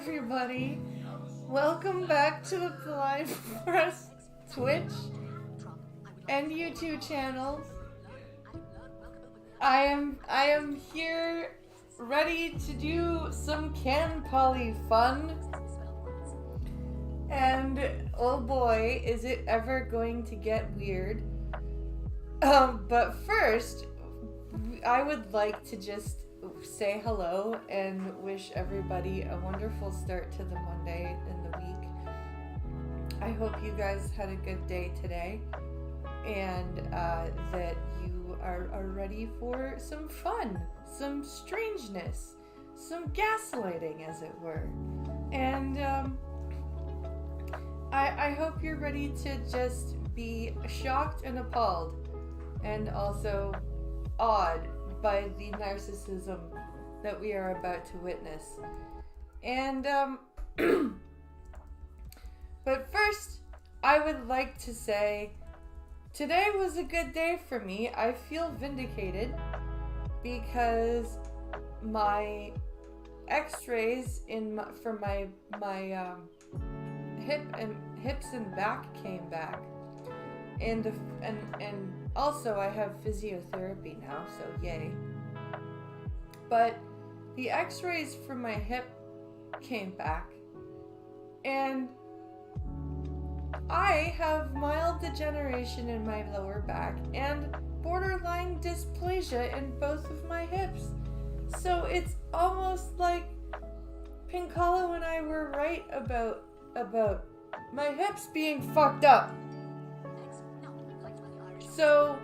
everybody. Welcome back to the Live Press Twitch and YouTube channels. I am here ready to do some can poly fun. And oh boy, is it ever going to get weird. But first, I would like to just say hello and wish everybody a wonderful start to the Monday in the week. I hope you guys had a good day today and that you are ready for some fun, some strangeness, some gaslighting, as it were. And I hope you're ready to just be shocked and appalled and also awed by the narcissism that we are about to witness. And but first, I would like to say today was a good day for me. I feel vindicated because my x-rays for my hips and back came back. And also I have physiotherapy now, so yay. But the x-rays for my hip came back, and I have mild degeneration in my lower back and borderline dysplasia in both of my hips. So it's almost like Pinkalo and I were right about my hips being fucked up. So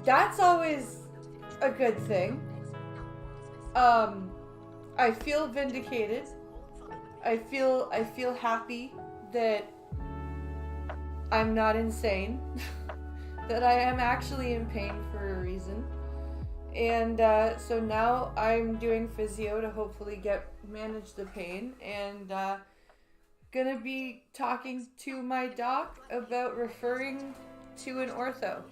that's always a good thing. I feel vindicated. I feel happy that I'm not insane, that I am actually in pain for a reason. And so now I'm doing physio to hopefully manage the pain, and gonna be talking to my doc about referring to an ortho,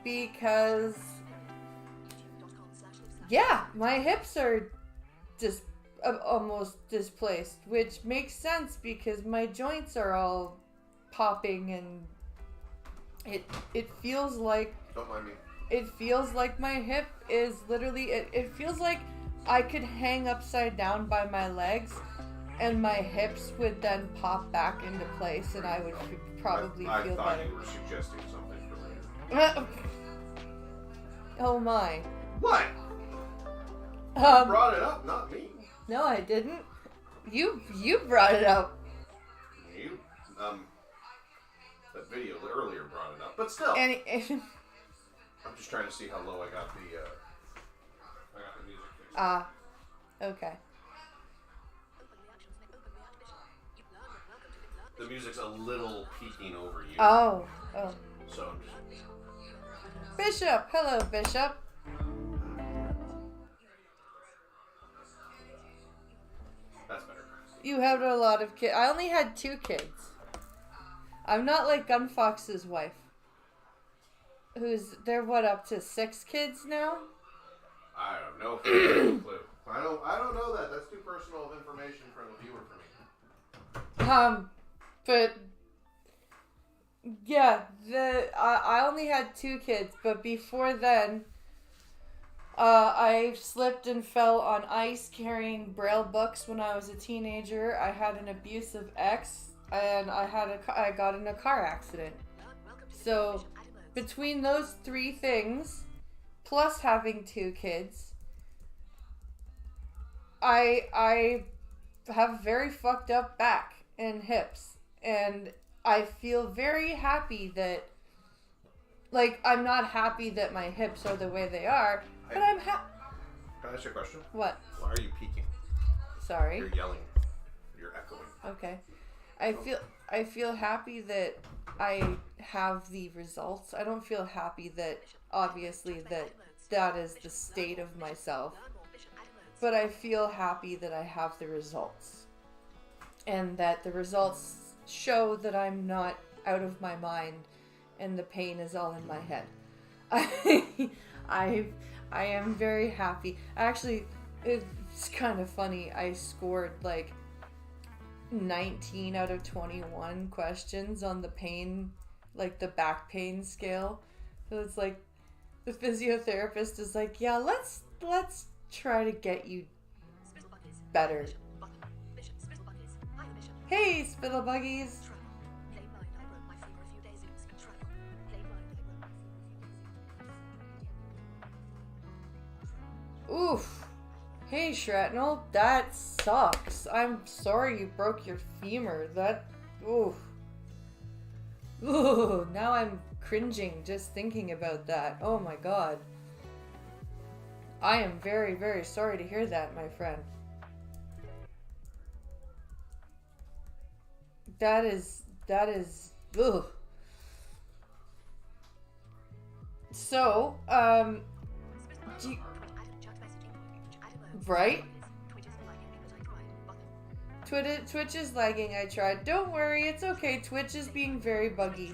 because yeah, my hips are just almost displaced, which makes sense because my joints are all popping, and it feels like, don't mind me, it feels like my hip is literally, it feels like I could hang upside down by my legs and my hips would then pop back into place, and I would probably I feel thought better. You were suggesting something for later. Oh my. What? You brought it up, not me. No, I didn't. You brought it up. You, that video earlier brought it up, but still. And I'm just trying to see how low I got the music fixed. Okay. The music's a little peeking over you. Oh. So I'm just... Bishop, hello, Bishop. That's better. You have a lot of kids. I only had 2 kids. I'm not like Gunfox's wife, they're up to 6 kids now? I don't know. Clue. I don't know that. That's too personal of information for the viewer for me. But yeah, I only had 2 kids, but before then, I slipped and fell on ice carrying Braille books when I was a teenager. I had an abusive ex, and I got in a car accident. So between those 3 things, plus having 2 kids, I have very fucked up back and hips. And I feel very happy that, like, I'm not happy that my hips are the way they are, but I'm happy. Can I ask you a question? What? Why are you peeking? Sorry. You're yelling. You're echoing. Okay. I feel happy that I have the results. I don't feel happy that, obviously, that is the state of myself. But I feel happy that I have the results. And that the results show that I'm not out of my mind and the pain is all in my head. I am very happy. Actually, It's kind of funny. I scored like 19 out of 21 questions on the pain, like the back pain scale. So it's like the physiotherapist is like, yeah, let's try to get you better. Hey, Spittlebuggies. Oof. Hey, Shrapnel, that sucks. I'm sorry you broke your femur. That, oof. Ooh, now I'm cringing just thinking about that. Oh my god. I am very, very sorry to hear that, my friend. That is, ugh. So, right? Twitch is lagging, I tried. Don't worry, it's okay. Twitch is being very buggy.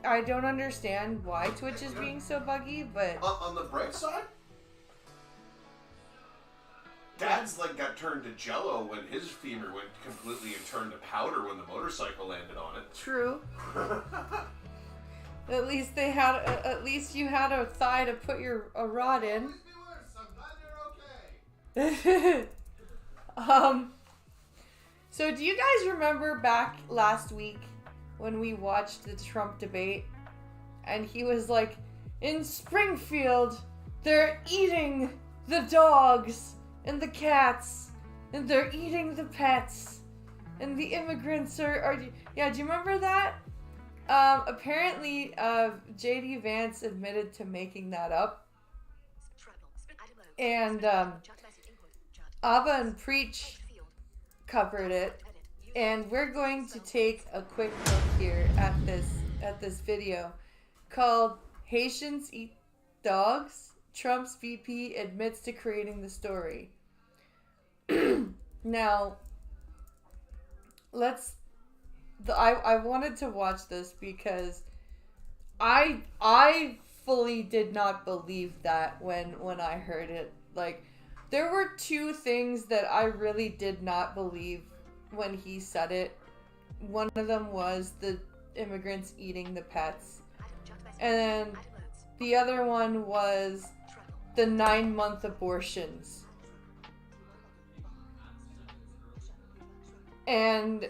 I don't understand why Twitch is being so buggy, but... On the bright side, Dad's like got turned to jello when his femur went completely and turned to powder when the motorcycle landed on it. True. At least they had. At least you had a thigh to put a rod in. I'm glad you're okay. So do you guys remember back last week when we watched the Trump debate, and he was like, in Springfield, they're eating the dogs and the cats, and they're eating the pets, and the immigrants are yeah, do you remember that? Apparently, J.D. Vance admitted to making that up, and Abba and Preach covered it, and we're going to take a quick look here at this video called "Haitians Eat Dogs. Trump's VP admits to creating the story." Now, I wanted to watch this because I fully did not believe that when I heard it. Like, there were two things that I really did not believe when he said it. One of them was the immigrants eating the pets, and then the other one was the 9-month abortions. And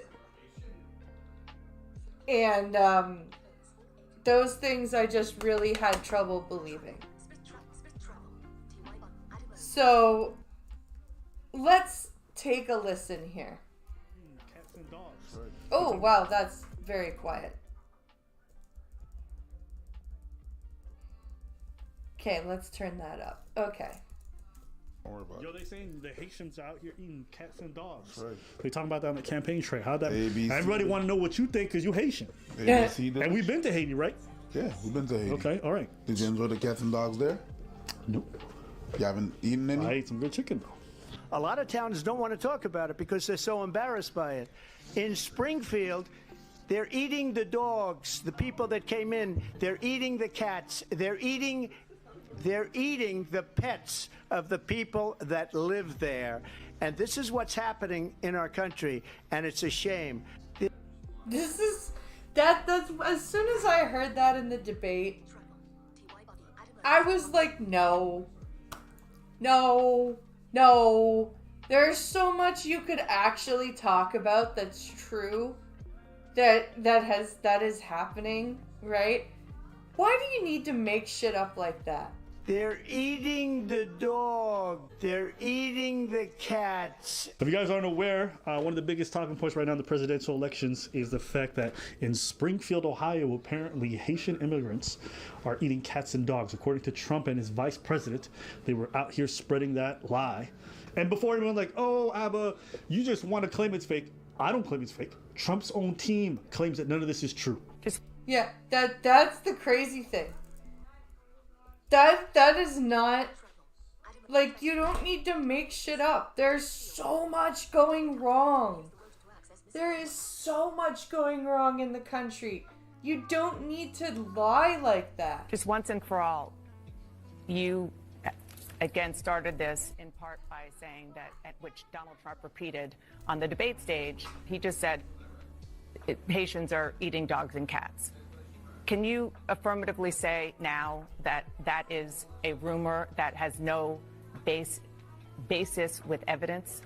those things I just really had trouble believing. So let's take a listen here. Cats and dogs. Oh wow, that's very quiet. Okay, let's turn that up. Okay. Don't worry about Yo, it. they saying the Haitians out here eating cats and dogs. That's right. They talking about that on the campaign trail. How that? ABC. Everybody want to know what you think because you Haitian. ABC does. And we've been to Haiti, right? Yeah, we've been to Haiti. Okay, all right. Did you enjoy the cats and dogs there? Nope. You haven't eaten any? I ate some good chicken though. A lot of towns don't want to talk about it because they're so embarrassed by it. In Springfield, they're eating the dogs, the people that came in. They're eating the cats. They're eating the pets of the people that live there. And this is what's happening in our country, and it's a shame. This is that's as soon as I heard that in the debate, I was like, no. There's so much you could actually talk about that's true, that is happening, right? Why do you need to make shit up like that? They're eating the dog. They're eating the cats. If you guys aren't aware, one of the biggest talking points right now in the presidential elections is the fact that in Springfield, Ohio, apparently Haitian immigrants are eating cats and dogs. According to Trump and his vice president, they were out here spreading that lie. And before everyone's like, oh, Abba, you just want to claim it's fake. I don't claim it's fake. Trump's own team claims that none of this is true. Yeah, that's the crazy thing. That is not, like, you don't need to make shit up. There's so much going wrong. There is so much going wrong in the country. You don't need to lie like that. Just once and for all, you again started this in part by saying that, at which Donald Trump repeated on the debate stage, he just said Haitians are eating dogs and cats. Can you affirmatively say now that that is a rumor that has no basis with evidence?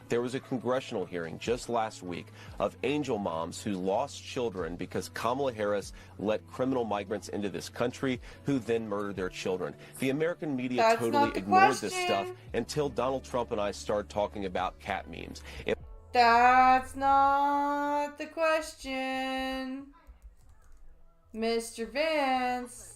There was a congressional hearing just last week of angel moms who lost children because Kamala Harris let criminal migrants into this country who then murdered their children. The American media That's totally not the ignored this question. stuff until Donald Trump and I started talking about cat memes. That's not the question, Mr. Vance.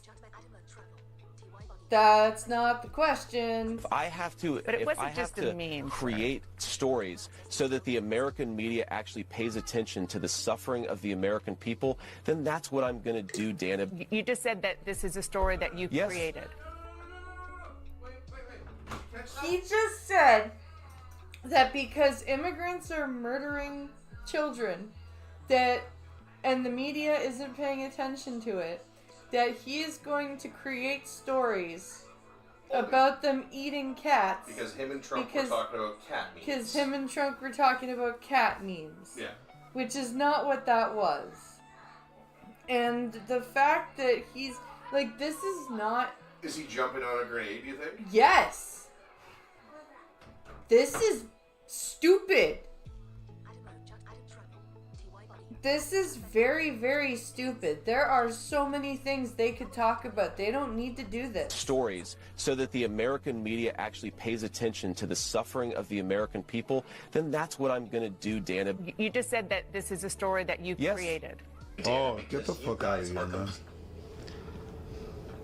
That's not the question. If I have to, But it if wasn't I have just to a meme, create stories so that the American media actually pays attention to the suffering of the American people, then that's what I'm going to do, Dana. You just said that this is a story that you Yes. created. Wait. Catch that? He just said that because immigrants are murdering children, and the media isn't paying attention to it, that he is going to create stories about them eating cats. Because him and Trump were talking about cat memes. Because him and Trump were talking about cat memes. Yeah. Which is not what that was. And the fact that he's, like, this is not... Is he jumping on a grenade, do you think? Yes! This is stupid. This is very, very stupid. There are so many things they could talk about. They don't need to do this. Stories so that the American media actually pays attention to the suffering of the American people, then that's what I'm going to do, Dana. You just said that this is a story that you Yes. created. Oh, get the fuck out of here, man.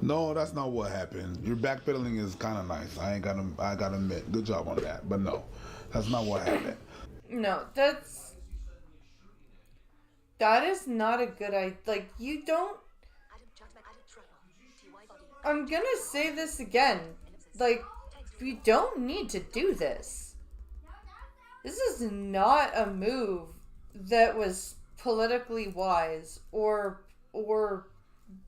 No, that's not what happened. Your backpedaling is kind of nice. I gotta admit, good job on that. But no, that's not what happened. No, that is not a good idea. Like, you don't... I'm gonna say this again. Like, you don't need to do this. This is not a move that was politically wise or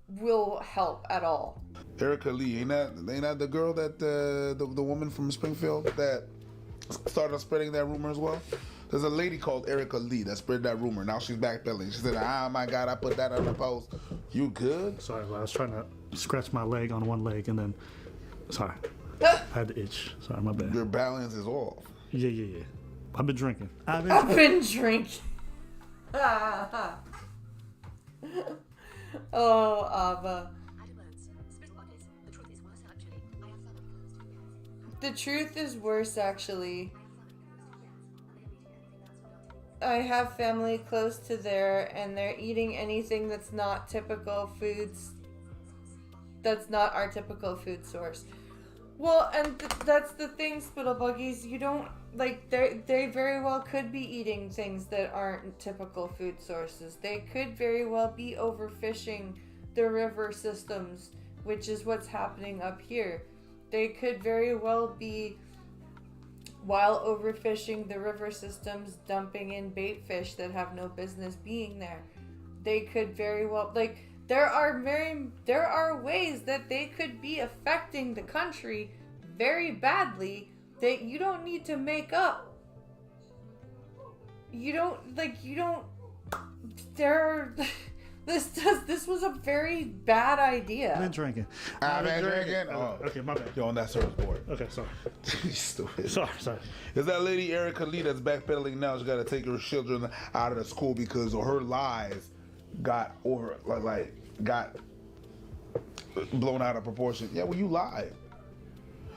will help at all. Erica Lee, ain't that the girl that the woman from Springfield that started spreading that rumor as well? There's a lady called Erica Lee that spread that rumor. Now she's backpedaling. She said, "Oh my God, I put that on the post." You good? Sorry, I was trying to scratch my leg on one leg and then, sorry, I had the itch. Sorry, my bad. Your balance is off. Yeah. I've been drinking. I've been drinking. Oh, Ava. The truth is worse, actually. I have family close to there, and they're eating anything that's not typical foods. That's not our typical food source. Well, and that's the thing, Spittlebuggies. You don't, like, they very well could be eating things that aren't typical food sources. They could very well be overfishing the river systems, which is what's happening up here. They could very well be, while overfishing the river systems, dumping in bait fish that have no business being there. They could very well, like, there are ways that they could be affecting the country very badly that you don't need to make up. This was a very bad idea. I've been drinking. I've been drinking. Oh, okay, my bad. You're on that service board. Okay, sorry. Stupid. Sorry. Is that lady Erica Lee that's backpedaling now? She got to take her children out of the school because her lies got got blown out of proportion. Yeah, well, you lied.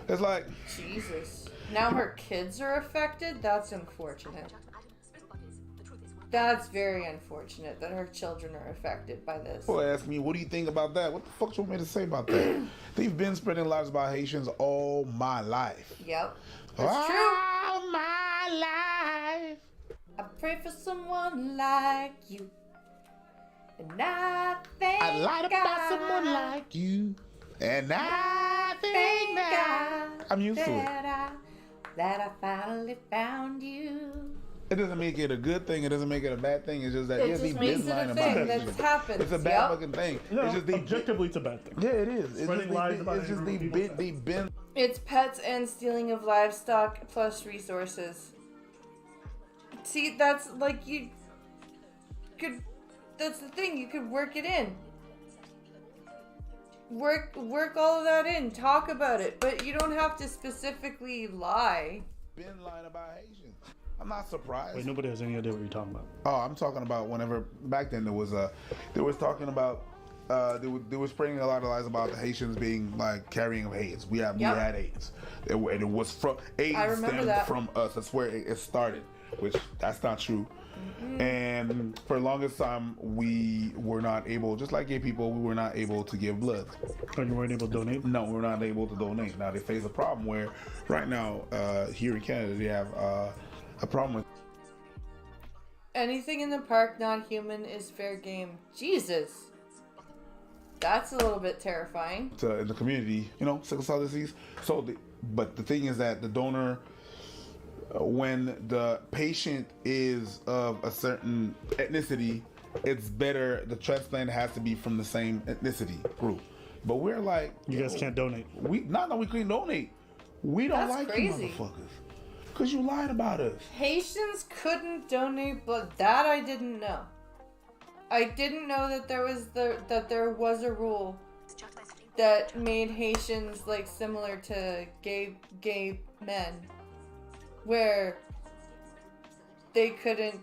It's like, Jesus. Now her kids are affected? That's unfortunate. That's very unfortunate that her children are affected by this. people ask me, what do you think about that? What the fuck you want me to say about that? They've been spreading lies about Haitians all my life. Yep. That's all true. my life. I pray for someone like you. And I thank I lied about God someone like you. And I thank God. I'm used to it. that I finally found you. It doesn't make it a good thing. It doesn't make it a bad thing. It's just that It yeah, just they've makes been it a lying thing about that Haitians. happens. It's a bad fucking thing. No, It's just they objectively, it's a bad thing. Yeah, it is. It's Spreading just lies about it's just it, they've been. It's pets and stealing of livestock plus resources. See, that's like you could. That's the thing. You could work it in. Work all of that in. Talk about it, but you don't have to specifically lie. Been lying about Haitians. I'm not surprised. Wait, nobody has any idea what you're talking about. Oh, I'm talking about whenever back then there was talking about they were spreading a lot of lies about the Haitians being like carrying of AIDS. We had AIDS, and it was from AIDS stemmed from us. That's where it started, which that's not true. Mm-hmm. And for the longest time, we were not able, just like gay people, we were not able to give blood. Oh, you weren't able to donate? No, we were not able to donate. Now they face a problem where right now here in Canada they have a problem with anything in the park not human is fair game. Jesus, that's a little bit terrifying. in the community, sickle cell disease. But the thing is that the donor, when the patient is of a certain ethnicity, it's better. The transplant has to be from the same ethnicity group. But we're like, you guys can't donate. We couldn't donate. We don't That's like crazy. you motherfuckers. Because you lied about us. Haitians couldn't donate blood. That I didn't know. I didn't know that there was a rule that made Haitians like similar to gay men, where they couldn't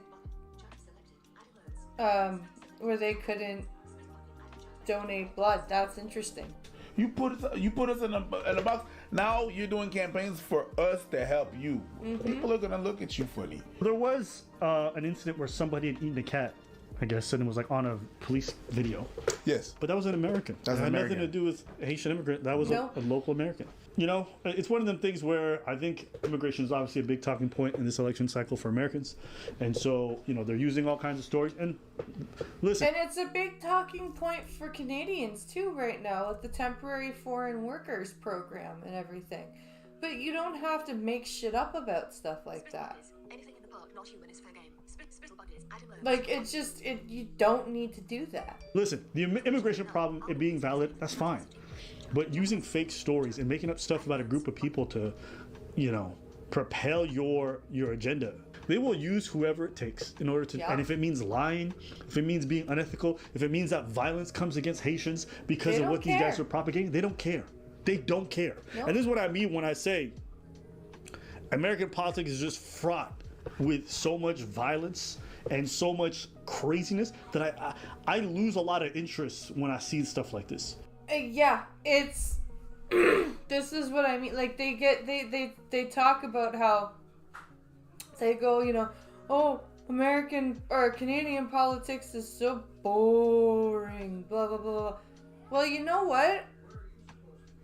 donate blood. That's interesting. You put us in a box. Now you're doing campaigns for us to help you. Mm-hmm. People are gonna look at you funny. There was an incident where somebody had eaten a cat, I guess, and it was like on a police video. Yes. But that was an American. That's it had American. nothing to do with a Haitian immigrant. That was a local American. It's one of them things where I think immigration is obviously a big talking point in this election cycle for Americans. And so, they're using all kinds of stories. And listen. And it's a big talking point for Canadians too right now with the temporary foreign workers program and everything. But you don't have to make shit up about stuff like that. Like, it's just, you don't need to do that. Listen, the immigration problem, it being valid, that's fine. But using fake stories and making up stuff about a group of people to, propel your agenda, they will use whoever it takes in order to, and if it means lying, if it means being unethical, if it means that violence comes against Haitians because of what these guys are propagating, they don't care. They don't care. Nope. And this is what I mean when I say American politics is just fraught with so much violence and so much craziness that I lose a lot of interest when I see stuff like this. Yeah, it's this is what I mean. Like they talk about how they go, oh, American or Canadian politics is so boring, blah blah blah. Well, you know what?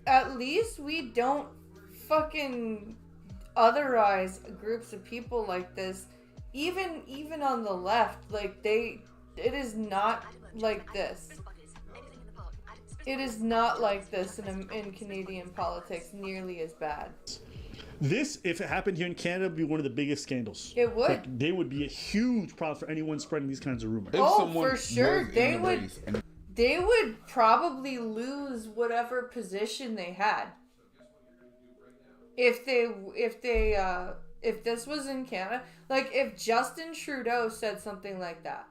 At least we don't fucking otherize groups of people like this. Even on the left, like it is not like this. It is not like this in Canadian politics nearly as bad. This, if it happened here in Canada, would be one of the biggest scandals. It would. Like, they would be a huge problem for anyone spreading these kinds of rumors. For sure. They would probably lose whatever position they had. If this was in Canada, like if Justin Trudeau said something like that,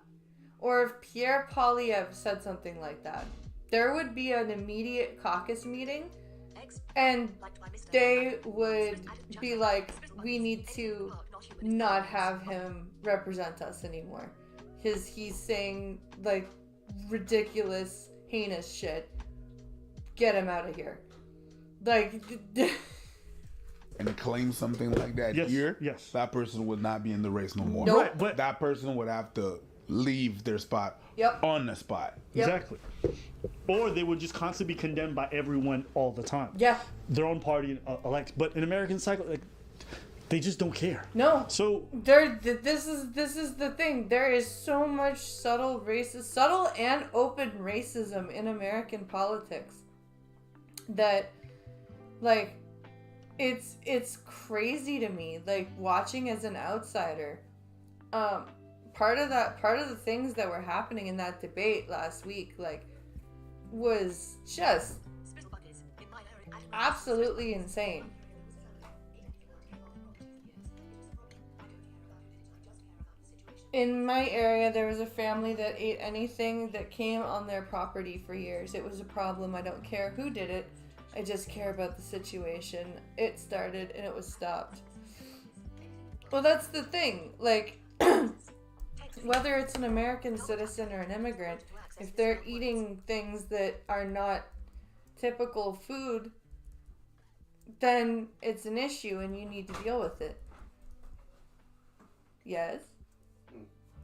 or if Pierre Poilievre said something like that, there would be an immediate caucus meeting, and they would be like, we need to not have him represent us anymore, because he's saying like ridiculous, heinous shit. Get him out of here. Like... and claim something like that here, that person would not be in the race no more. Nope. Right, but that person would have to leave their spot on the spot. Yep. Exactly. Or they would just constantly be condemned by everyone all the time. Yeah. Their own party elects. But in American cycle, like, they just don't care. No. So this is the thing. There is so much subtle and open racism in American politics that, like, it's crazy to me. Like, watching as an outsider, part of the things that were happening in that debate last week, like, was just absolutely insane. In my area, there was a family that ate anything that came on their property for years. It was a problem. I don't care who did it. I just care about the situation. It started and it was stopped. Well, that's the thing. Like, whether it's an American citizen or an immigrant, if they're eating things that are not typical food, then it's an issue and you need to deal with it. Yes?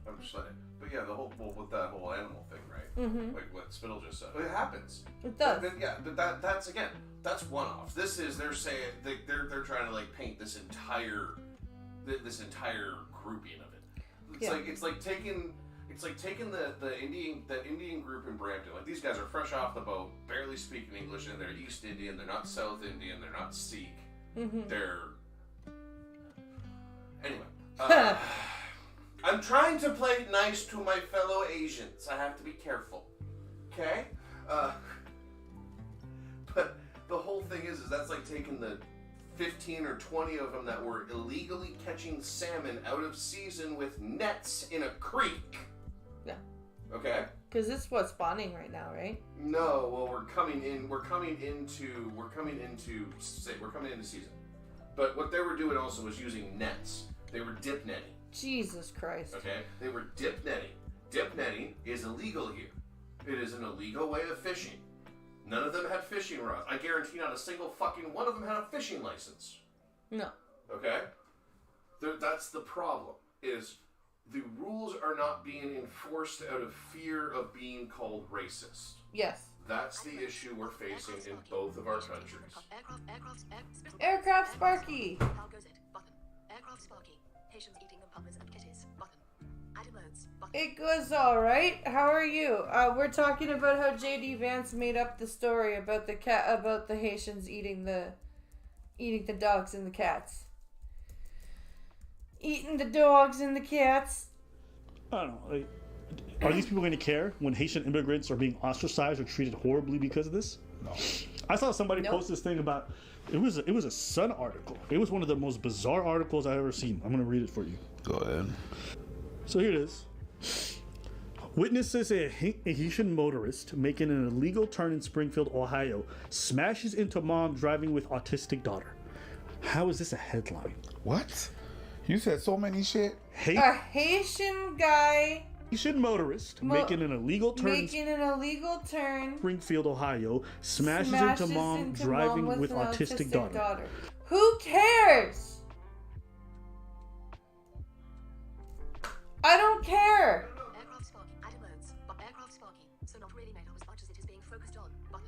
I'm just letting. But yeah, with that whole animal thing, right? Mm-hmm. Like what Spittle just said. It happens. It does. But that's one off. This is, they're saying, they're trying to like paint this entire grouping of it. It's like taking the Indian group in Brampton. Like, these guys are fresh off the boat, barely speaking English, and they're East Indian, they're not South Indian, they're not Sikh. Mm-hmm. Anyway. I'm trying to play nice to my fellow Asians. I have to be careful. Okay? But the whole thing is that's like taking the 15 or 20 of them that were illegally catching salmon out of season with nets in a creek. Yeah. Okay? Because it's what's spawning right now, right? No, well, we're coming into season. But what they were doing also was using nets. They were dip netting. Jesus Christ. Okay? They were dip netting. Dip netting is illegal here. It is an illegal way of fishing. None of them had fishing rods. I guarantee not a single fucking one of them had a fishing license. No. Okay? That's the problem, is the rules are not being enforced out of fear of being called racist. Yes. That's the issue we're facing in both of our countries. Aircraft Sparky. How goes it? Button. Aircraft Sparky. Patients eating the puppets and kitties. Button. Add emotes. Button. It goes all right. How are you? We're talking about how J.D. Vance made up the story about the Haitians eating the dogs and the cats. Eating the dogs and the cats. I don't know. Like, are these people going to care when Haitian immigrants are being ostracized or treated horribly because of this? No. I saw somebody post this thing about it was a Sun article. It was one of the most bizarre articles I've ever seen. I'm going to read it for you. Go ahead. So here it is. Witnesses a Haitian motorist making an illegal turn in Springfield, Ohio, smashes into mom driving with autistic daughter. How is this a headline? What? You said so many shit. A Haitian guy Haitian motorist making an illegal turn Springfield, Ohio, smashes into mom driving with autistic daughter. Who cares? I don't care. Aircraft Sparky. Add emotes. Aircraft Sparky. So not really made up as much as it is being focused on. Button.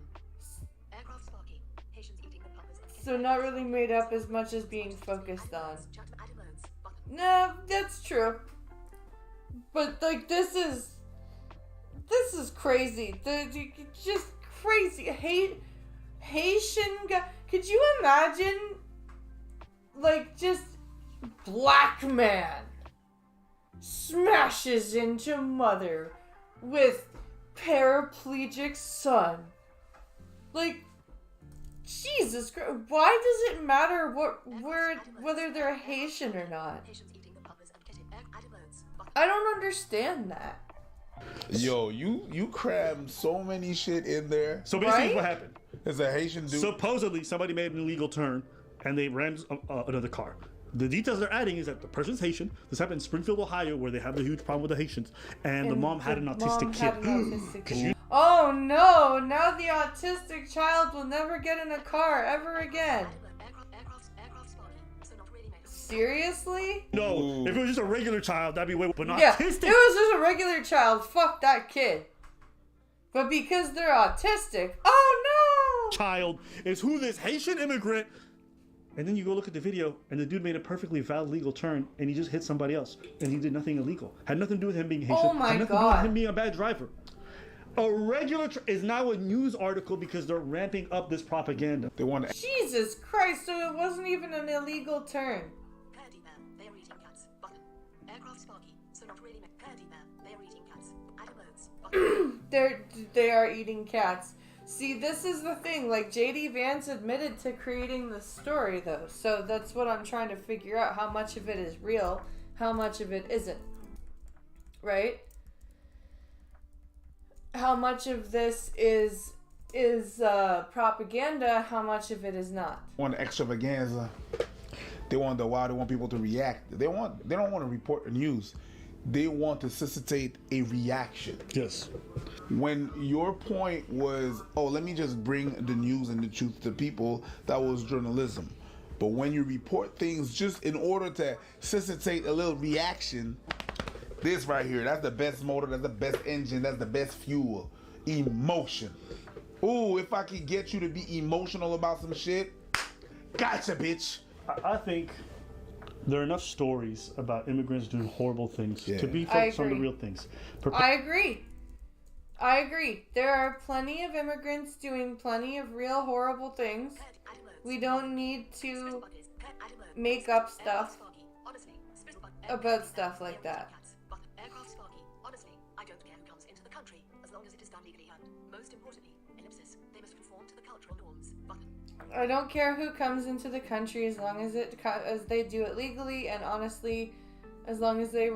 Aircraft Sparky. Patients eating the puppets and kitties. So not really made up as much as being focused on. Add emotes. Button. No, that's true. But like this is crazy. Just crazy. Haitian guy. Could you imagine, like, just black man smashes into mother with paraplegic son? Like, Jesus Christ. Why does it matter whether they're Haitian or not? Patients eating the puppets and kitties. Add emotes. Button. I don't understand that. Yo, you crammed so many shit in there. So basically, Right? what happened? It's a Haitian dude. Supposedly, somebody made an illegal turn and they rammed another car. The details they're adding is that the person's Haitian. This happened in Springfield, Ohio, where they have a huge problem with the Haitians, and the mom had an autistic kid. Oh no! Now the autistic child will never get in a car ever again. Aircraft Sparky. So not really made up. Seriously? No, Ooh. if it was just a regular child, that'd be way. But not Yeah, autistic. if it was just a regular child, fuck that kid. But because they're autistic, oh no! Child is who this Haitian immigrant. And then you go look at the video, and the dude made a perfectly valid legal turn, and he just hit somebody else, and he did nothing illegal. Had nothing to do with him being Haitian. Oh my had nothing to do God. with him being a bad driver. A regular is now a news article because they're ramping up this propaganda. They want to. Jesus Christ, so it wasn't even an illegal turn. Candyman. They are eating cats. Button. Aircraft Sparky, so not really Parody Bear. They are eating cats. Adam Oates. Button. They are eating cats. See, this is the thing. Like, J.D. Vance admitted to creating the story, though. So that's what I'm trying to figure out. How much of it is real, how much of it isn't. Right? How much of this is propaganda, how much of it is not. On the extravaganza, they wonder why they want people to react. They don't want to report the news. They want to suscitate a reaction. Yes. When your point was, oh, let me just bring the news and the truth to people, that was journalism. But when you report things just in order to suscitate a little reaction, this right here, that's the best motor, that's the best engine, that's the best fuel. Emotion. Ooh, if I can get you to be emotional about some shit, gotcha, bitch. I think there are enough stories about immigrants doing horrible things to be I focused on the agree. real things. I agree. There are plenty of immigrants doing plenty of real horrible things. We don't need to make up stuff about stuff like that. Aircraft Sparky, honestly, I don't care who comes into the country, as long as it is done legally and, most importantly, ellipsis, they must conform to the cultural norms. Button. I don't care who comes into the country as long as they do it legally and honestly, as long as they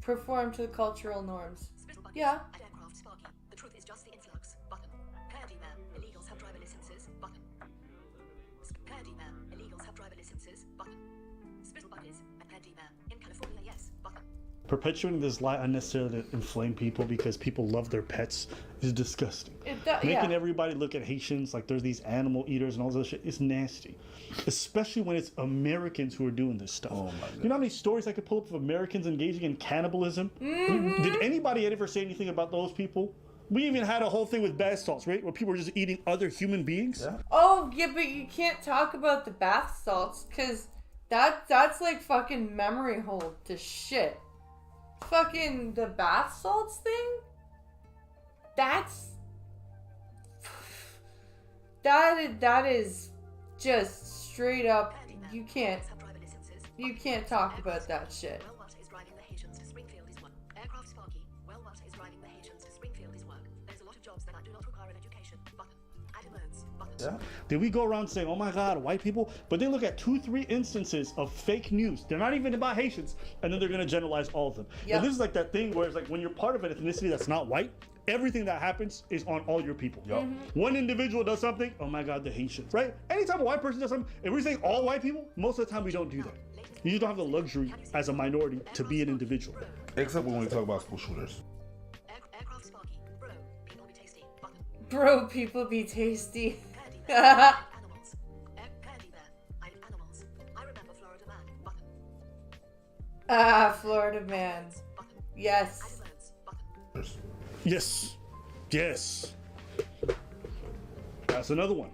perform to the cultural norms. Yeah. At Aircraft Sparky, the truth is just the influx. Button. Parody Bear, illegals have driver licenses. Button. Parody Bear, illegals have driver licenses. Button. Spizzle Buddies, at Parody Bear, in California, yes. Button. Perpetuating this lie unnecessarily to inflame people because people love their pets is disgusting. Making everybody look at Haitians like there's these animal eaters and all this shit is nasty. Especially when it's Americans who are doing this stuff. Oh my God. You know how many stories I could pull up of Americans engaging in cannibalism? Mm-hmm. Did anybody ever say anything about those people? We even had a whole thing with bath salts, right? Where people were just eating other human beings. Yeah. Oh, yeah, but you can't talk about the bath salts because that's like fucking memory hold to shit. Fucking the bath salts thing? That is just straight up. You can't talk about that shit. Well, what is driving the Haitians to Springfield is work. Aircraft Sparky, well, what is driving the Haitians to Springfield is work. There's a lot of jobs that do not require an education. Button. Adam Oates. Button. Yeah. Did we go around saying, oh my God, white people? But they look at 2-3 instances of fake news. They're not even about Haitians. And then they're going to generalize all of them. Yep. And this is like that thing where it's like when you're part of an ethnicity that's not white, everything that happens is on all your people. Yup. One individual does something, oh my God, the Haitians, right? Anytime a white person does something, if we're saying all white people, most of the time we don't do that. You just don't have the luxury as a minority to be an individual. Except when we talk about school shooters. Aircraft Sparky, bro, people be tasty. Button. Bro, people be tasty. Parody Bear, I eat animals. Parody Bear, I eat animals. I remember Florida Man. Button. Florida man. Button. Yes. Adam Oates. Button. Yes. Yes. That's another one.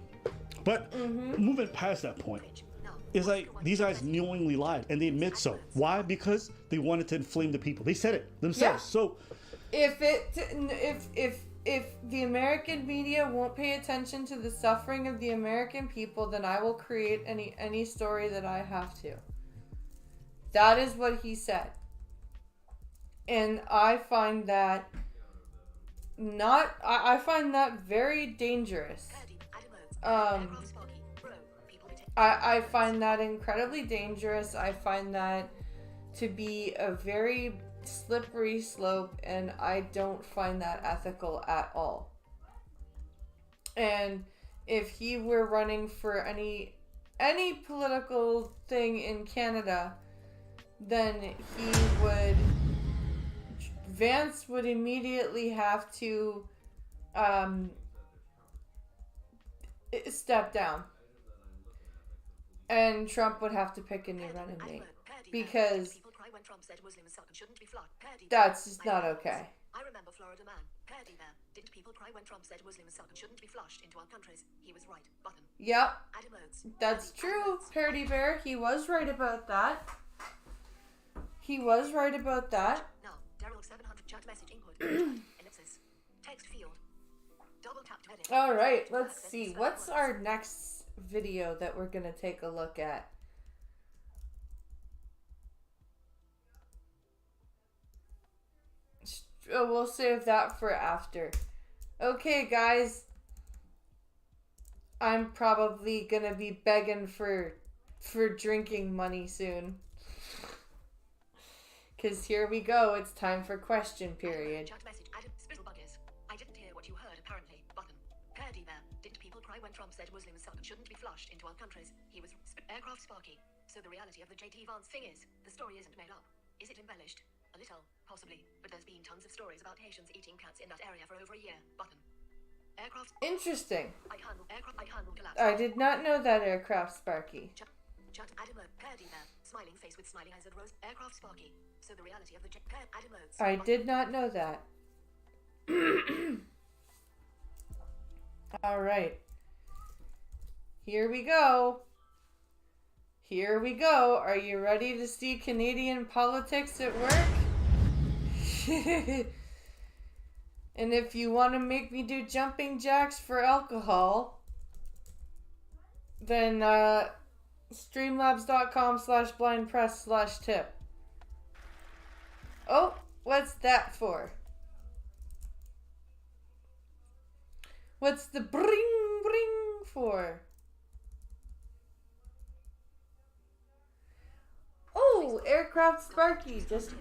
But moving past that point, No. it's like these guys knowingly lied and they admit so. Why? Because they wanted to inflame the people. They said it themselves. Yeah. So If the American media won't pay attention to the suffering of the American people, then I will create any story that I have to. That is what he said. And I find that I find that very dangerous. Aircraft Sparky, bro, people be tasty. I find that incredibly dangerous. I find that to be a very slippery slope, and I don't find that ethical at all. And if he were running for any political thing in Canada, then Vance would immediately have to step down, and Trump would have to pick a new running mate, because People cry when Trump said Muslims suck and shouldn't be flogged. Parody Bear. that's just not okay. I remember Florida Man. Parody Bear. Didn't people cry when Trump said Muslims suck and shouldn't be flushed into our countries? He was right. Button. Yep, Adam Oates. that's true. Parody Bear, he was right about that. He was right about that. Now, Daryl 700 chat message input. Ellipsis. Text field. Double tap to edit. All right, let's see. What's our next video that we're going to take a look at? So we'll save that for after. Okay, guys. I'm probably gonna be begging for drinking money soon. Cause here we go, it's time for question period. Chat message, Adam, Spizzle Buggers. I didn't hear what you heard apparently. Button. Paddy man. Didn't people cry when Trump said Muslims shouldn't be flushed into our countries? He was aircraft Sparky. So the reality of the JT Vance thing is, the story isn't made up. Is it embellished? A little, possibly. But there's been tons of stories about Haitians eating cats in that area for over a year. Button. Aircraft. Interesting. I handle collapse. I did not know that, aircraft Sparky. Chat Adam Paddy man. Smiling face with smiling eyes and rose. Aircraft Sparky. So the reality of the Adam modes. I did not know that. All right. Here we go. Here we go. Are you ready to see Canadian politics at work? And if you want to make me do jumping jacks for alcohol, then streamlabs.com/blindpress/tip. Oh, what's that for? What's the bring bring for? Oh, aircraft Sparky just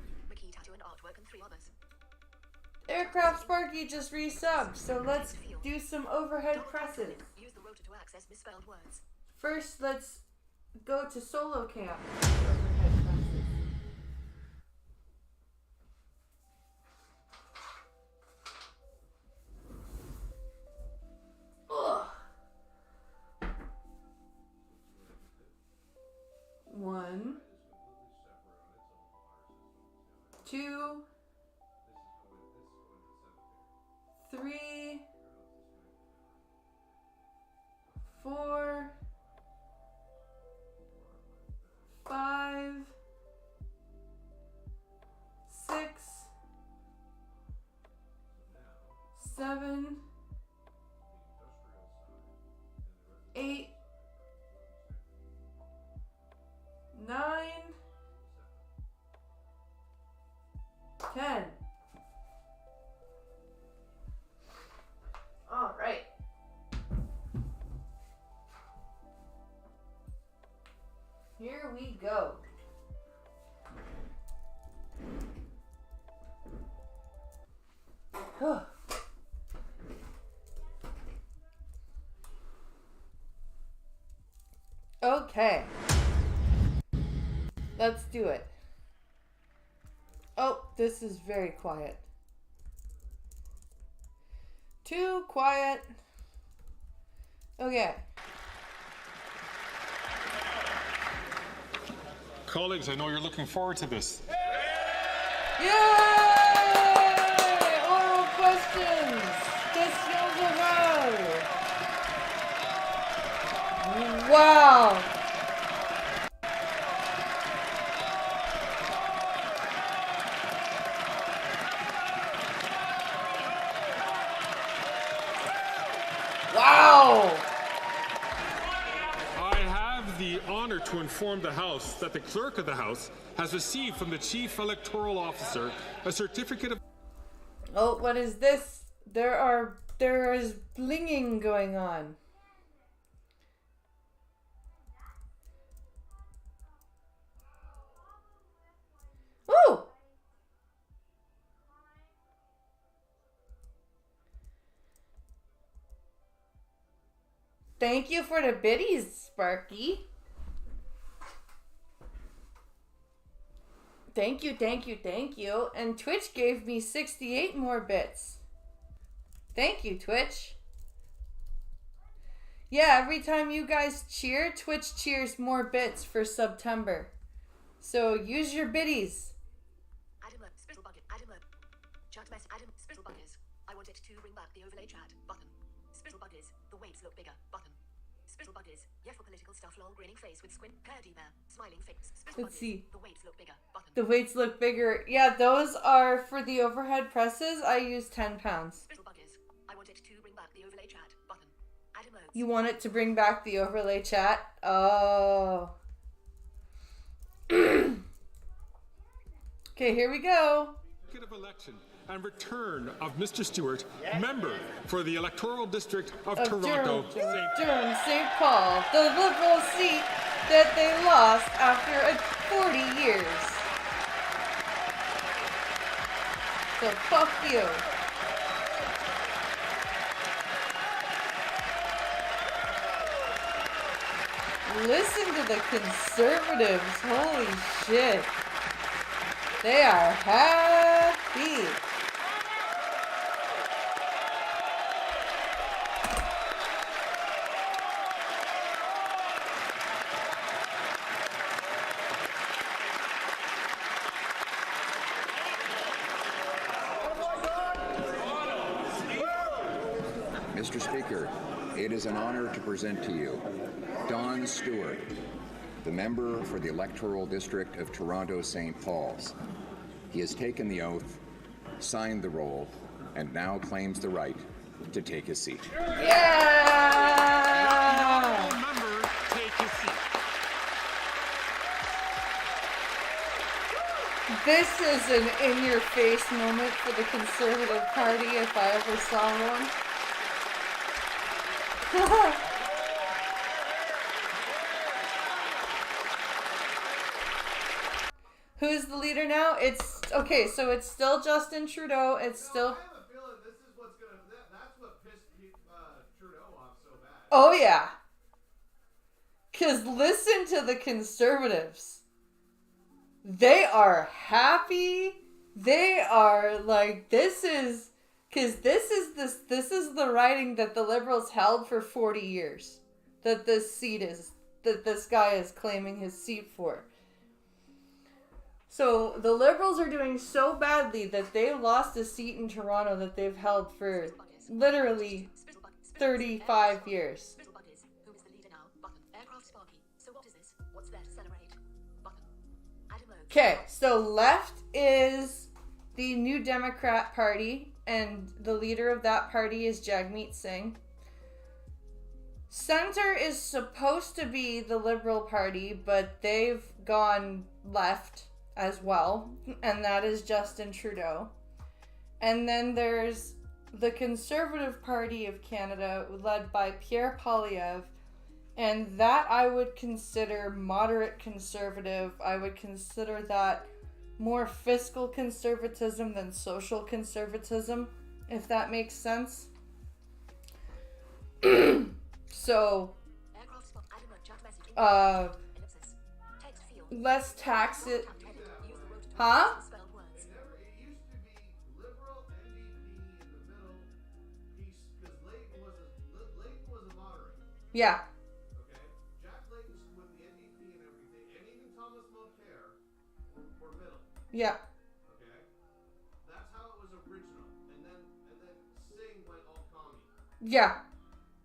resubbed. So let's do some overhead presses. Use the rotor to access misspelled words. First, let's go to solo camp. Overhead presses. Ugh. 1, 2, 3, 4, 5, 6, 7, 8, 9, 10. All right. Here we go. Okay. Let's do it. Oh, this is very quiet. Too quiet. Okay. Colleagues, I know you're looking forward to this. Yay! Oral questions. Questions orales. Wow. Wow. I have the honor to inform the House that the Clerk of the House has received from the Chief Electoral Officer a certificate of... Oh, what is this? There is blinging going on. Woo! Thank you for the biddies, Sparky. Thank you, thank you, thank you. And Twitch gave me 68 more bits. Thank you, Twitch. Yeah, every time you guys cheer, Twitch cheers more bits for September. So use your biddies. Adam Spizzle Bucket. Adam chat mess. Adam Spizzle Buggers. I wanted to bring back the overlay chat button. Spizzle Buggers. The weights look bigger button. Spizzle Buggers. Yeah, for political stuff. Long grinning face with squint. Paddy man. Smiling face. Spizzle Let's Buggers. see. The weights look bigger button. The weights look bigger. Yeah, those are for the overhead presses. I use 10 pounds. Spizzle Buggers. I wanted to bring back the overlay chat button. Adam You want it to bring back the overlay chat? Oh. Okay, here we go. of election and return of Mr. Stewart, member for the electoral district of Toronto, Durham, St. Paul, the Liberal seat that they lost after 40 years. So fuck you. Listen to the Conservatives. Holy shit. They are happy. Mr. Speaker, it is an honor to present to you Don Stewart, the member for the electoral district of Toronto St. Paul's. He has taken the oath, signed the roll, and now claims the right to take his seat. Yeah! member take his seat. This is an in-your-face moment for the Conservative Party if I ever saw one. Who's the leader now? It's okay, so it's still Justin Trudeau. It's still. I have a feeling this is what's gonna. That's what pissed Trudeau off so bad. Oh yeah. 'Cause listen to the Conservatives. They are happy. They are like, this is. 'Cause this is the riding that the Liberals held for 40 years. That this guy is claiming his seat for. So the Liberals are doing so badly that they lost a seat in Toronto that they've held for literally 35 years. Who is the leader now? Button. Aircraft Sparky. So what is this? What's there to celebrate? Button. Adam Lowe. Okay, so left is the New Democrat Party, and the leader of that party is Jagmeet Singh. Center is supposed to be the Liberal Party, but they've gone left as well, and that is Justin Trudeau. And then there's the Conservative Party of Canada, led by Pierre Poilievre, and that I would consider moderate conservative. I would consider that more fiscal conservatism than social conservatism, if that makes sense. So, less tax it. Huh? It used to be Liberal NDP in the middle piece because Layton was a moderate. Yeah. Okay, Jack Layton's with the NDP and everything, and even Thomas Mulcair were middle. Yeah. Okay, that's how it was original, and then Singh went all commie. Yeah.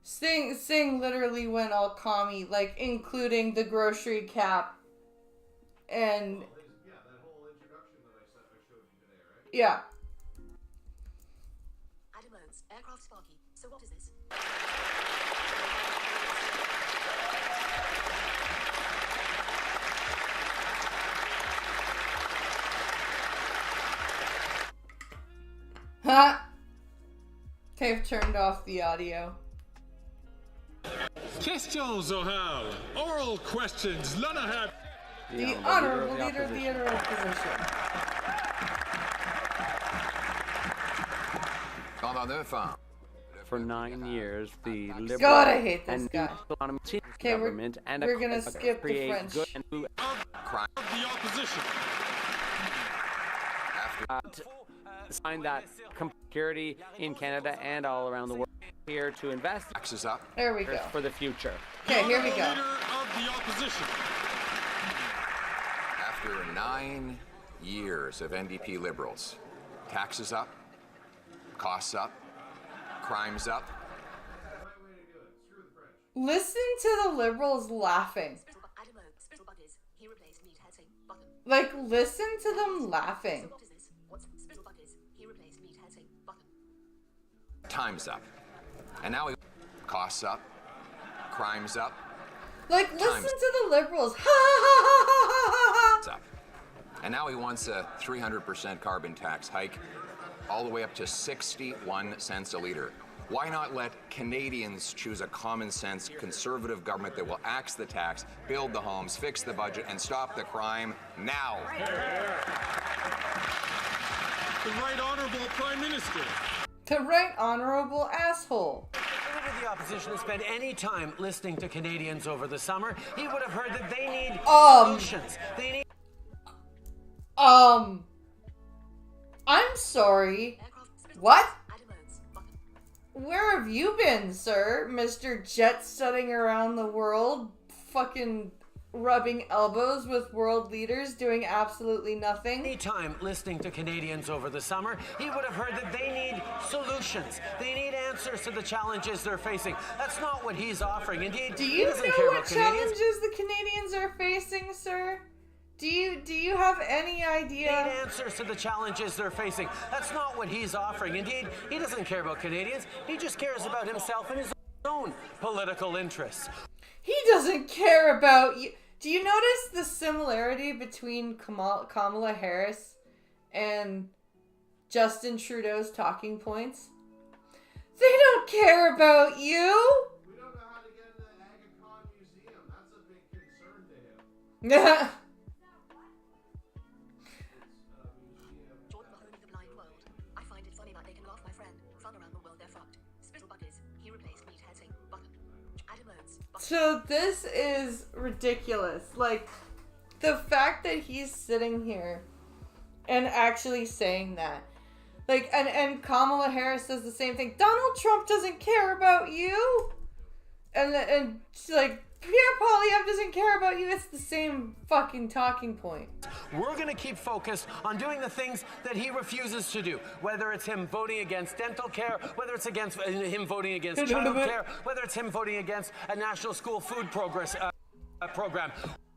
Singh literally went all commie, like including the grocery cap and Yeah, that whole introduction that I showed you today, right? yeah. Adam Lowe's Aircraft Sparky. So what is this? Ha! They've turned off the audio. Questions orales. Oral questions. Lanahat. The honorable leader of the opposition. For 9 years, the Liberal God, I hate this and guy. New Okay, government and we're gonna skip the create French. good and new Of the opposition. sign that security in Canada and all around the world here to invest Taxes up. There we go. for the future. Okay, here we go. Leader of the opposition. After 9 years of NDP Liberals, taxes up, costs up, crimes up. Listen to the Liberals laughing. Adam Lowe. Spittle Buddies. He replaced Meat Headsing. Button. Like, listen to them laughing. So what is this? What's Spittle Buddies? He replaced Meat Headsing. Button. Time's up. And now we costs up, crimes up, Like, listen to the Liberals. Ha ha ha ha ha ha ha. up. And now he wants a 300% carbon tax hike, all the way up to 61 cents a litre. Why not let Canadians choose a common sense conservative government that will axe the tax, build the homes, fix the budget, and stop the crime now? The Right Honourable Prime Minister. The Right Honourable asshole. If the opposition had spent any time listening to Canadians over the summer, he would have heard that they need solutions. They need... I'm sorry. What? Where have you been, sir? Mr. Jet-setting around the world, fucking rubbing elbows with world leaders, doing absolutely nothing. Any time listening to Canadians over the summer, he would have heard that they need solutions. They need answers to the challenges they're facing. That's not what he's offering. Indeed, do you know what challenges the Canadians are facing, sir? Do you have any idea? They need answers to the challenges they're facing. That's not what he's offering. Indeed, he doesn't care about Canadians. He just cares about himself and his own political interests. He doesn't care about you. Do you notice the similarity between Kamala Harris and Justin Trudeau's talking points? They don't care about you. We don't know how to get into the Aga Khan Museum. That's a big concern to him. Jordan Mahoney, The Blind World. I find it funny that they can laugh my friend. Fun around the world, they're fucked. Spittle buggers. He replaced meathead saying button. Adam Oates. So this is ridiculous. Like, the fact that he's sitting here and actually saying that. Like, and Kamala Harris does the same thing. Donald Trump doesn't care about you. And like, Pierre Poilievre doesn't care about you. It's the same fucking talking point. We're going to keep focused on doing the things that he refuses to do, whether it's him voting against dental care, whether it's against him voting against child care, whether it's him voting against a national school food program.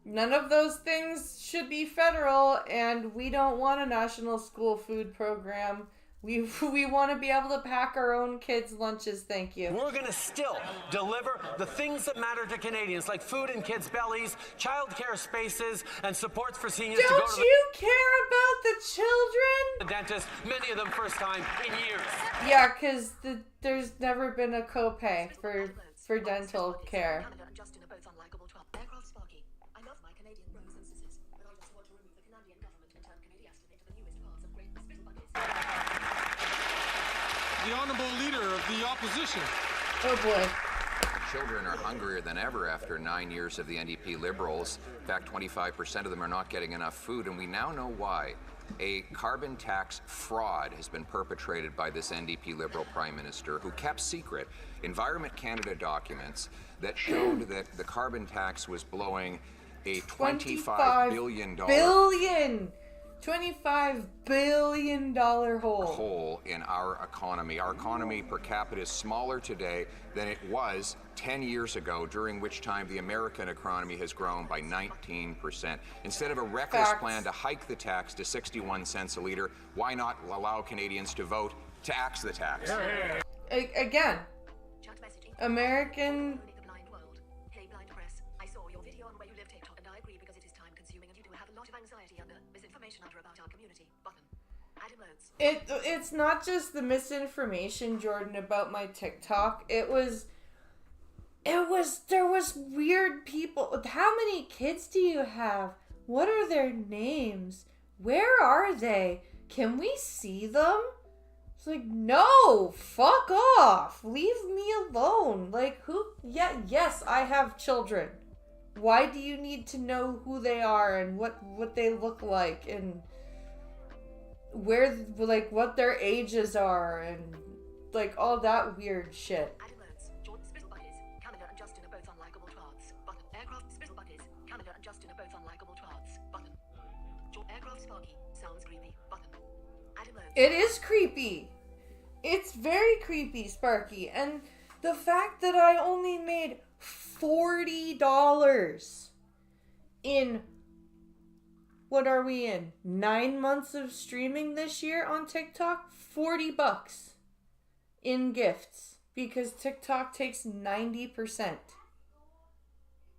None of those things should be federal, and we don't want a national school food program. We want to be able to pack our own kids' lunches, thank you. We're going to still deliver the things that matter to Canadians, like food in kids' bellies, childcare spaces, and supports for seniors to go to Don't you care about the children? the dentist, many of them first time in years. Yeah, because there's never been a copay for dental care. Canada and Justin are both unlikable. Aircraft Sparky. I love my Canadian brothers and sisters, but I just want to remove the Canadian government and turn Canadiastin into the newest parts of great spittle buggers. The Honourable Leader of the Opposition. Oh boy. Children are hungrier than ever after 9 years of the NDP Liberals. In fact, 25% of them are not getting enough food, and we now know why. A carbon tax fraud has been perpetrated by this NDP Liberal Prime Minister, who kept secret Environment Canada documents that showed that the carbon tax was blowing a $25 billion $25 billion hole in our economy. Our economy per capita is smaller today than it was 10 years ago, during which time the American economy has grown by 19%. Instead of a reckless plan to hike the tax to 61 cents a litre, why not allow Canadians to vote to axe the tax? Again, American... The Blind World. Hey, Blind Press. I saw your video on where you live TikTok, and I agree because it is time consuming and you do have a lot of anxiety under misinformation under about our community. Button. Adam Oates. It's not just the misinformation, Jordan, about my TikTok. There was weird people. How many kids do you have? What are their names? Where are they? Can we see them? It's like, no, fuck off. Leave me alone. Like, who? Yeah, yes, I have children. Why do you need to know who they are and what they look like and where, like, what their ages are and, like, all that weird shit. Adam Oates. Jordan Spittle Buggers. Canada and Justin are both unlikable twats. Button. Aircraft Spittle Buggers. Canada and Justin are both unlikable twats. Button. Aircraft Sparky. Sounds creepy. Button. Adam Oates. It is creepy. It's very creepy, Sparky. And the fact that I only made $40 in, what are we in, 9 months of streaming this year on TikTok? $40 in gifts. Because TikTok takes 90%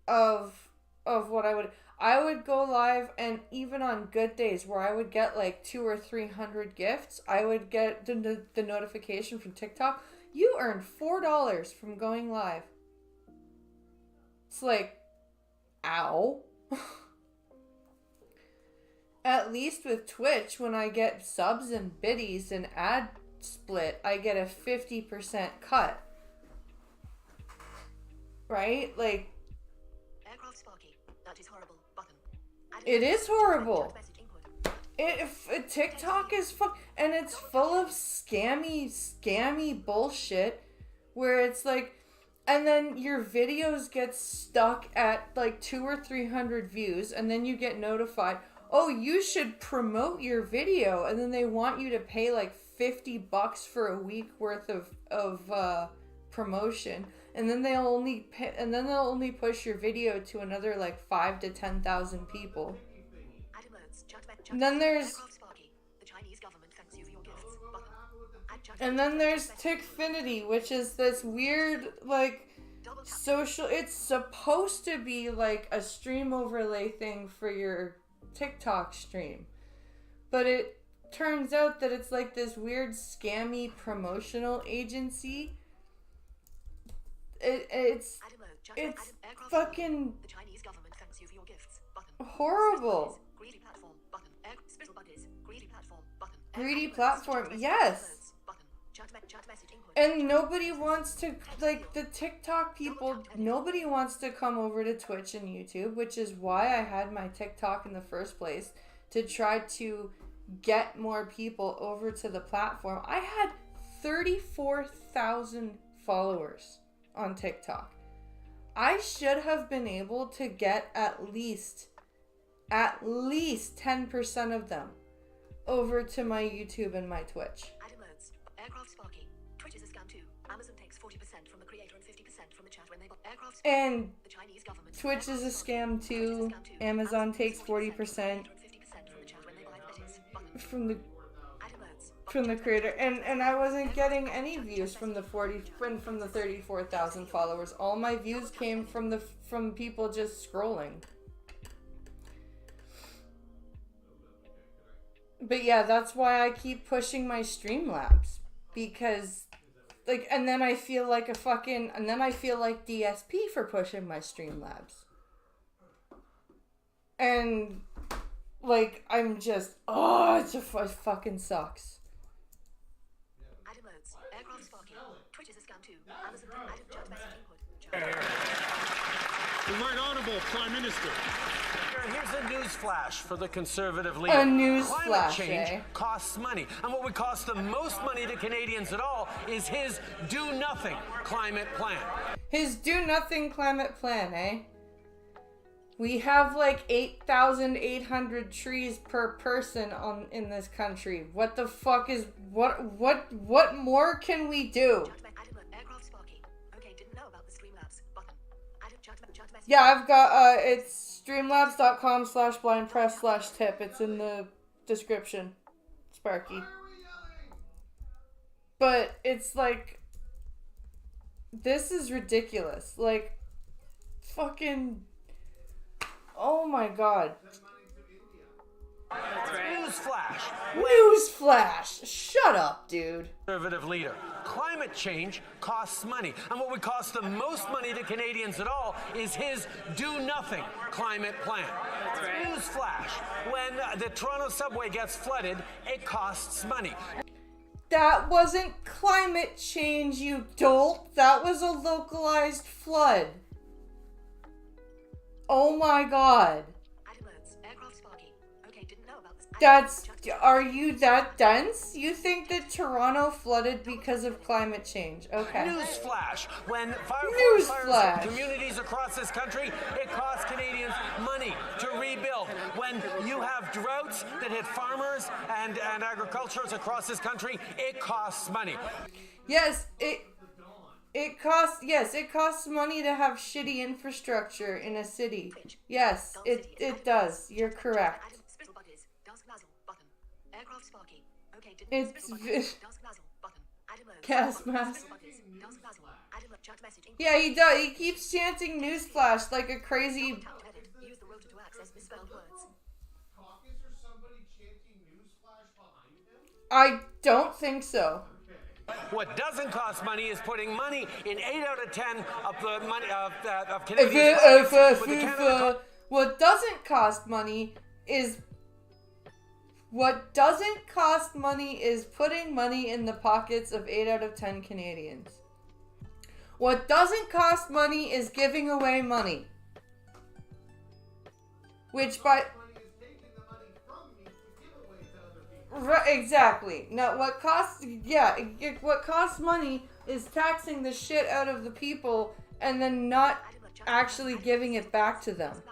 of what I would... I would go live, and even on good days where I would get like 200 or 300 gifts, I would get the notification from TikTok. You earned $4 from going live. It's like, ow. At least with Twitch, when I get subs and biddies and ad split, I get a 50% cut. Right? Like, that is horrible. Button. It is horrible. TikTok is and it's full of scammy bullshit where it's like, and then your videos get stuck at like 200 or 300 views, and then you get notified, oh, you should promote your video, and then they want you to pay like $50 for a week worth of promotion, and then they'll only push your video to another like 5,000 to 10,000 people. And then there's Tickfinity, which is this weird like social. It's supposed to be like a stream overlay thing for your TikTok stream, but it turns out that it's like this weird scammy promotional agency. It's fucking horrible. Greedy platform, yes. And nobody wants to, like, the TikTok people, nobody wants to come over to Twitch and YouTube, which is why I had my TikTok in the first place, to try to get more people over to the platform. I had 34,000 followers on TikTok. I should have been able to get at least 10% of them over to my YouTube and my Twitch. And Twitch is a scam too. Amazon takes 40% from the creator, and I wasn't getting any views from the 34,000 followers. All my views came from people just scrolling. But yeah, that's why I keep pushing my Streamlabs, because like, and then I feel like DSP for pushing my Streamlabs. And like, I'm just, it fucking sucks. The Right Honourable Prime Minister. Here's a news flash for the Conservative leader. A news Climate flash, change costs money. And what would cost the most money to Canadians at all is his do-nothing climate plan. His do-nothing climate plan, eh? We have like 8,800 trees per person in this country. What the fuck is... What more can we do? Yeah, I've got, it's streamlabs.com/blindpress/tip. It's in the description, Sparky. But it's like, this is ridiculous. Like, fucking, oh my god. Newsflash. Newsflash. Shut up, dude. Conservative leader. Climate change costs money. And what would cost the most money to Canadians at all is his do-nothing climate plan. Newsflash. When the Toronto subway gets flooded, it costs money. That wasn't climate change, you dolt. That was a localized flood. Oh my god. Are you that dense? You think that Toronto flooded because of climate change? Okay. Newsflash. When firefighters fires in communities across this country, it costs Canadians money to rebuild. When you have droughts that hit farmers and agriculturists across this country, it costs money. Yes, it costs money to have shitty infrastructure in a city. Yes, it does. You're correct. Gas mask. Yeah, he does. He keeps chanting newsflash like a crazy. I don't think so. What doesn't cost money is putting money in 8 out of 10 of the money of Canadians' pockets. With the Canada What doesn't cost money is putting money in the pockets of 8 out of 10 Canadians. What doesn't cost money is giving away money. Which by right, exactly. Now what costs money is taxing the shit out of the people and then not actually giving it back to them.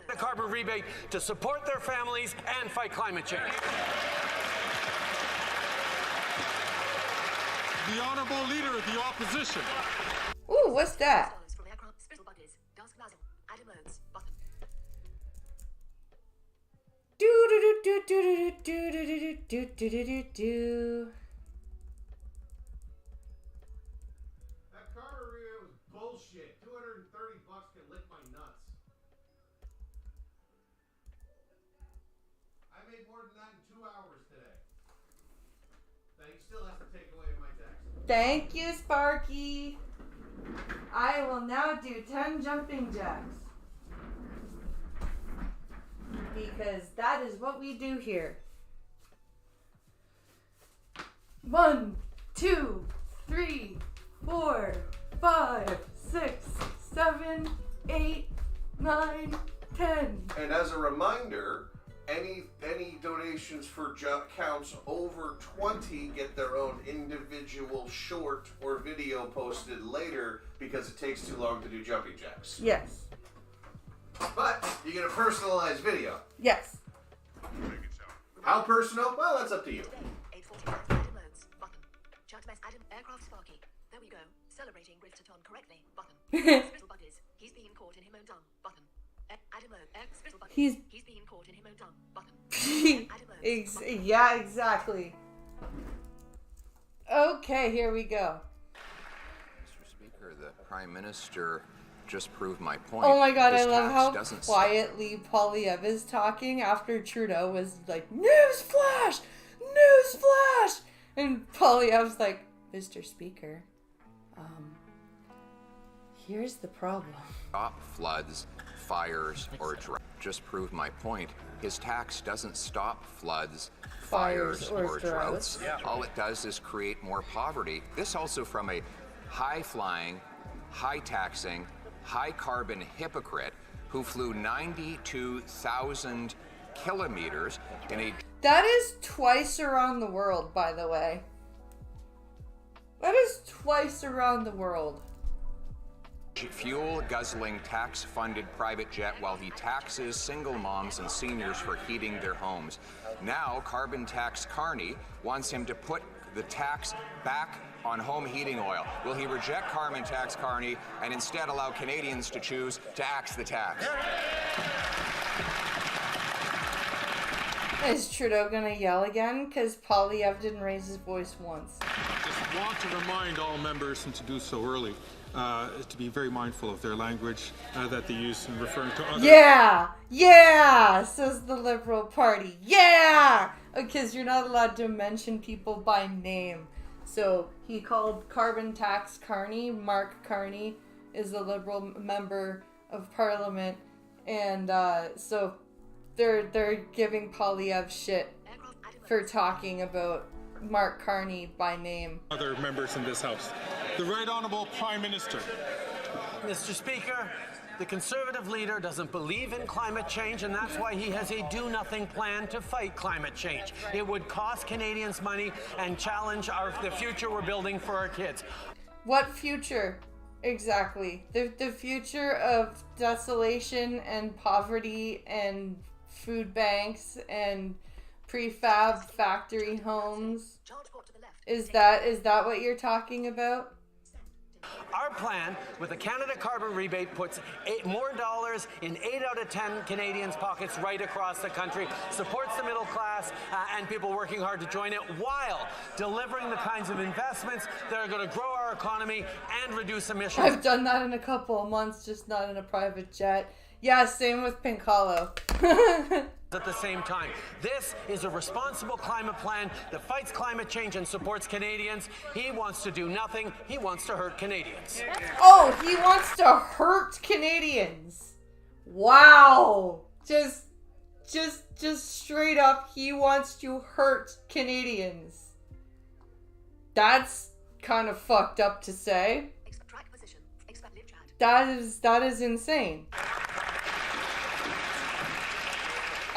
A carbon rebate to support their families and fight climate change. The Honourable Leader of the Opposition. Ooh, what's that? Do do do do do do do do do do do do. That Carter rebate was bullshit. $230 can lick my nuts. I made more than that in 2 hours today. But he still has to take away my tax. Thank you, Sparky. I will now do 10 jumping jacks. Because that is what we do here. 1, 2, 3, 4, 5, 6, 7, 8, 9, 10. And as a reminder, any donations for counts over 20 get their own individual short or video posted later because it takes too long to do jumping jacks. Yes. But you get a personalized video. Yes. How personal? Well, that's up to you. Aircraft Sparky. There we go. Celebrating Grifterton correctly. Button. Spittle Buddies. He's being caught in him own tongue. Button. Spittle Buddies. He's being caught in him own tongue. Button. Yeah, exactly. Okay, here we go. Mr. Speaker, the Prime Minister just proved my point. Oh my god, His I love how tax doesn't quietly Poilievre is talking after Trudeau was like, newsflash! Newsflash! And Poilievre's like, Mr. Speaker, here's the problem. stop floods, fires, or drought. Just proved my point. His tax doesn't stop floods, fires, or droughts. All it does is create more poverty. This also from a high-flying, high-taxing, high-carbon hypocrite who flew 92,000 kilometers in a... That is twice around the world, by the way. That is twice around the world. fuel-guzzling, tax-funded private jet while he taxes single moms and seniors for heating their homes. Now, carbon tax Carney wants him to put the tax back on home heating oil. Will he reject carbon tax Carney and instead allow Canadians to choose to axe the tax? Is Trudeau gonna yell again? Because Poilievre didn't raise his voice once. Just want to remind all members, and to do so early, to be very mindful of their language that they use in referring to others. Yeah, says the Liberal Party. Yeah, because you're not allowed to mention people by name. So he called carbon tax Carney. Mark Carney is a Liberal member of Parliament, and so they're giving Poilievre shit for talking about Mark Carney by name. Other members in this House. The Right Honourable Prime Minister. Mr. Speaker, the Conservative leader doesn't believe in climate change, and that's why he has a do-nothing plan to fight climate change. It would cost Canadians money and challenge the future we're building for our kids. What future? Exactly. The future of desolation and poverty and food banks and prefab factory homes. Is that what you're talking about? Our plan with the Canada Carbon Rebate puts more dollars in 8 out of 10 Canadians' pockets right across the country, supports the middle class and people working hard to join it, while delivering the kinds of investments that are going to grow our economy and reduce emissions. I've done that in a couple of months, just not in a private jet. Yeah, same with Pink Hollow. At the same time, this is a responsible climate plan that fights climate change and supports Canadians. He wants to do nothing. He wants to hurt Canadians. Oh, he wants to hurt Canadians. Wow. Just straight up, he wants to hurt Canadians. That's kind of fucked up to say. That is insane.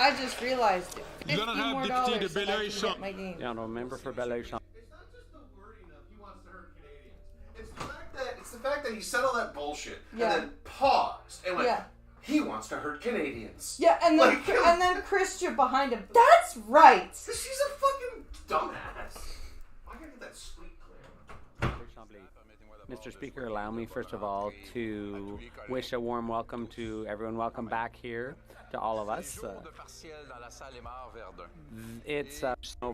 I just realized it. $50 more dollars so I can get my game. Yeah, no, member for Belleuil. It's not just the wording of he wants to hurt Canadians. It's the fact that he said all that bullshit and then paused and went, he wants to hurt Canadians. Yeah, and then and then Christian behind him. That's right. She's a fucking dumbass. I gotta get that squeak clear. Mr. Speaker, allow me first of all to wish a warm welcome to everyone. Welcome back here to all of us. It's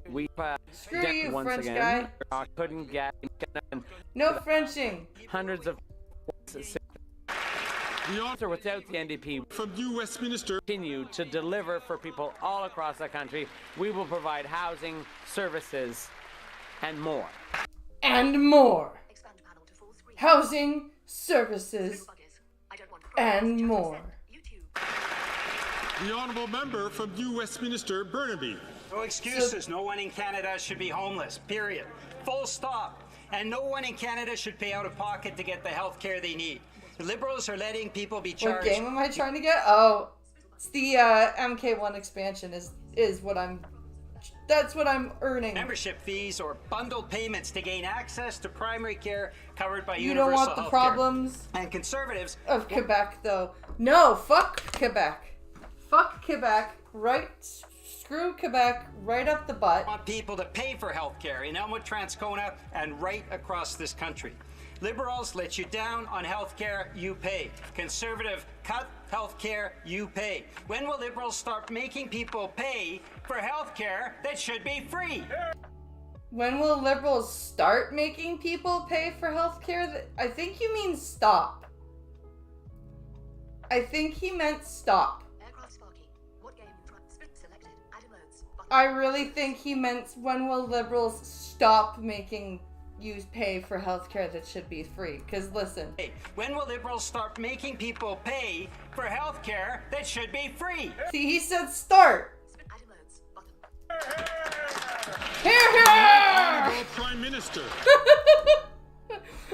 we screw you, once French again guy. Couldn't get no Frenching. Hundreds of without the NDP from New Westminster continue to deliver for people all across the country. We will provide housing, services, and more. And more. Housing, services, and more. The honourable member from New Westminster, Burnaby. No excuses. No one in Canada should be homeless. Period. Full stop. And no one in Canada should pay out of pocket to get the health care they need. The Liberals are letting people be charged. What game am I trying to get? Oh, it's the MK1 expansion is what I'm... That's what I'm earning. Membership fees or bundled payments to gain access to primary care covered by you universal don't want the healthcare. Problems and conservatives of Quebec, though. No, fuck Quebec. Fuck Quebec. Right, screw Quebec right up the butt. Want people to pay for healthcare in Elmwood, Transcona, and right across this country. Liberals let you down on healthcare, you pay. Conservative cut healthcare, you pay. When will Liberals start making people pay for healthcare that should be free? When will Liberals start making people pay for healthcare? I think you mean stop. I think he meant stop. I really think he meant when will Liberals stop making you pay for healthcare that should be free. Because listen. When will Liberals start making people pay for healthcare that should be free? See, he said start. Hear, hear! Prime Minister.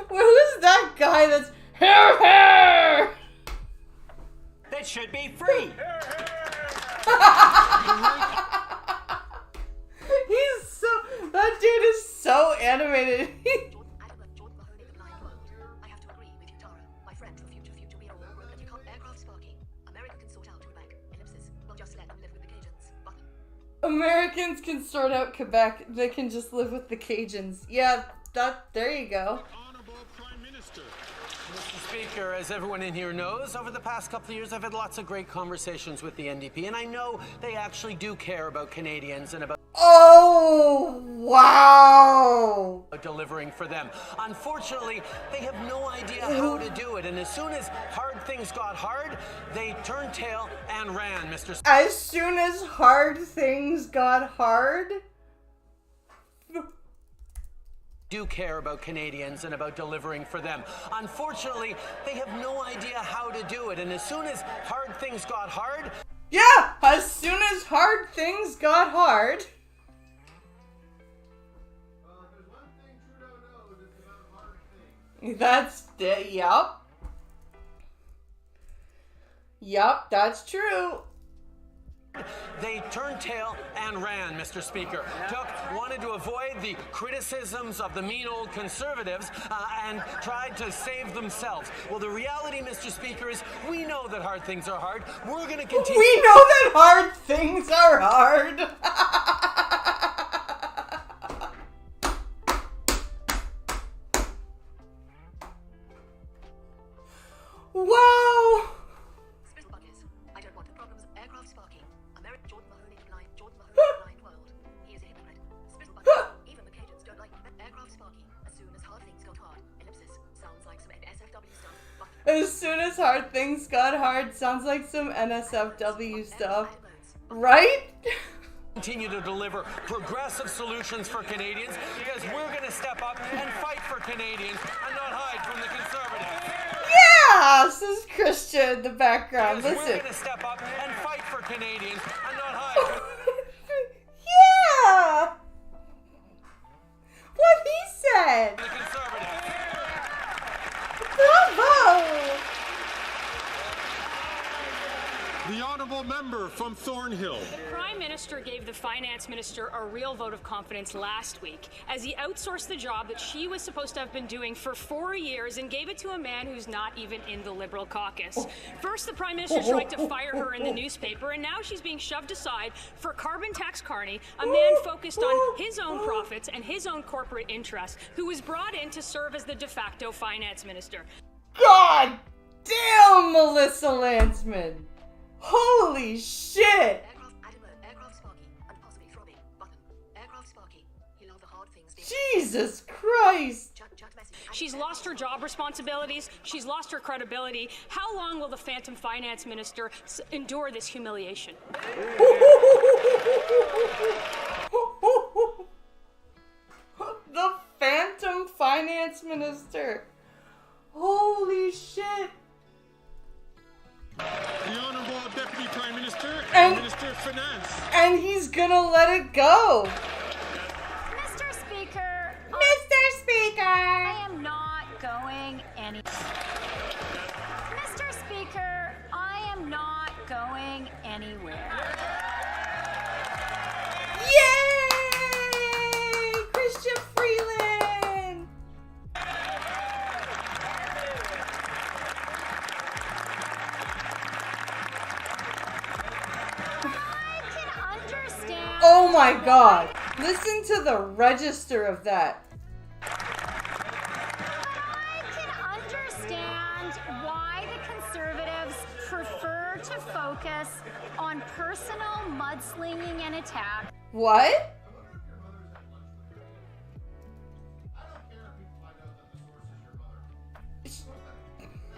Who's that guy that's hear, hear? That should be free. That dude is so animated. Americans can sort out Quebec. They can just live with the Cajuns. Yeah, there you go. Mr. Speaker, as everyone in here knows, over the past couple of years, I've had lots of great conversations with the NDP, and I know they actually do care about Canadians and about wow! delivering for them. Unfortunately, they have no idea how to do it, and as soon as hard things got hard, they turned tail and ran, Mr. Speaker. As soon as hard things got hard? Do care about Canadians and about delivering for them. Unfortunately, they have no idea how to do it, and as soon as hard things got hard... Yeah! As soon as hard things got hard... That's... Yup. Yup, that's true. They turned tail and ran, Mr. Speaker. Wanted to avoid the criticisms of the mean old conservatives and tried to save themselves. Well, the reality, Mr. Speaker, is we know that hard things are hard. We're going to continue... We know that hard things are hard! Aircraft Sparky. As soon as hard things got hard. Ellipsis. Sounds like some NSFW stuff. Button. As soon as hard things got hard, sounds like some NSFW stuff. Right? Continue to deliver progressive solutions for Canadians because we're going to step up and fight for Canadians and not hide from the Conservatives. Yeah! Says Christian in the background. Because Listen. we're going to step up and fight for Canadians and not hide from Yeah! What he said! the Conservatives. Bravo! The honourable member from Thornhill. The Prime Minister gave the Finance Minister a real vote of confidence last week as he outsourced the job that she was supposed to have been doing for 4 years and gave it to a man who's not even in the Liberal caucus. First, the Prime Minister tried to fire her in the newspaper, and now she's being shoved aside for Carbon Tax Carney, a man focused on his own profits and his own corporate interests, who was brought in to serve as the de facto Finance Minister. God damn, Melissa Landsman! Holy shit! Aircraft Sparky. And possibly throbbing. Button. Aircraft Sparky. You love the hard things. Jesus Christ! She's lost her job responsibilities. She's lost her credibility. How long will the Phantom Finance Minister endure this humiliation? The Phantom Finance Minister. Holy shit. The Honourable Deputy Prime Minister And- and Minister of Finance. And he's gonna let it go. Mr. Speaker. Mr. Speaker. I am not going any. Mr. Speaker, I am not going anywhere. Yay! Christian Freeland. Oh my god. Listen to the register of that. I can understand why the Conservatives prefer to focus on personal mudslinging and attack. What?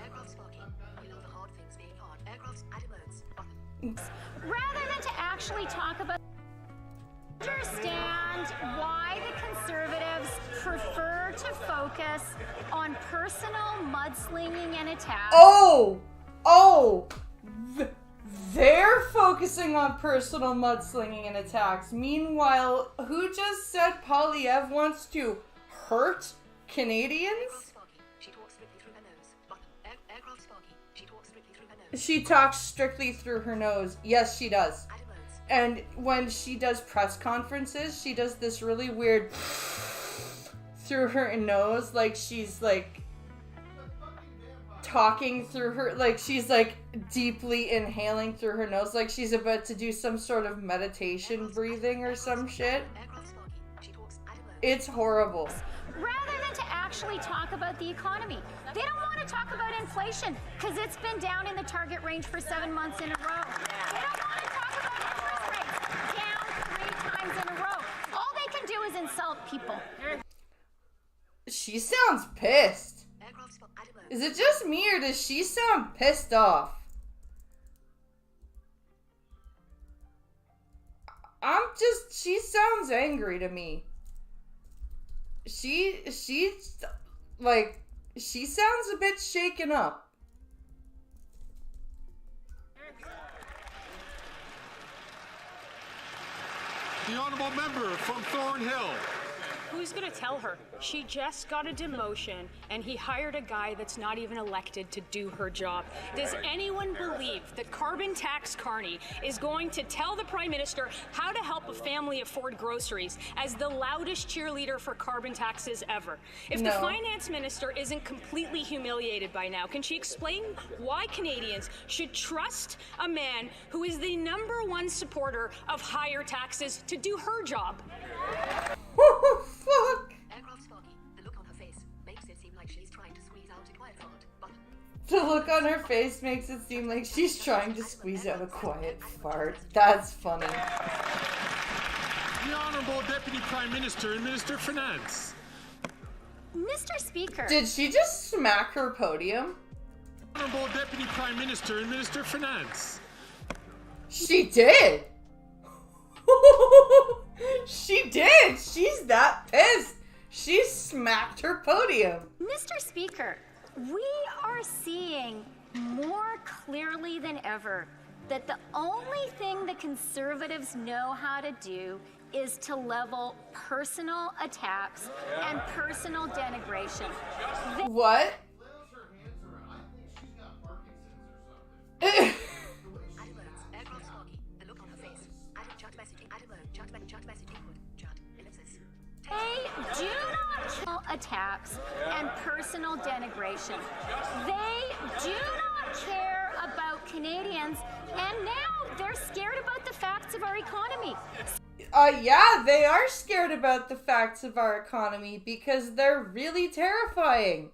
Aircraft Sparky. You love the hard things being hard. Aircraft add emotes. Button. Rather than to actually talk about understand why the Conservatives prefer to focus on personal mudslinging and attack. Oh! They're focusing on personal mudslinging and attacks. Meanwhile, who just said Polyev wants to hurt Canadians? She talks strictly through her nose. Button. Aircraft Sparky. She talks strictly through her nose. She talks strictly through her nose. Yes, she does. And when she does press conferences, she does this really weird through her nose, like she's like talking through her, like she's like deeply inhaling through her nose, like she's about to do some sort of meditation breathing or some shit. It's horrible. Rather than to actually talk about the economy. They don't want to talk about inflation because it's been down in the target range for 7 months in a row. They don't want to talk about interest rates down 3 times in a row. All they can do is insult people. She sounds pissed. Is it just me or does she sound pissed off? She sounds angry to me. She's like, she sounds a bit shaken up. The honourable member from Thornhill. Who's gonna tell her? She just got a demotion and he hired a guy that's not even elected to do her job. Does anyone believe that Carbon Tax Carney is going to tell the Prime Minister how to help a family afford groceries as the loudest cheerleader for carbon taxes ever? If the Finance Minister isn't completely humiliated by now, can she explain why Canadians should trust a man who is the #1 supporter of higher taxes to do her job? Fuck! Aircraft Sparky. The look on her face makes it seem like she's trying to squeeze out a quiet fart. Button. The look on her face makes it seem like she's trying to squeeze out a quiet fart. That's funny. The Honourable Deputy Prime Minister and Minister of Finance. Mr. Speaker. Did she just smack her podium? Honorable Deputy Prime Minister and Minister of Finance. She did. She did. She's that pissed. She smacked her podium. Mr. Speaker, we are seeing more clearly than ever that the only thing the Conservatives know how to do is to level personal attacks and personal denigration. What? They do not kill attacks and personal denigration. They do not care about Canadians, and now they're scared about the facts of our economy. Yeah, they are scared about the facts of our economy because they're really terrifying.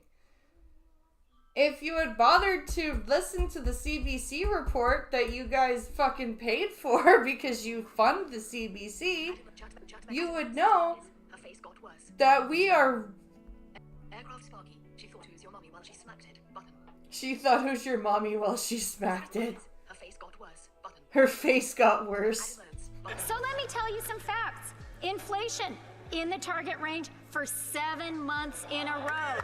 If you had bothered to listen to the CBC report that you guys fucking paid for because you fund the CBC, you would know that we are... She thought it was your mommy while she smacked it. Her face got worse. So let me tell you some facts. Inflation in the target range for 7 months in a row.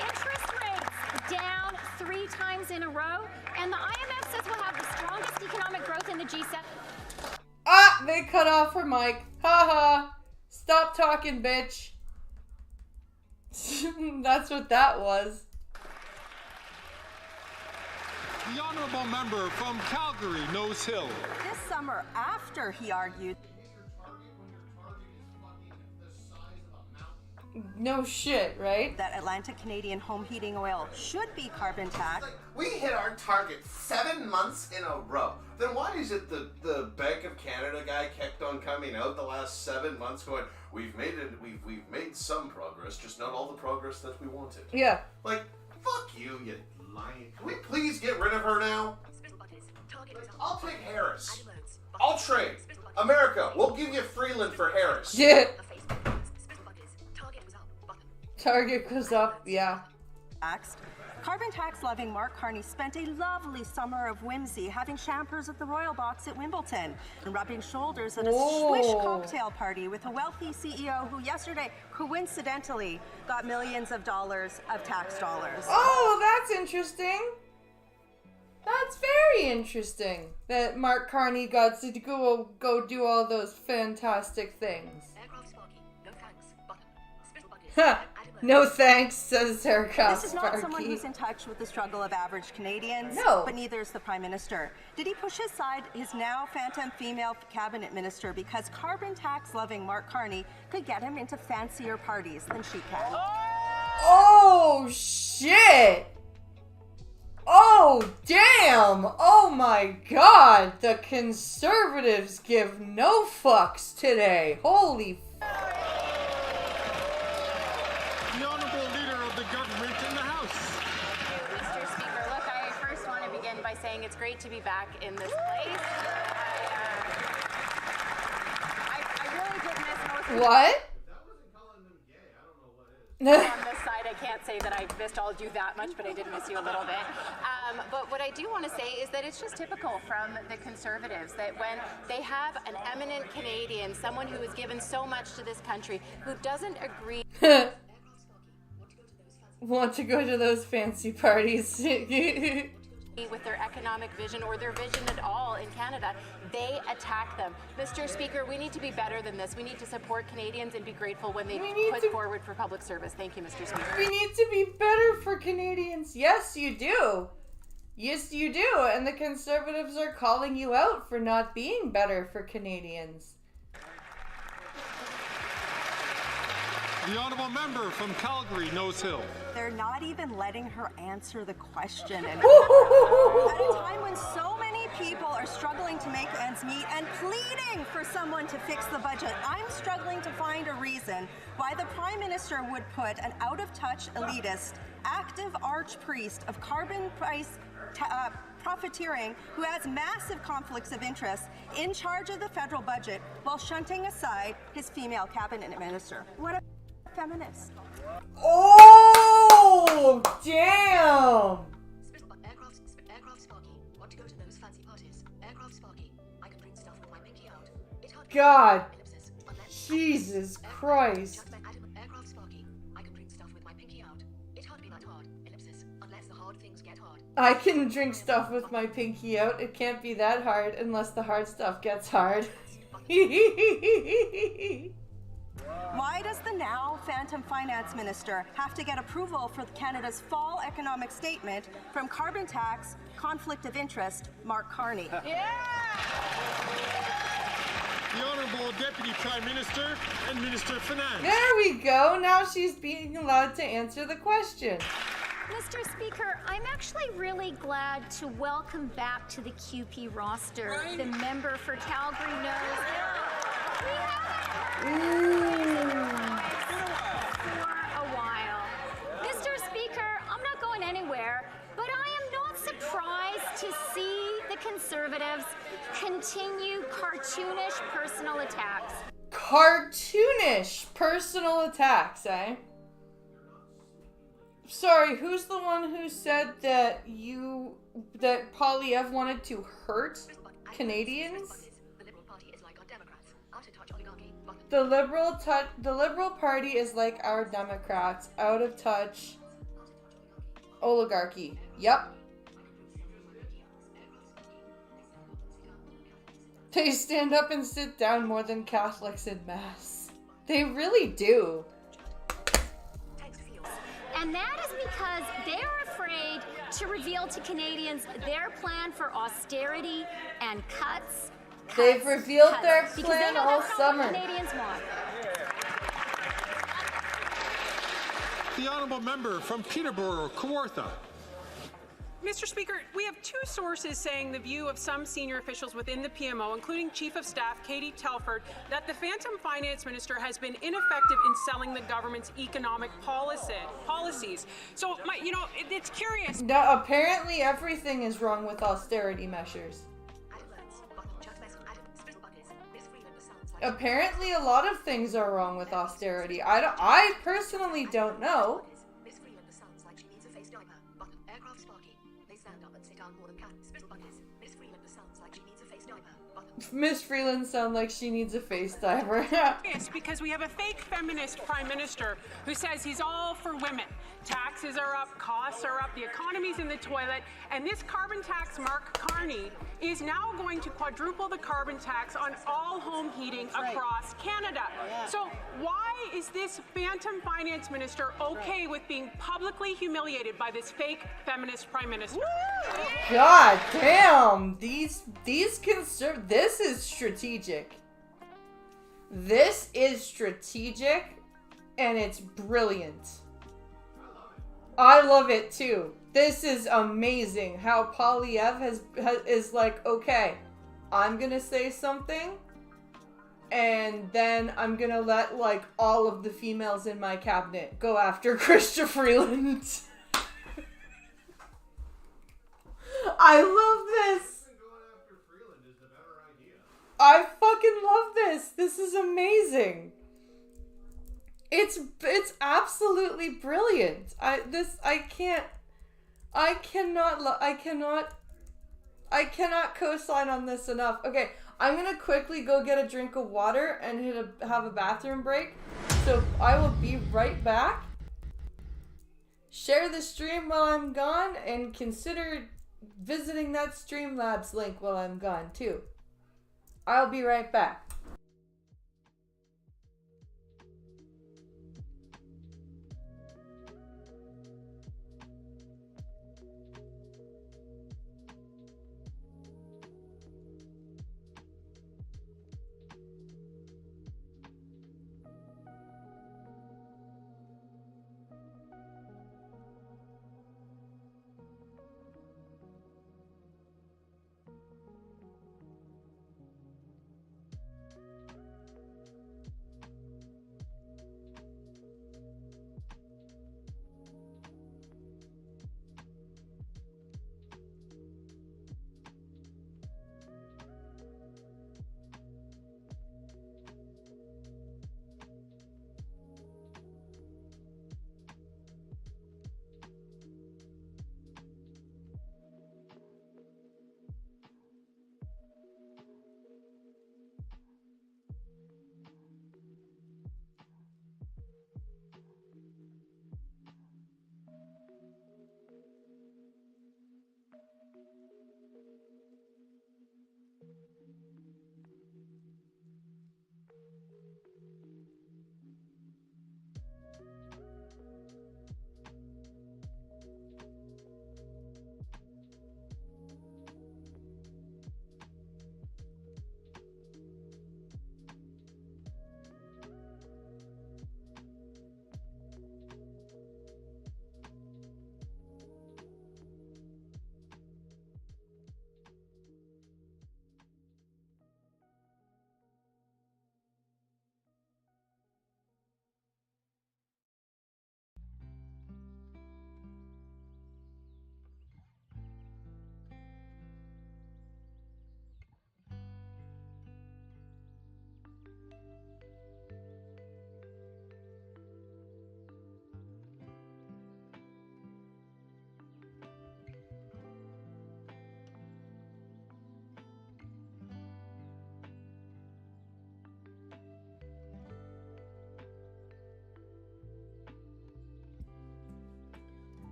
Interest rates down 3 times in a row. And the IMF says we'll have the strongest economic growth in the G7. Ah, they cut off her mic. Haha. Stop talking, bitch. That's what that was. The honourable member from Calgary, Nose Hill. This summer, after he argued... No shit, right? That Atlantic Canadian home heating oil should be carbon taxed. We hit our target 7 months in a row. Then why is it the Bank of Canada guy kept on coming out the last 7 months going, we've made some progress, just not all the progress that we wanted. Yeah. Like, fuck you, you lying. Can we please get rid of her now? I'll take Harris. I'll trade. America, we'll give you Freeland for Harris. Yeah. Target goes up, yeah. Carbon tax-loving Mark Carney spent a lovely summer of whimsy having champers at the Royal Box at Wimbledon and rubbing shoulders at a swish cocktail party with a wealthy CEO who yesterday, coincidentally, got millions of dollars of tax dollars. Oh, that's interesting. That's very interesting that Mark Carney got to go do all those fantastic things. Ha! No thanks, says Aircraft This is not someone who's in touch with the struggle of average Canadians, No. but neither is the Prime Minister. Did he push aside his now phantom female cabinet minister because carbon tax-loving Mark Carney could get him into fancier parties than she can? Oh, shit! Oh, damn! Oh my god! The Conservatives give no fucks today. Holy The honourable leader of the government in the House. Mr. Speaker, look, I first want to begin by saying it's great to be back in this place. I really did miss most of What? on this side, I can't say that I missed all of you that much, but I did miss you a little bit. But what I do want to say is that it's just typical from the Conservatives that when they have an eminent Canadian, someone who has given so much to this country, who doesn't agree Want to go to those fancy parties. with their economic vision or their vision at all in Canada, they attack them. Mr. Speaker, we need to be better than this. We need to support Canadians and be grateful when they put forward for public service. Thank you, Mr. Speaker. We need to be better for Canadians. Yes, you do. Yes, you do. And the Conservatives are calling you out for not being better for Canadians. The honourable member from Calgary, Nose Hill. They're not even letting her answer the question. And at a time when so many people are struggling to make ends meet and pleading for someone to fix the budget, I'm struggling to find a reason why the Prime Minister would put an out-of-touch elitist, active archpriest of carbon price profiteering who has massive conflicts of interest in charge of the federal budget while shunting aside his female cabinet minister. What feminist. Oh, damn! Aircraft Sparky. Want to go to those fancy parties? Aircraft Sparky. I can bring stuff with my pinky out. It hard God. Jesus Christ. Aircraft Sparky. I can bring stuff with my pinky out. It can't be that hard. Ellipsis. Unless the hard things get hard. I can drink stuff with my pinky out. It can't be that hard unless the hard stuff gets hard. Why does the now Phantom Finance Minister have to get approval for Canada's fall economic statement from carbon tax, conflict of interest, Mark Carney? The Honourable Deputy Prime Minister and Minister of Finance. There we go. Now she's being allowed to answer the question. Mr. Speaker, I'm actually really glad to welcome back to the QP roster the member for Calgary Nose. For a while. Mr. Speaker, I'm not going anywhere, but I am not surprised to see the Conservatives continue cartoonish personal attacks. Cartoonish personal attacks, eh? Sorry, who's the one who said that Polyev wanted to hurt Canadians? The Liberal Party is like our Democrats, out of touch oligarchy. Yep. They stand up and sit down more than Catholics in Mass. They really do. And that is because they are afraid to reveal to Canadians their plan for austerity and cuts. They've revealed their Because they plan know all that's not what summer. Canadians want. The Honourable Member from Peterborough, Kawartha. Mr. Speaker, we have two sources saying the view of some senior officials within the PMO, including Chief of Staff Katie Telford, that the Phantom Finance Minister has been ineffective in selling the government's economic policies. So, it's curious. No, apparently everything is wrong with austerity measures. Apparently a lot of things are wrong with austerity. I personally don't know. Miss Freeland sounds like she needs a face diaper. Button. Aircraft Sparky. They stand up and sit down more than cat. Spittle buckets. Miss Freeland sounds like she needs a face diaper. Button. Miss Freeland sound like she needs a face diaper. Yes, because we have a fake feminist prime minister who says he's all for women. Taxes are up, costs are up, the economy's in the toilet, and this carbon tax, Mark Carney, is now going to quadruple the carbon tax on all home heating across Canada. So why is this Phantom Finance Minister okay with being publicly humiliated by this fake feminist prime minister? God damn, this is strategic. This is strategic, and it's brilliant. I love it too. This is amazing how Polyev is like, okay, I'm gonna say something, and then I'm gonna let like all of the females in my cabinet go after Chrystia Freeland. I love this. I fucking love this. This is amazing. It's absolutely brilliant. I cannot co-sign on this enough. Okay, I'm gonna quickly go get a drink of water and have a bathroom break. So I will be right back. Share the stream while I'm gone, and consider visiting that Streamlabs link while I'm gone too. I'll be right back.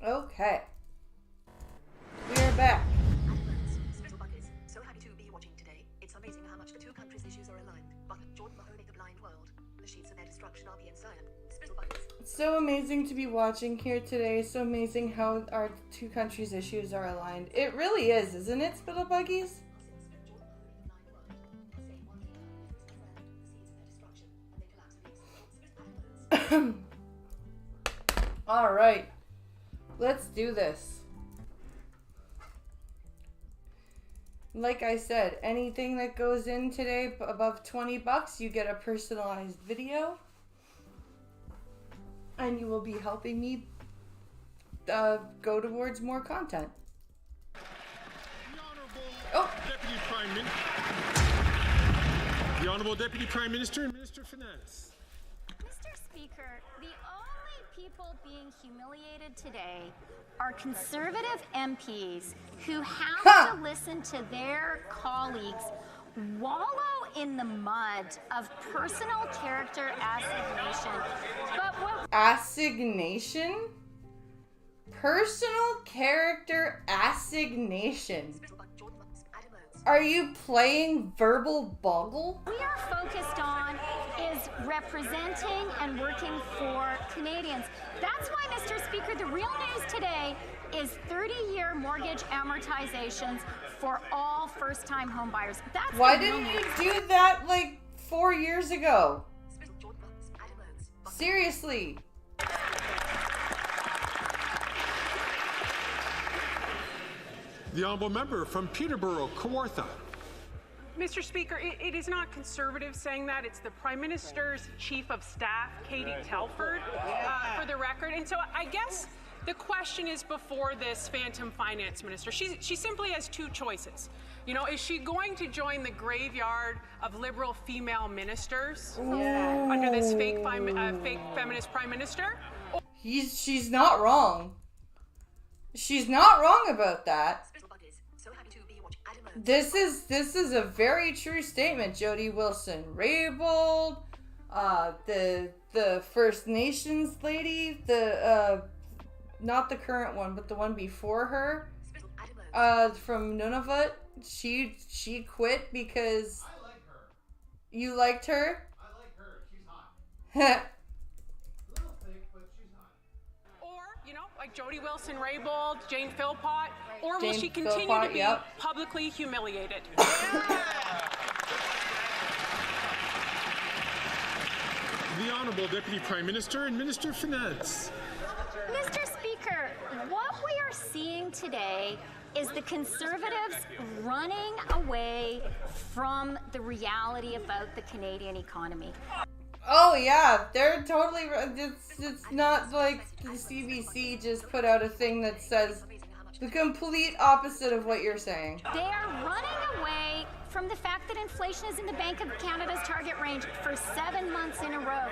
Okay. We are back. Spizzlebuggers, so happy to be watching today. It's amazing how much the two countries' issues are aligned. Button. Jordan Mahoney, the blind world. The sheets of their destruction are being silent. Spizzlebuggers. It's so amazing to be watching here today. So amazing how our two countries' issues are aligned. It really is, isn't it, Spittlebuggies? All right. Let's do this. Like I said, anything that goes in today above $20, you get a personalized video. And you will be helping me go towards more content. The Honourable Deputy Prime Minister and Minister of Finance. Mr. Speaker, the only people being humiliated today are conservative MPs who have to listen to their colleagues wallow in the mud of personal character assignation. But what Assignation? Personal character assignation. Are you playing verbal boggle? we are focused on is representing and working for Canadians. That's why, Mr. Speaker, the real news today is 30-year mortgage amortizations for all first-time home buyers. That's Why the real didn't you news. do that like 4 years ago? Seriously. The Honourable Member from Peterborough, Kawartha. Mr. Speaker, it is not conservatives saying that. It's the Prime Minister's Chief of Staff, Katie Telford, for the record. And so I guess the question is before this phantom finance minister. She simply has two choices. You know, is she going to join the graveyard of liberal female ministers under this fake feminist prime minister? She's not wrong. She's not wrong about that. This is a very true statement, Jody Wilson-Raybould, the First Nations lady, not the current one, but the one before her, from Nunavut. She quit because I like her. You liked her? I like her. She's hot. A little thick, but she's hot. Or, you know, like Jody Wilson-Raybould, Jane Philpott, or will Jane she continue Philpott, to be yep. publicly humiliated? The Honourable Deputy Prime Minister and Minister of Finance. Mr. Speaker, what we are seeing today is the Conservatives running away from the reality about the Canadian economy. Oh yeah, they're totally. It's not like the CBC just put out a thing that says the complete opposite of what you're saying. They are running away from the fact that inflation is in the Bank of Canada's target range for 7 months in a row.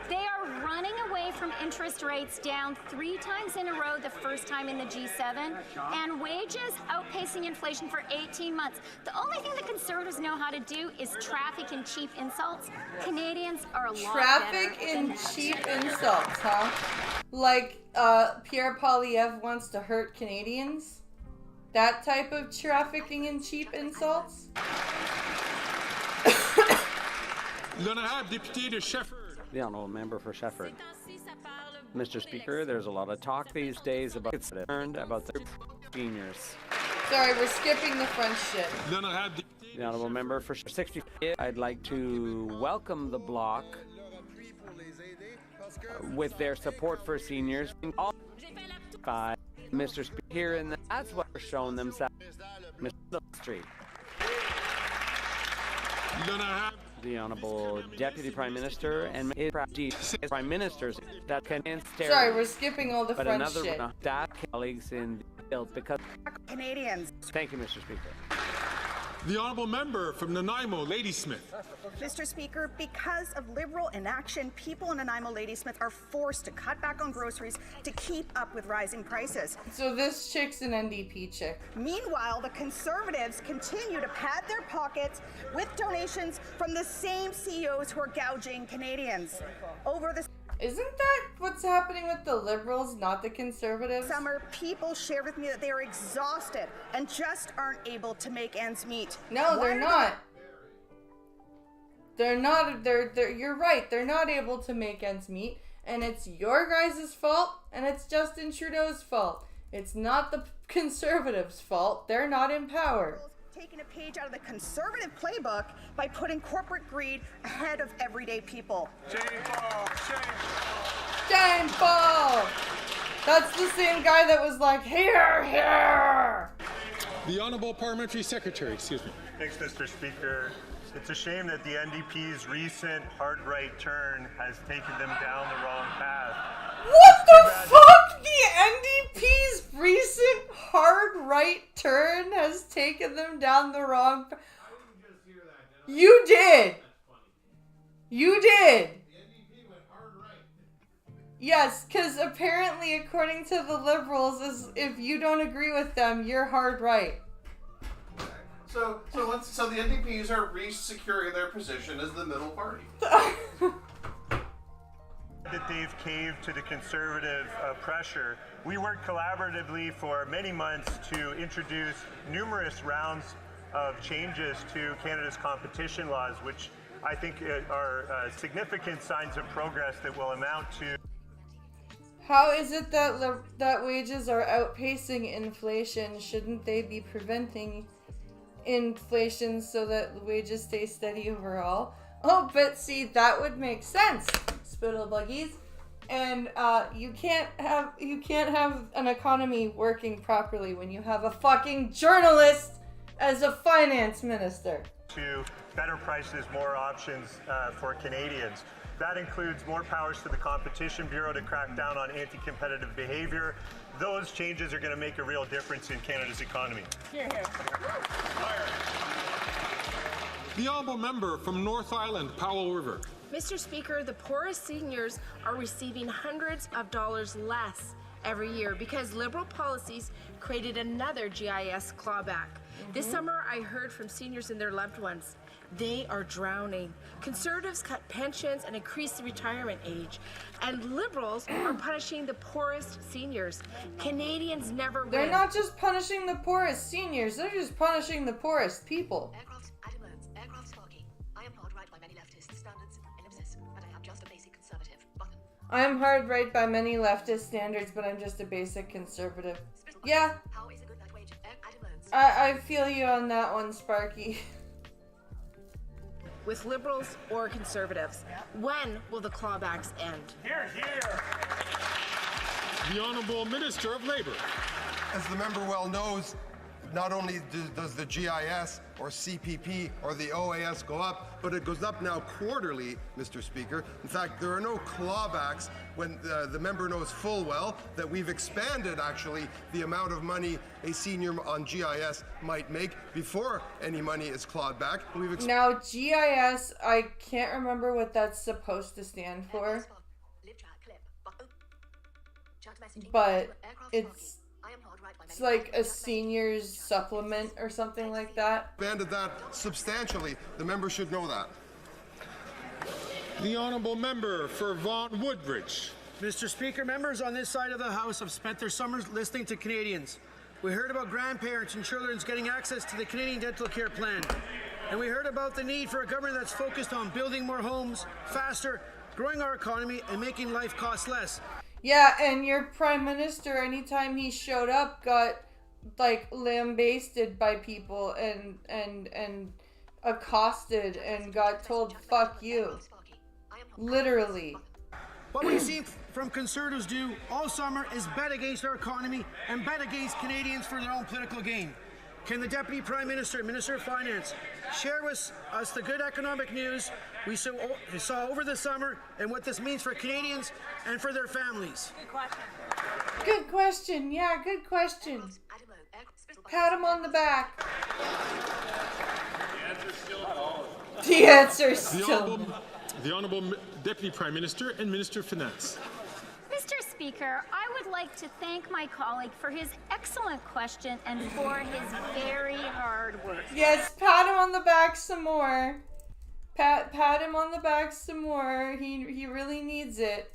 They are running away from interest rates down 3 times in a row, the first time in the G7, and wages outpacing inflation for 18 months. The only thing the Conservatives know how to do is traffic in cheap insults. Canadians are a lot Traffic better in than that. cheap insults, huh? Like Pierre Poilievre wants to hurt Canadians? That type of trafficking in cheap insults? L'honorable Député de Shefford. The Honourable Member for Shefford. Mr. Speaker, there's a lot of talk these days about the seniors. Sorry, we're skipping the French shit. The Honourable Member for 60. I'd like to welcome the Bloc with their support for seniors. By Mr. Speaker, here and that's what they're showing themselves. Mr. Street. The Honourable Deputy Prime Minister and Prime Ministers that can stare. Sorry, we're skipping all the but French another shit. that colleagues in the field because Canadians. Thank you, Mr. Speaker. The Honourable Member from Nanaimo, Ladysmith. Mr. Speaker, because of Liberal inaction, people in Nanaimo Ladysmith are forced to cut back on groceries to keep up with rising prices. So this chick's an NDP chick. Meanwhile, the Conservatives continue to pad their pockets with donations from the same CEOs who are gouging Canadians. Over the Isn't that what's happening with the liberals, not the conservatives? Summer, people shared with me that they are exhausted and just aren't able to make ends meet. No, Why they're are not. They're not. You're right. They're not able to make ends meet, and it's your guys' fault, and it's Justin Trudeau's fault. It's not the conservatives' fault. They're not in power. Taking a page out of the conservative playbook by putting corporate greed ahead of everyday people. Shame Paul! That's the same guy that was like, here! The Honourable Parliamentary Secretary, excuse me. Thanks, Mr. Speaker. It's a shame that the NDP's recent hard right turn has taken them down the wrong path. What the fuck? The NDP's recent hard right turn has taken them down the wrong path. You did. You did. Yes, because apparently, according to the liberals, is if you don't agree with them, you're hard right. So the NDPs are re-securing their position as the middle party. That they've caved to the conservative pressure. We worked collaboratively for many months to introduce numerous rounds of changes to Canada's competition laws, which I think are significant signs of progress that will amount to. How is it that wages are outpacing inflation? Shouldn't they be preventing inflation so that wages stay steady overall? Oh, but see, that would make sense, Spiddle Buggies. And you can't have an economy working properly when you have a fucking journalist as a finance minister. To better prices, more options for Canadians. That includes more powers to the Competition Bureau to crack down on anti-competitive behavior. Those changes are going to make a real difference in Canada's economy. The Honourable Member from North Island, Powell River. Mr. Speaker, the poorest seniors are receiving hundreds of dollars less every year because Liberal policies created another GIS clawback. This summer, I heard from seniors and their loved ones. They are drowning. Conservatives cut pensions and increase the retirement age. And Liberals are punishing the poorest seniors. Canadians never win. They're not just punishing the poorest seniors, they're just punishing the poorest people. I am hard right by many leftist standards, but I'm just a basic conservative. Yeah. I feel you on that one, Sparky. With Liberals or Conservatives, when will the clawbacks end? Here, here. The Honourable Minister of Labour. As the member well knows, not only does the GIS or CPP or the OAS go up, but it goes up now quarterly, Mr. Speaker. In fact, there are no clawbacks when the member knows full well that we've expanded, actually, the amount of money a senior on GIS might make before any money is clawed back. Now, GIS, I can't remember what that's supposed to stand for, but it's like a senior's supplement or something like that. Expanded that substantially. The member should know that. The Honourable Member for Vaughan Woodbridge. Mr. Speaker, members on this side of the House have spent their summers listening to Canadians. We heard about grandparents and children getting access to the Canadian Dental Care Plan. And we heard about the need for a government that's focused on building more homes, faster, growing our economy, and making life cost less. Yeah, and your Prime Minister, anytime he showed up, got, like, lambasted by people and accosted and got told, fuck you. Literally. What we've seen from Conservatives do all summer is bet against our economy and bet against Canadians for their own political gain. Can the Deputy Prime Minister, Minister of Finance, share with us the good economic news we saw over the summer and what this means for Canadians and for their families? Good question. Good question. Yeah, good question. Pat him on the back. The answer's still. The Honourable Deputy Prime Minister and Minister of Finance. Mr. Speaker, I would like to thank my colleague for his excellent question and for his very hard work. Yes, pat him on the back some more. Pat him on the back some more. He really needs it.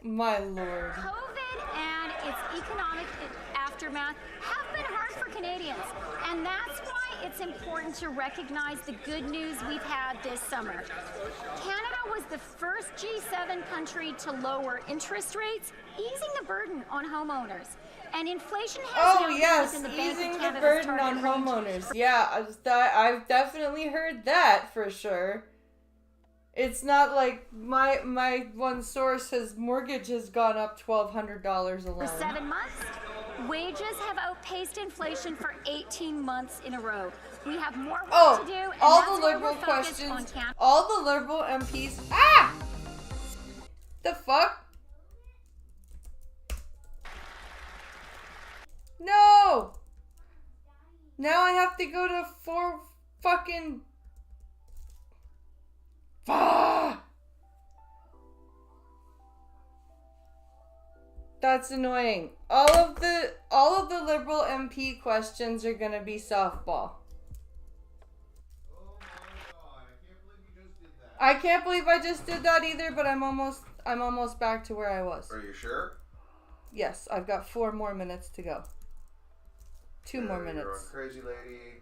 My lord. COVID and its economic aftermath have been hard for Canadians, and that's why it's important to recognize the good news we've had this summer. Canada was the first G7 country to lower interest rates, easing the burden on homeowners. And inflation has now been within the Bank easing of the Canada's burden target on range. homeowners. Yeah, I've definitely heard that for sure. It's not like my one source says mortgage has gone up $1,200 alone. For 7 months, wages have outpaced inflation for 18 months in a row. We have more work to do, and all that's the why Liberal we're focused questions, on Canada. all the Liberal MPs. Ah! The fuck? No! Now I have to go to 4 fucking... Fuck! That's annoying. All of the Liberal MP questions are gonna be softball. I can't believe I just did that either, but I'm almost back to where I was. Are you sure? Yes, I've got 4 more minutes to go. 2 more You're minutes. a crazy lady.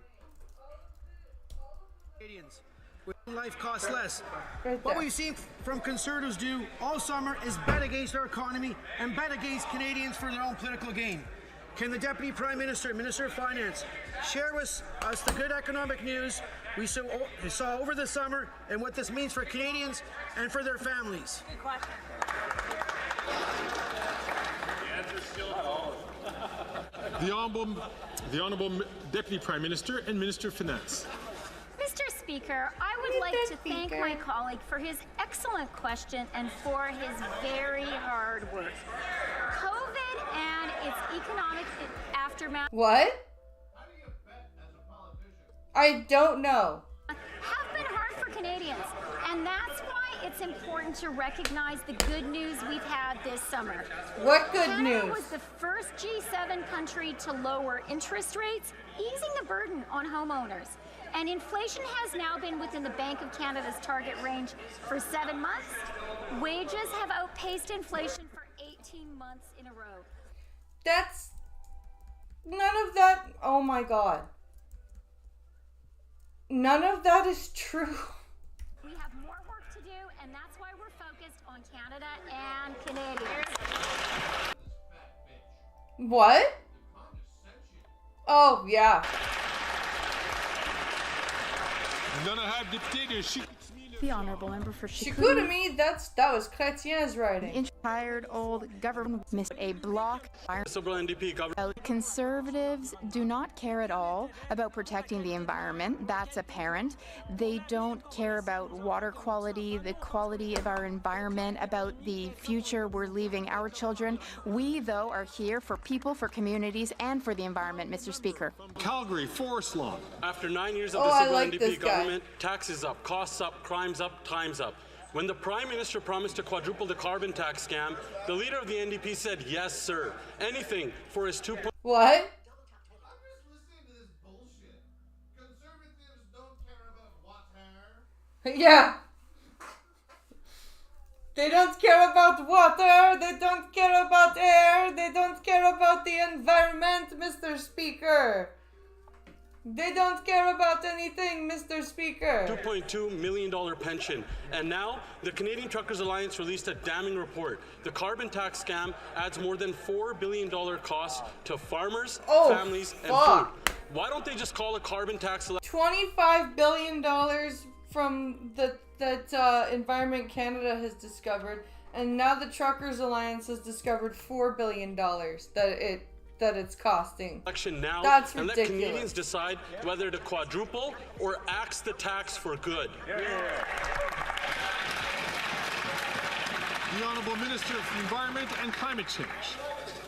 Canadians, where life costs less. Right What there. we've seen from Conservatives do all summer is bet against our economy and bet against Canadians for their own political gain. Can the Deputy Prime Minister, Minister of Finance, share with us the good economic news we saw over the summer and what this means for Canadians and for their families? Good question. The Honourable Deputy Prime Minister and Minister of Finance. Mr. Speaker, I would like to thank my colleague for his excellent question and for his very hard work. COVID and its economic aftermath What? I don't know. have been hard for Canadians, and that's why it's important to recognize the good news we've had this summer. What good Canada news? was the first G7 country to lower interest rates, easing the burden on homeowners. And inflation has now been within the Bank of Canada's target range for 7 months. Wages have outpaced inflation for 18 months in a row. That's... None of that... Oh my god. None of that is true. We have more work to do, and that's why we're focused on Canada and Canadians. What? Oh, yeah. The honourable member for Chicoutimi, that was Chrétien's writing. Tired old government missed a block. Conservatives do not care at all about protecting the environment. That's apparent. They don't care about water quality, the quality of our environment, about the future we're leaving our children. We, though, are here for people, for communities, and for the environment, Mr. Speaker. Calgary, Forest Lawn. After 9 years of Oh, this I Liberal like NDP this guy. government, taxes up, costs up, crimes up, time's up. When the Prime Minister promised to quadruple the carbon tax scam, the leader of the NDP said, yes, sir. Anything for his 2. What? Yeah. They don't care about water, they don't care about air, they don't care about the environment, Mr. Speaker. They don't care about anything, Mr. Speaker. $2.2 million pension. And now, the Canadian Truckers Alliance released a damning report. The carbon tax scam adds more than $4 billion costs to farmers, families, and food. Why don't they just call a carbon tax... $25 billion from that Environment Canada has discovered, and now the Truckers Alliance has discovered $4 billion that it's costing. Election now. That's and ridiculous. let Canadians decide whether to quadruple or axe the tax for good. The Honourable Minister of Environment and Climate Change.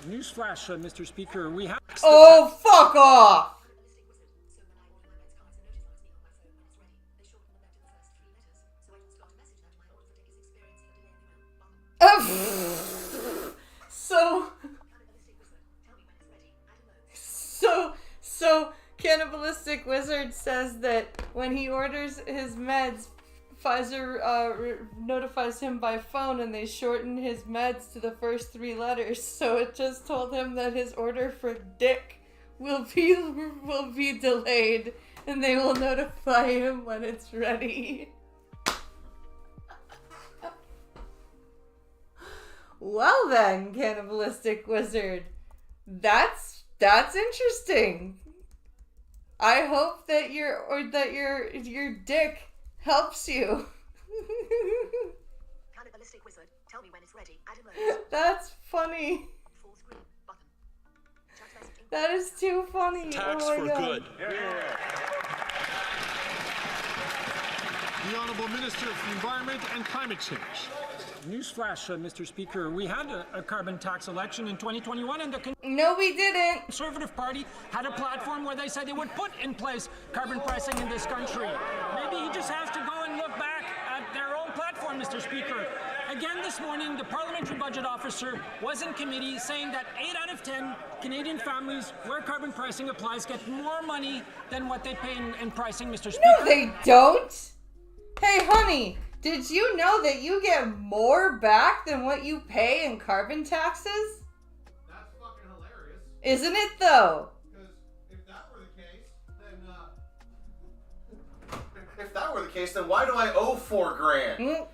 Newsflash, Mr. Speaker, we have... Oh, fuck off! So Cannibalistic Wizard says that when he orders his meds Pfizer notifies him by phone, and they shorten his meds to the first 3 letters. So it just told him that his order for dick will be delayed, and they will notify him when it's ready. Well then, cannibalistic wizard, that's interesting. I hope that your dick helps you. Cannibalistic wizard, tell me when it's ready. Add emotes. That's funny. Full screen button. Chat messaging. That is too funny. Tax oh my for God. good. The Honourable Minister for Environment and Climate Change. Newsflash, Mr. Speaker. We had a carbon tax election in 2021, and the No, we didn't. Conservative Party had a platform where they said they would put in place carbon pricing in this country. Maybe he just has to go and look back at their own platform, Mr. Speaker. Again this morning, the Parliamentary Budget Officer was in committee saying that 8 out of 10 Canadian families where carbon pricing applies get more money than what they pay in pricing, Mr. Speaker. No, they don't. Hey, honey, did you know that you get more back than what you pay in carbon taxes? That's fucking hilarious. Isn't it though? Because if that were the case, then why do I owe $4,000?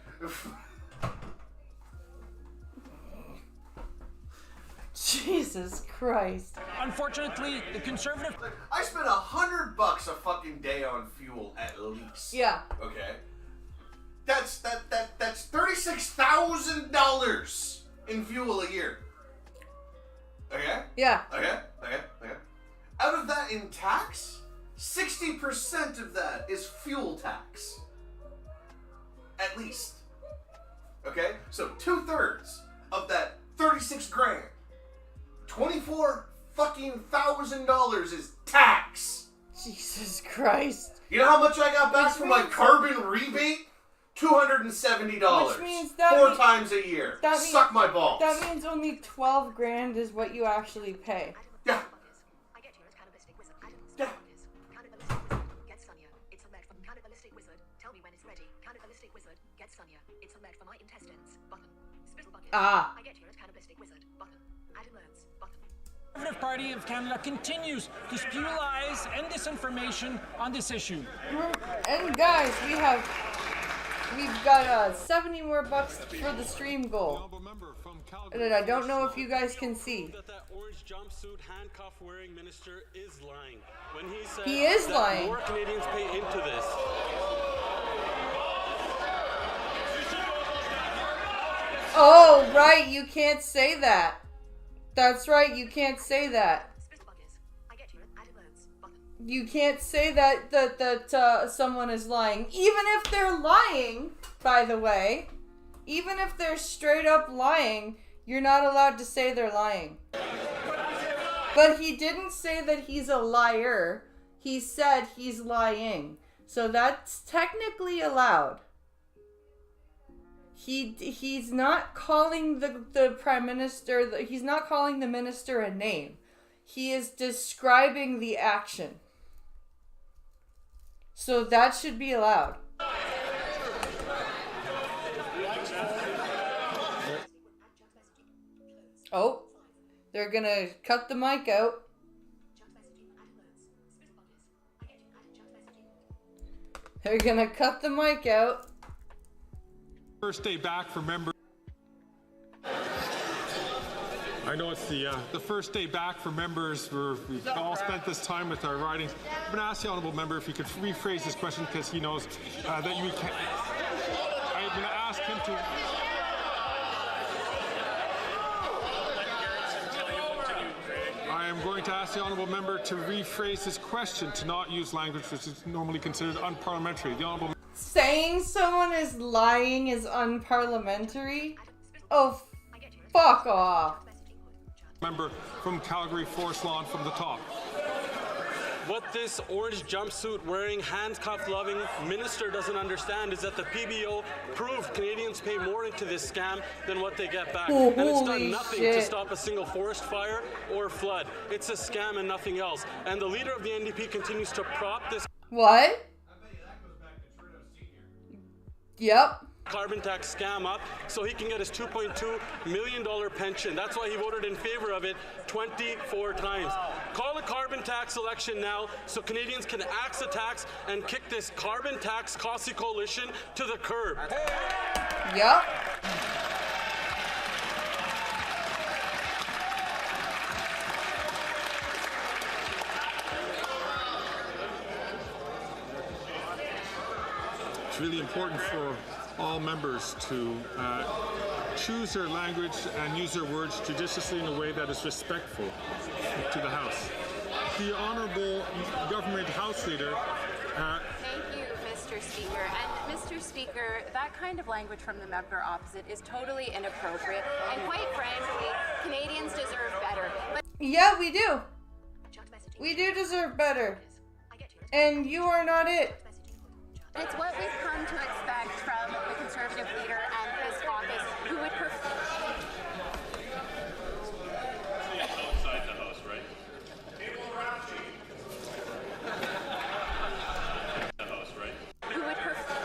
Jesus Christ. Unfortunately, the Conservative... I spend $100 a fucking day on fuel at least. Yeah. Okay. That's $36,000 in fuel a year. Okay? Yeah. Okay. Out of that in tax, 60% of that is fuel tax. At least. Okay? So 2/3 of that 36 grand. $24,000 is tax. Jesus Christ. You know how much I got back from my carbon rebate? $270. Which means that 4 times a year. Suck my balls. That means only 12 grand is what you actually pay. Yeah. Yeah. Get Sonia. It's a med from Cannibalistic Wizard. Tell me when it's ready. Cannibalistic Wizard. Get Sonia. It's a med for my intestines. Button. Spittle bucket. Ah. I get here at Cannibalistic Wizard. Button. Add alerts. Button. The Conservative Party of Canada continues to spew lies and disinformation on this issue. And guys, we've got 70 more bucks for the stream goal. And I don't know if you guys can see. That orange jumpsuit handcuff wearing minister is lying when he said He is that lying. more Canadians pay into this. Oh, right, you can't say that. That's right, you can't say that. You can't say that someone is lying. Even if they're lying, by the way, even if they're straight up lying, you're not allowed to say they're lying. But he didn't say that he's a liar. He said he's lying. So that's technically allowed. He's not calling the prime minister, he's not calling the minister a name. He is describing the action. So that should be allowed. Oh, they're gonna cut the mic out. They're gonna cut the mic out. First day back for members. I know it's the first day back for members. We've all spent this time with our ridings. I'm going to ask the honourable member if he could rephrase this question because he knows that you can't. I'm going to ask him to. I am going to ask the honourable member to rephrase his question to not use language which is normally considered unparliamentary. The honourable. Saying someone is lying is unparliamentary? Oh, fuck off. Member from Calgary Forest Lawn from the top. What this orange jumpsuit wearing, handcuff loving minister doesn't understand is that the PBO proved Canadians pay more into this scam than what they get back. Oh, and it's done holy nothing shit. to stop a single forest fire or flood. It's a scam and nothing else. And the leader of the NDP continues to prop this. What? Yep. Carbon tax scam up so he can get his $2.2 million pension. That's why he voted in favor of it 24 times. Call a carbon tax election now so Canadians can axe the tax and kick this carbon tax costly coalition to the curb. Yep. It's really important for all members to choose their language and use their words judiciously in a way that is respectful to the House. The Honourable Government House Leader. Thank you, Mr. Speaker. And Mr. Speaker, that kind of language from the member opposite is totally inappropriate. And quite frankly, Canadians deserve better. But yeah, we do. We do deserve better. And you are not it. it's what we've come to expect from the Conservative leader and his caucus, who would prefer... Outside the House, right? The House, right? Who would prefer...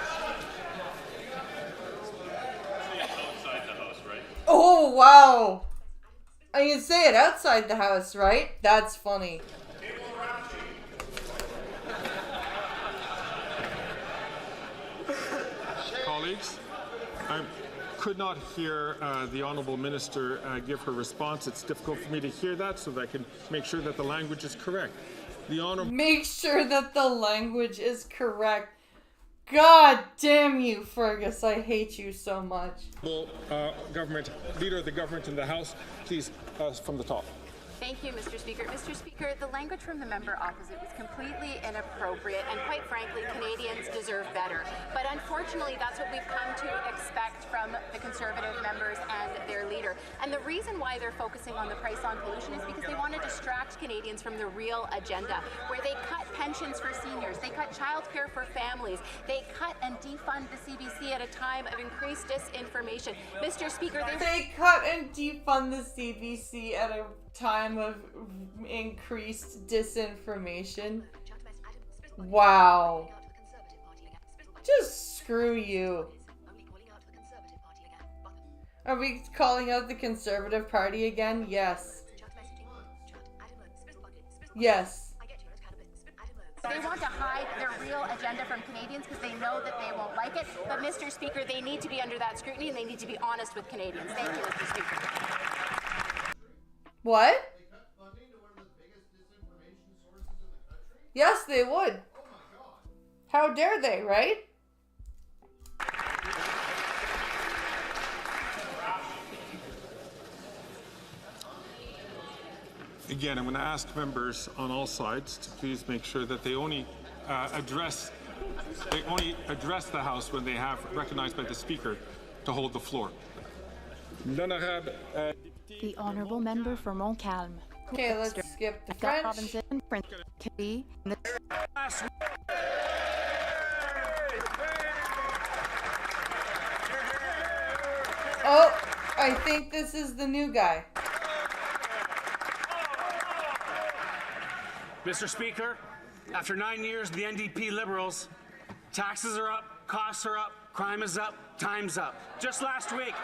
Outside the House, right? Oh, wow. I can say it outside the House, right? That's funny. Colleagues, I could not hear the Honourable Minister give her response. It's difficult for me to hear that, so that I can make sure that the language is correct. The Honourable... Make sure that the language is correct. God damn you, Fergus. I hate you so much. Government, Leader of the Government in the House, please, from the top. Thank you, Mr. Speaker. Mr. Speaker, the language from the member opposite was completely inappropriate, and quite frankly, Canadians deserve better. But unfortunately, that's what we've come to expect from the Conservative members and their leader. And the reason why they're focusing on the price on pollution is because they want to distract Canadians from the real agenda, where they cut pensions for seniors, they cut childcare for families, they cut and defund the CBC at a time of increased disinformation. Mr. Speaker, they cut and defund the CBC at a time of increased disinformation. Wow. Just screw you. Are we calling out the Conservative Party again? Yes. Yes. They want to hide their real agenda from Canadians because they know that they won't like it. But, Mr. Speaker, they need to be under that scrutiny and they need to be honest with Canadians. Thank you, Mr. Speaker. What? Yes, they would. How dare they, right? Again, I'm going to ask members on all sides to please make sure that they only address the House when they have recognized by the Speaker to hold the floor. The Honourable Member for Montcalm. Okay, let's skip the French. Robinson, Prince Kitty. Oh, I think this is the new guy. Mr. Speaker, after 9 years of the NDP Liberals, taxes are up, costs are up, crime is up, time's up. Just last week,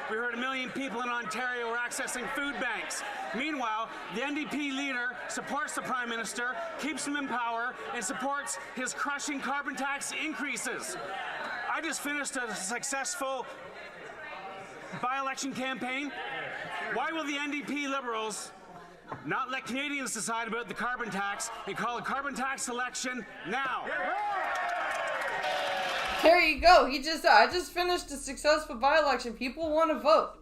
we heard 1 million people in Ontario were accessing food banks. Meanwhile, the NDP leader supports the Prime Minister, keeps him in power, and supports his crushing carbon tax increases. I just finished a successful by-election campaign. Why will the NDP Liberals not let Canadians decide about the carbon tax and call a carbon tax election now? There you go. I just finished a successful by-election. People want to vote.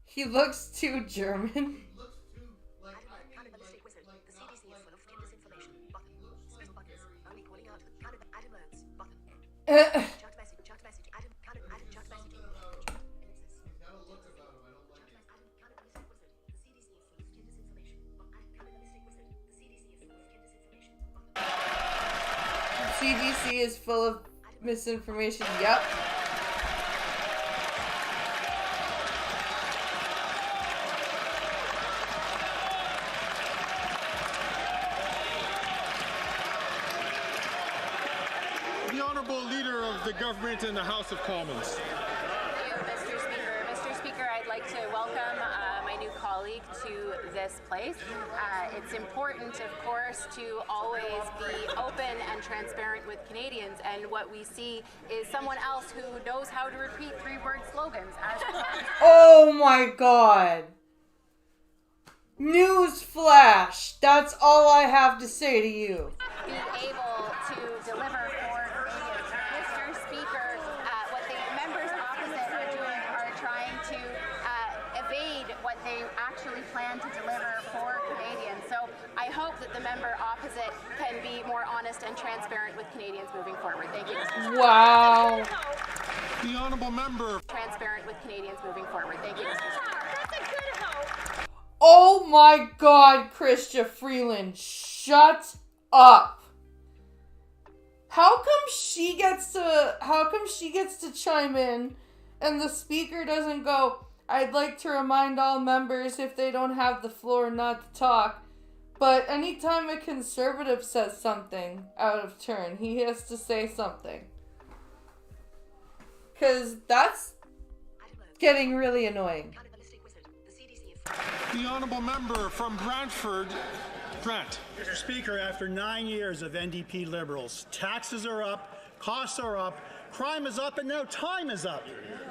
He looks too German. CDC is full of misinformation. Yep. The Honourable Leader of the Government in the House of Commons. Thank you, Mr. Speaker. Mr. Speaker, I'd like to welcome my new colleague to this place. It's important, of course, to always be open and transparent with Canadians, and what we see is someone else who knows how to repeat three-word slogans. Oh my god. Newsflash! That's all I have to say to you. Be able to deliver for Canadians. Mr. Speaker, what the members opposite are doing are trying to evade what they actually plan to deliver for Canadians. So I hope that the member opposite can be more honest and transparent with Canadians moving forward. Thank you, Mr. Speaker. Wow. The Honourable Member. Transparent with Canadians moving forward. Thank you, Mr. Speaker. That's a good hope. Oh my god, Chrystia Freeland, shut up. How come she gets to chime in and the speaker doesn't go, I'd like to remind all members if they don't have the floor not to talk. But anytime a conservative says something out of turn, he has to say something. 'Cause that's getting really annoying. The Honourable Member from Brantford, Brent. Mr. Speaker, after 9 years of NDP Liberals, taxes are up, costs are up, crime is up, and now time is up.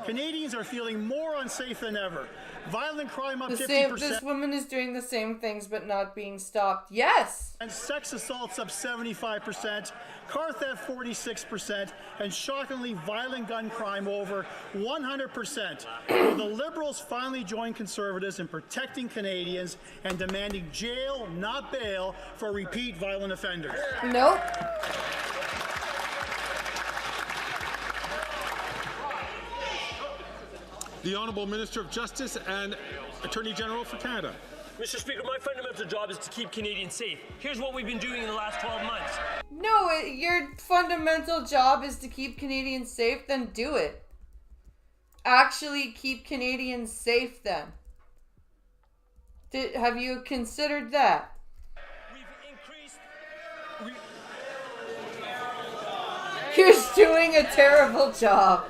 Canadians are feeling more unsafe than ever. Violent crime up 50%. This woman is doing the same things but not being stopped. Yes! And sex assaults up 75%, car theft 46%, and shockingly violent gun crime over 100%. Will the Liberals finally join Conservatives in protecting Canadians and demanding jail, not bail, for repeat violent offenders? Nope. The Honourable Minister of Justice and Attorney General for Canada. Mr. Speaker, my fundamental job is to keep Canadians safe. Here's what we've been doing in the last 12 months. No, your fundamental job is to keep Canadians safe, then do it. Actually keep Canadians safe then. Have you considered that? You're doing a terrible job.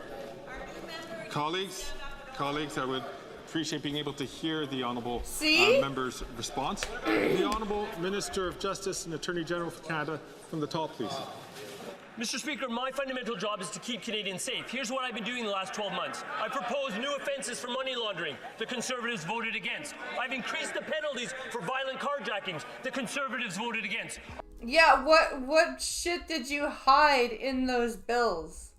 Colleagues, I would appreciate being able to hear the Honourable Member's response. The Honourable Minister of Justice and Attorney General for Canada, from the top, please. Mr. Speaker, my fundamental job is to keep Canadians safe. Here's what I've been doing the last 12 months. I proposed new offences for money laundering. The Conservatives voted against. I've increased the penalties for violent carjackings. The Conservatives voted against. Yeah, what shit did you hide in those bills?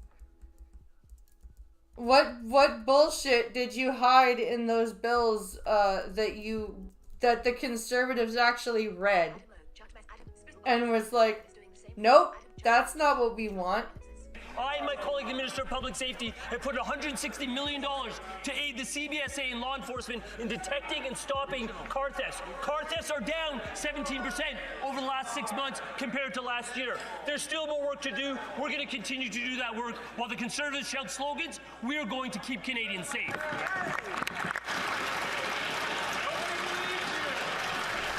What bullshit did you hide in those bills that the Conservatives actually read and was like, nope, that's not what we want. I and my colleague, the Minister of Public Safety, have put $160 million to aid the CBSA and law enforcement in detecting and stopping car thefts. Car thefts are down 17% over the last 6 months compared to last year. There's still more work to do. We're going to continue to do that work. While the Conservatives shout slogans, we're going to keep Canadians safe.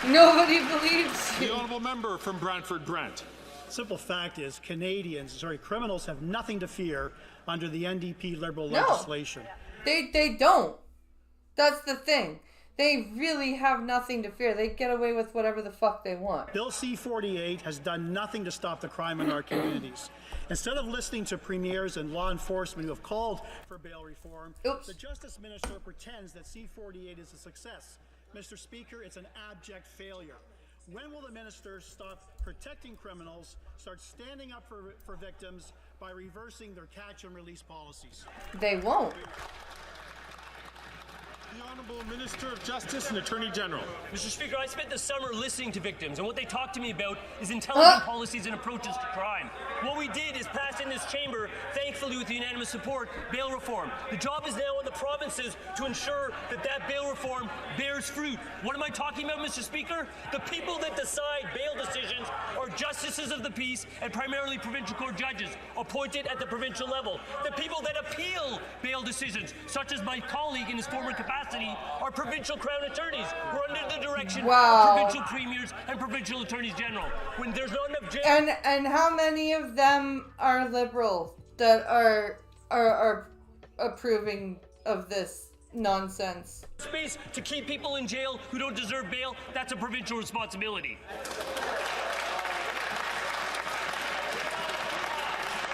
Nobody believes you. The Honourable Member from Brantford, Brent. Simple fact is, criminals have nothing to fear under the NDP Liberal legislation. They don't. That's the thing. They really have nothing to fear. They get away with whatever the fuck they want. Bill C-48 has done nothing to stop the crime in our communities. Instead of listening to premiers and law enforcement who have called for bail reform, the Justice Minister pretends that C-48 is a success. Mr. Speaker, it's an abject failure. When will the minister stop protecting criminals, start standing up for victims by reversing their catch and release policies? They won't. The Honourable Minister of Justice and Attorney General. Mr. Speaker, I spent the summer listening to victims, and what they talk to me about is intelligent policies and approaches to crime. What we did is pass in this chamber, thankfully with unanimous support, bail reform. The job is now on the provinces to ensure that that bail reform bears fruit. What am I talking about, Mr. Speaker? The people that decide bail decisions are justices of the peace and primarily provincial court judges appointed at the provincial level. The people that appeal bail decisions, such as my colleague in his former capacity, capacity are provincial crown attorneys. We're under the direction Wow. of provincial premiers and provincial attorneys general. When there's not enough jail... And how many of them are liberal that are approving of this nonsense? Space to keep people in jail who don't deserve bail, that's a provincial responsibility.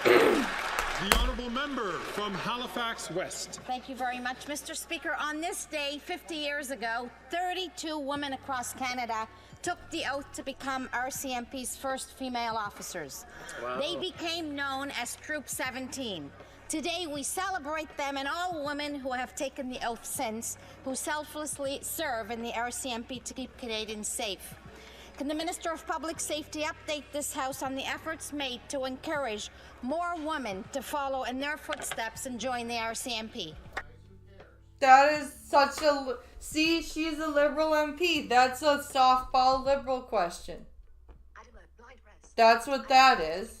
The honourable member from Halifax West. Thank you very much, Mr. Speaker. On this day, 50 years ago, 32 women across Canada took the oath to become RCMP's first female officers. Wow. They became known as Troop 17. Today, we celebrate them and all women who have taken the oath since, who selflessly serve in the RCMP to keep Canadians safe. Can the Minister of Public Safety update this House on the efforts made to encourage more women to follow in their footsteps and join the RCMP? That is such a... See, she's a Liberal MP. That's a softball Liberal question. That's what that is.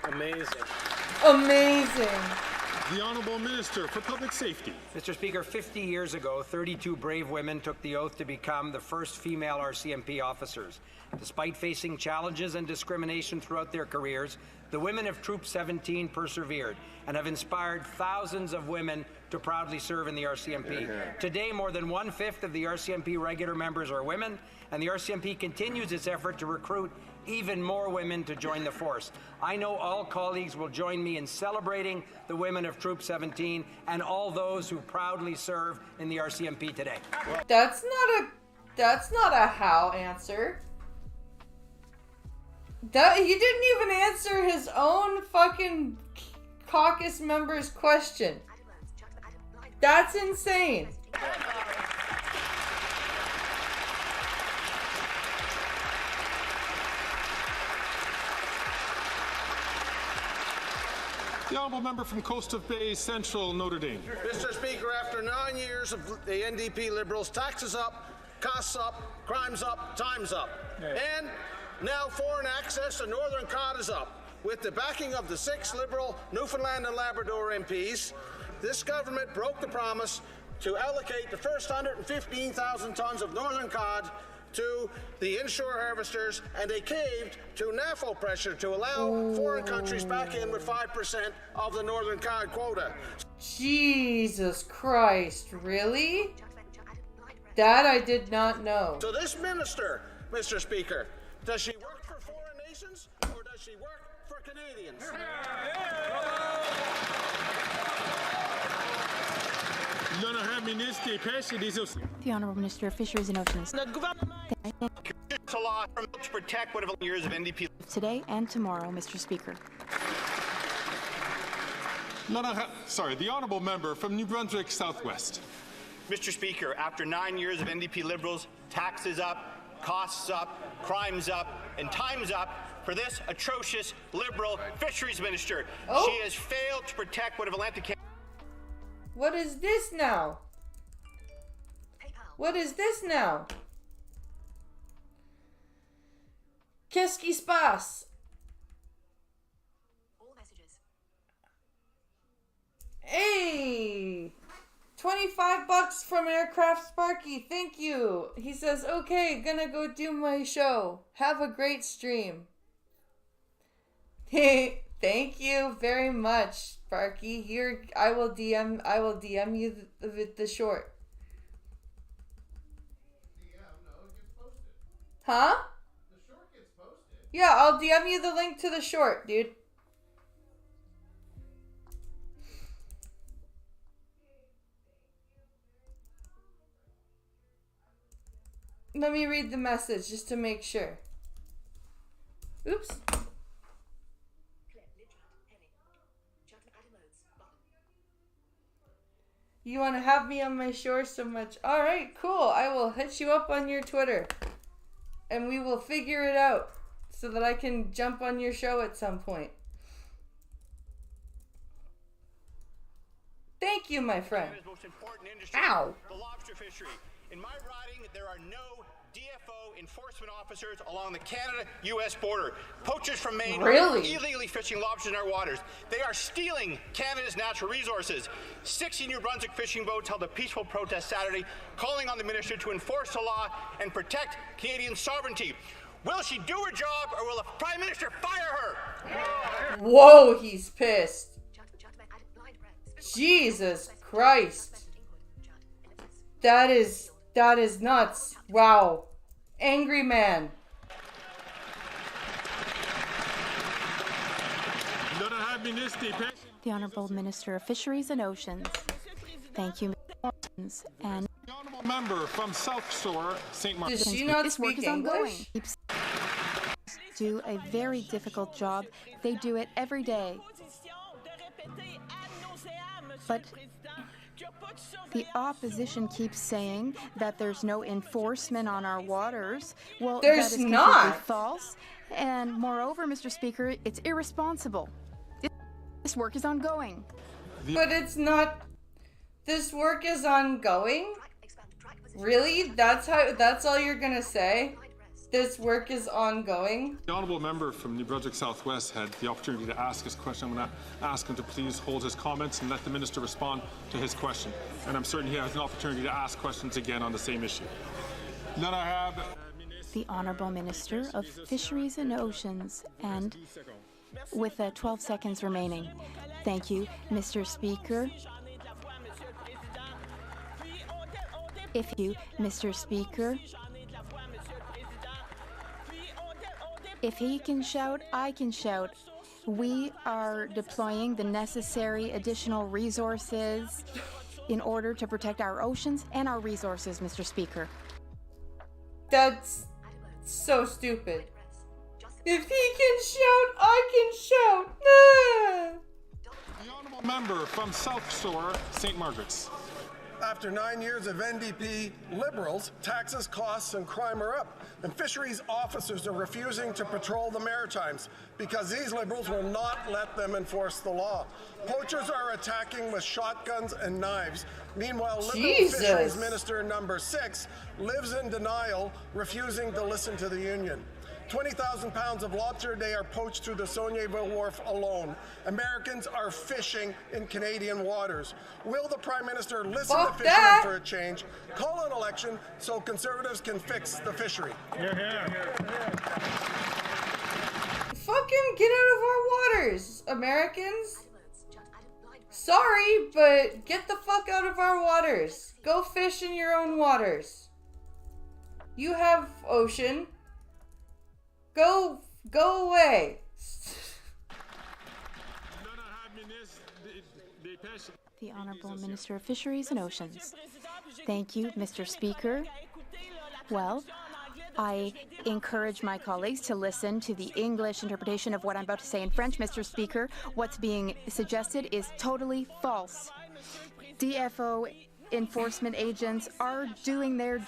Amazing. Amazing. The Honourable Minister for Public Safety. Mr. Speaker, 50 years ago, 32 brave women took the oath to become the first female RCMP officers. Despite facing challenges and discrimination throughout their careers, the women of Troop 17 persevered and have inspired thousands of women to proudly serve in the RCMP. Today, more than 1/5 of the RCMP regular members are women, and the RCMP continues its effort to recruit even more women to join the force. I know all colleagues will join me in celebrating the women of Troop 17 and all those who proudly serve in the RCMP today. That's not a how answer. He didn't even answer his own fucking caucus member's question. That's insane. The honourable member from Coast of Bay Central, Notre Dame. Mr. Speaker, after 9 years of the NDP Liberals, taxes up, costs up, crimes up, time's up. And now foreign access to Northern Cod is up. With the backing of the 6 Liberal Newfoundland and Labrador MPs, this government broke the promise to allocate the first 115,000 tonnes of Northern Cod to the inshore harvesters, and they caved to NAFO pressure to allow foreign countries back in with 5% of the Northern Cod quota. Jesus Christ, really? That I did not know. So this minister, Mr. Speaker, does she work for foreign nations or does she work for Canadians? The Honourable Minister of Fisheries and Oceans. It's a law to protect whatever years of NDP. Today and tomorrow, Mr. Speaker. The honourable member from New Brunswick Southwest. Mr. Speaker, after 9 years of NDP Liberals, taxes up, costs up, crimes up, and time's up for this atrocious Liberal fisheries minister. She has failed to protect what Atlantic Canada. What is this now? What is this now? Qu'est-ce qui se passe? Hey! $25 from Aircraft Sparky. Thank you. He says, okay, gonna go do my show. Have a great stream. Hey, thank you very much, Sparky. Here, I will DM you the short. Huh? The short gets posted. Yeah, I'll DM you the link to the short, dude. Let me read the message just to make sure. Oops. You want to have me on my shore so much? Alright, cool. I will hit you up on your Twitter. And we will figure it out so that I can jump on your show at some point. Thank Thank you, my friend. Ow. The lobster fishery. In my riding, there are no DFO enforcement officers along the Canada-U.S. border. Poachers from Maine are illegally fishing lobsters in our waters. They are stealing Canada's natural resources. 60 New Brunswick fishing boats held a peaceful protest Saturday, calling on the minister to enforce the law and protect Canadian sovereignty. Will she do her job, or will the Prime Minister fire her? Whoa, he's pissed. Jesus Christ. That is nuts. Wow. Angry man. The Honourable Minister of Fisheries and Oceans. Thank you, Mr. And the Honourable Member from South Shore, St. Margaret's. Does she not speak English? Do a very difficult job. They do it every day. But the opposition keeps saying that there's no enforcement on our waters. Well, that is completely false. And moreover, Mr. Speaker, it's irresponsible. This work is ongoing. But it's not. This work is ongoing? Really? That's all you're gonna say? This work is ongoing? The Honourable Member from New Brunswick Southwest had the opportunity to ask his question. I'm going to ask him to please hold his comments and let the Minister respond to his question. And I'm certain he has an opportunity to ask questions again on the same issue. Then I have the Honourable Minister of Fisheries and Oceans, and with 12 seconds remaining. Thank you, Mr. Speaker. Mr. Speaker. If he can shout, I can shout. We are deploying the necessary additional resources in order to protect our oceans and our resources, Mr. Speaker. That's so stupid. If he can shout, I can shout. The Honourable Member from South Shore, St. Margaret's. After 9 years of NDP Liberals, taxes, costs, and crime are up, and fisheries officers are refusing to patrol the Maritimes because these Liberals will not let them enforce the law. Poachers are attacking with shotguns and knives. Meanwhile, Liberal Fisheries Minister number 6 lives in denial, refusing to listen to the union. 20,000 pounds of lobster a day are poached through the Saulnieville Wharf alone. Americans are fishing in Canadian waters. Will the Prime Minister listen to fishermen for a change, call an election so Conservatives can fix the fishery? Fucking get out of our waters, Americans. Sorry, but get the fuck out of our waters. Go fish in your own waters. You have ocean. Go away. The Honourable Minister of Fisheries and Oceans. Thank you, Mr. Speaker. Well, I encourage my colleagues to listen to the English interpretation of what I'm about to say in French, Mr. Speaker. What's being suggested is totally false. DFO enforcement agents are doing their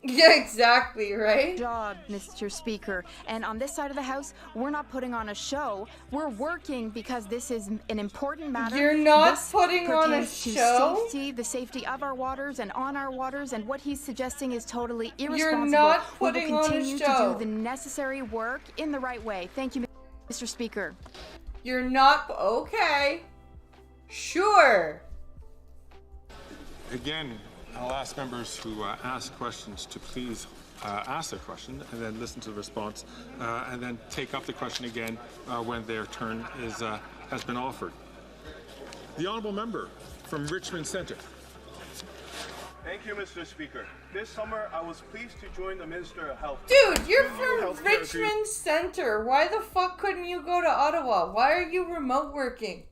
Yeah, exactly, right? Job, Mr. Speaker. And on this side of the House, we're not putting on a show. We're working because this is an important matter. You're not this putting on a show? Safety, the safety of our waters and on our waters, and what he's suggesting is totally irresponsible. You're not putting we will continue on a show. to do the necessary work in the right way. Thank you, Mr. Speaker. You're not okay. Sure. Again, I'll ask members who ask questions to please ask their question and then listen to the response and then take up the question again when their turn has been offered. The Honourable Member from Richmond Centre. Thank you, Mr. Speaker. This summer, I was pleased to join the Minister of Health. Dude, you're from Richmond Centre. Why the fuck couldn't you go to Ottawa? Why are you remote working?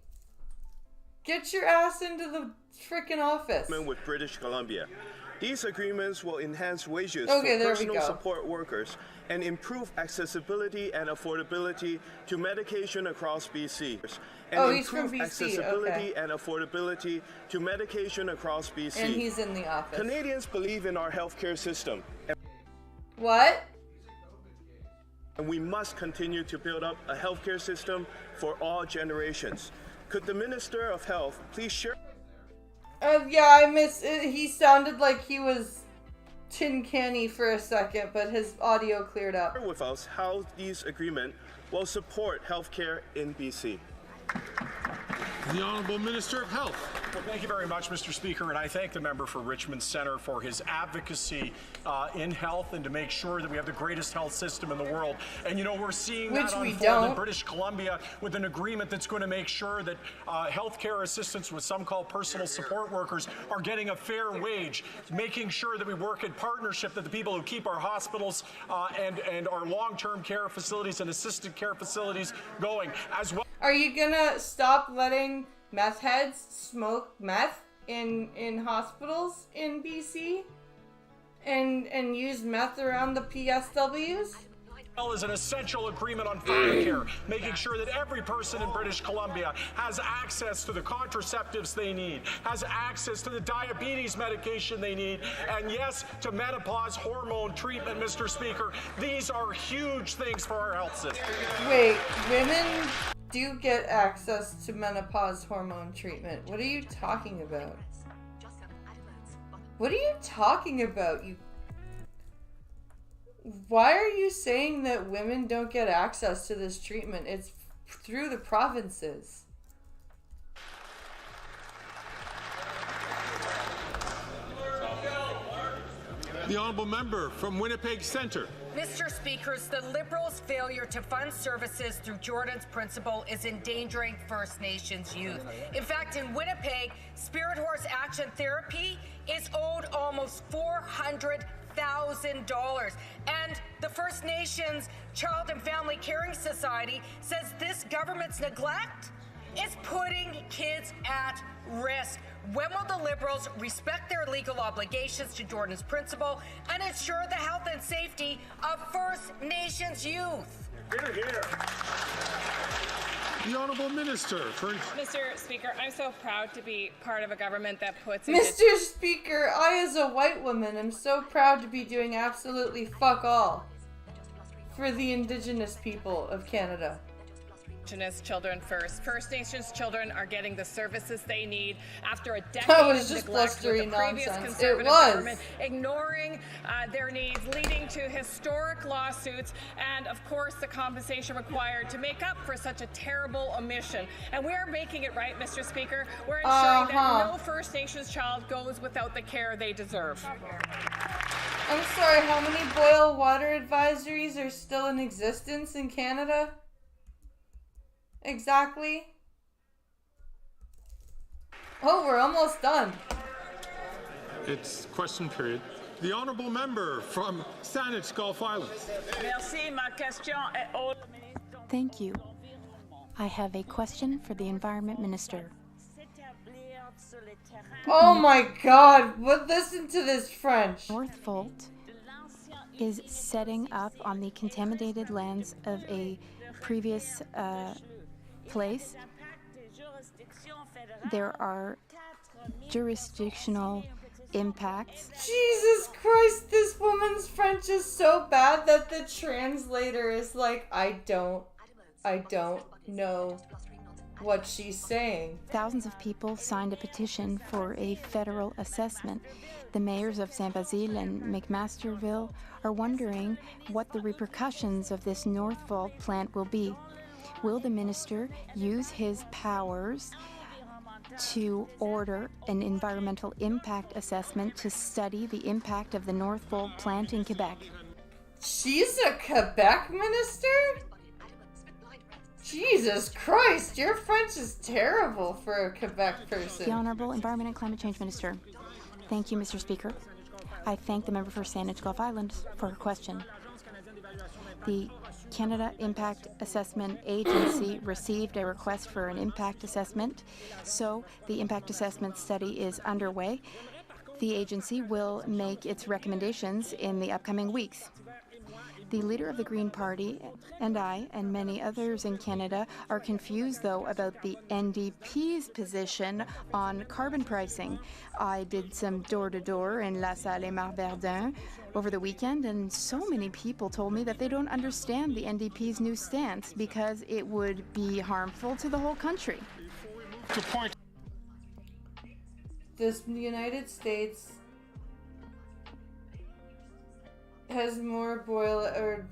Get your ass into the frickin' office. With British Columbia. These agreements will enhance wages for personal support workers and improve accessibility and affordability to medication across BC. And he's from BC. Accessibility and affordability to medication across BC. And he's in the office. Canadians believe in our healthcare system. What? And we must continue to build up a healthcare system for all generations. Could the Minister of Health please share? Yeah, I missed it. He sounded like he was tin canny for a second, but his audio cleared up. Share with us how these agreements will support healthcare in BC. The Honourable Minister of Health. Well, thank you very much, Mr. Speaker, and I thank the member for Richmond Centre for his advocacy in health and to make sure that we have the greatest health system in the world. And you know, we're seeing that unfold in British Columbia with an agreement that's going to make sure that healthcare assistants, what some call personal support workers, are getting a fair wage, making sure that we work in partnership, that the people who keep our hospitals and our long-term care facilities and assisted care facilities going as well. Are you gonna stop letting meth heads smoke meth in hospitals in BC and use meth around the PSWs? Is an essential agreement on pharmacare, making sure that every person in British Columbia has access to the contraceptives they need, has access to the diabetes medication they need, and yes, to menopause hormone treatment, Mr. Speaker. These are huge things for our health system. Wait, women do get access to menopause hormone treatment. What are you talking about? What are you talking about? Why are you saying that women don't get access to this treatment? It's through the provinces. The Honourable Member from Winnipeg Centre. Mr. Speaker, the Liberals' failure to fund services through Jordan's Principle is endangering First Nations youth. In fact, in Winnipeg, Spirit Horse Action Therapy is owed almost $400,000. And the First Nations Child and Family Caring Society says this government's neglect is putting kids at risk. When will the Liberals respect their legal obligations to Jordan's Principle and ensure the health and safety of First Nations youth? Hear, hear. The Honourable Minister for... Mr. Speaker, I'm so proud to be part of a government that puts... Mr. Speaker, I as a white woman am so proud to be doing absolutely fuck all for the Indigenous people of Canada. Indigenous children first. First Nations children are getting the services they need after a decade of neglect with the previous nonsense. Conservative It was. government ignoring their needs, leading to historic lawsuits and, of course, the compensation required to make up for such a terrible omission. And we are making it right, Mr. Speaker. We're ensuring that no First Nations child goes without the care they deserve. I'm sorry, how many boil water advisories are still in existence in Canada? Exactly. Oh, we're almost done. It's question period. The Honourable Member from Saanich, Gulf Islands. Thank you. I have a question for the Environment Minister. Oh my God! Listen to this French. Northvolt is setting up on the contaminated lands of a previous place. There are jurisdictional impacts. Jesus Christ, this woman's French is so bad that the translator is like, I don't know what she's saying. Thousands of people signed a petition for a federal assessment. The mayors of Saint-Basile and McMasterville are wondering what the repercussions of this Northvolt plant will be. Will the minister use his powers to order an environmental impact assessment to study the impact of the Northvolt plant in Quebec? She's a Quebec minister? Jesus Christ, your French is terrible for a Quebec person. The Honourable Environment and Climate Change Minister. Thank you, Mr. Speaker. I thank the member for Saanich Gulf Islands for her question. The Canada Impact Assessment Agency received a request for an impact assessment, so the impact assessment study is underway. The agency will make its recommendations in the upcoming weeks. The leader of the Green Party and I and many others in Canada are confused, though, about the NDP's position on carbon pricing. I did some door-to-door in La Salle et Marverdun over the weekend, and so many people told me that they don't understand the NDP's new stance because it would be harmful to the whole country. to point. The United States has more boil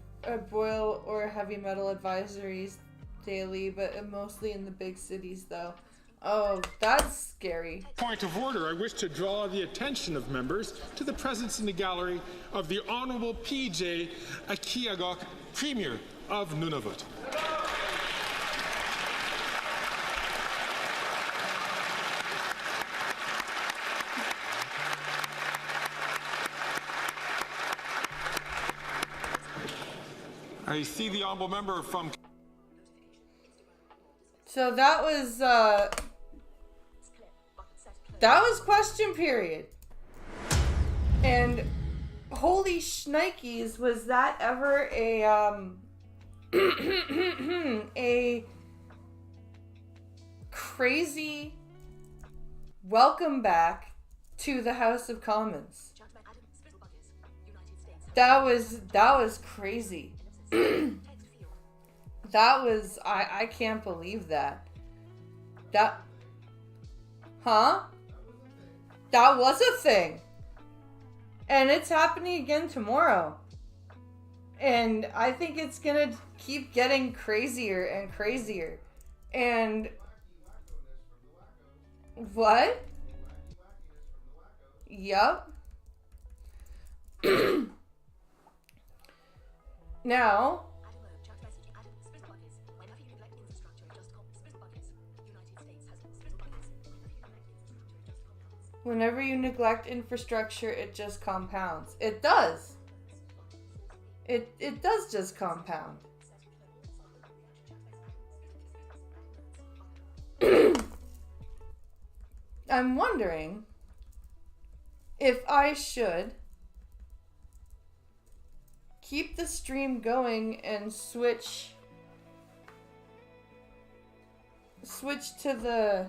or heavy metal advisories daily, but mostly in the big cities, though. Oh, that's scary. Point of order. I wish to draw the attention of members to the presence in the gallery of the Honourable P.J. Akiagok, Premier of Nunavut. I see the honourable member from... So that was question period. And holy shnikes, was that ever a a crazy welcome back to the House of Commons. That was crazy. That was, I can't believe that. That was a thing. And it's happening again tomorrow. And I think it's gonna keep getting crazier and crazier. And what? Yup. Now, whenever you neglect infrastructure, it just compounds. It does. It does just compound. I'm wondering if I should keep the stream going and switch to the...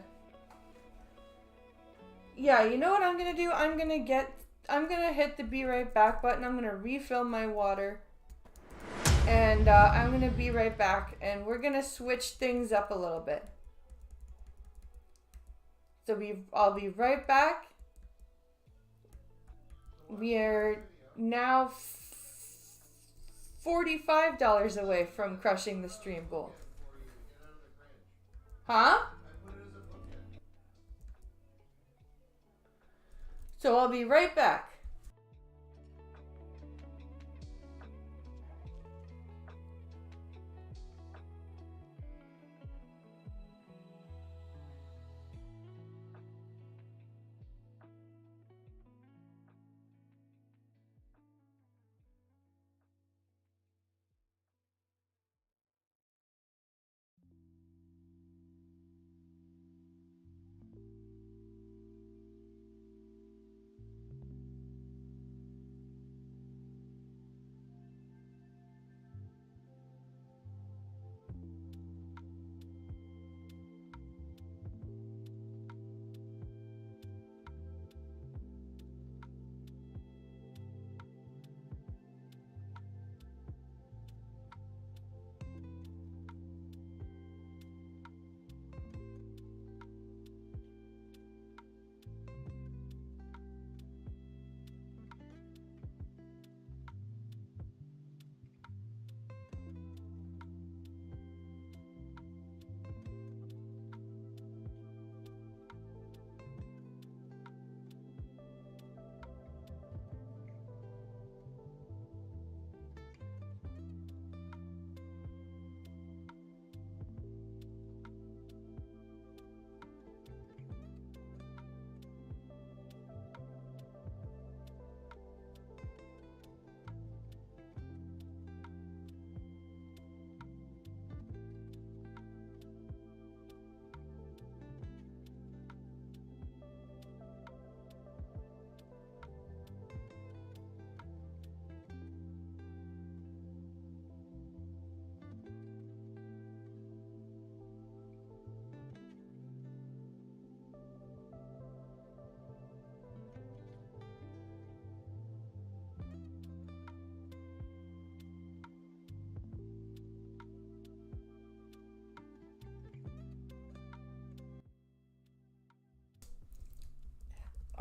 Yeah, you know what I'm gonna do? I'm gonna hit the be right back button. I'm gonna refill my water. And I'm gonna be right back. And we're gonna switch things up a little bit. So I'll be right back. We are now $45 away from crushing the stream goal. Huh? So I'll be right back.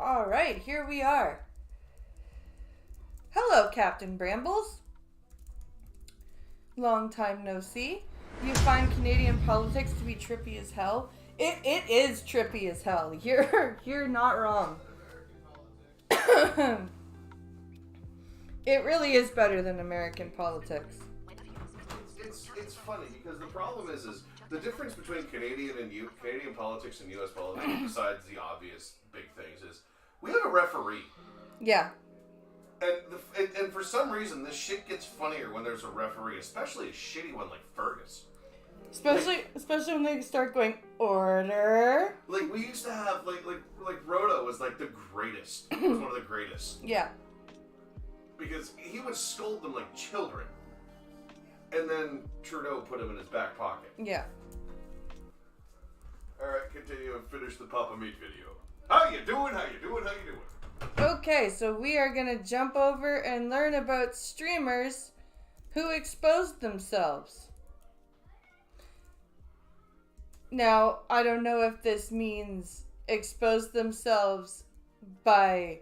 All right, here we are. Hello, Captain Brambles. Long time no see. You find Canadian politics to be trippy as hell? It is trippy as hell. You're not wrong. It really is better than American politics. It's funny because the problem is the difference between Canadian politics and U.S. politics, besides the obvious big things, is we have a referee. Yeah. And for some reason, this shit gets funnier when there's a referee, especially a shitty one like Fergus. Especially when they start going, order. Like, we used to have, like Rhoda was, like, the greatest. He was one of the greatest. Yeah. Because he would scold them like children. And then Trudeau put him in his back pocket. Yeah. Alright, continue and finish the Papa Meat video. How you doing? Okay, so we are going to jump over and learn about streamers who exposed themselves. Now, I don't know if this means expose themselves by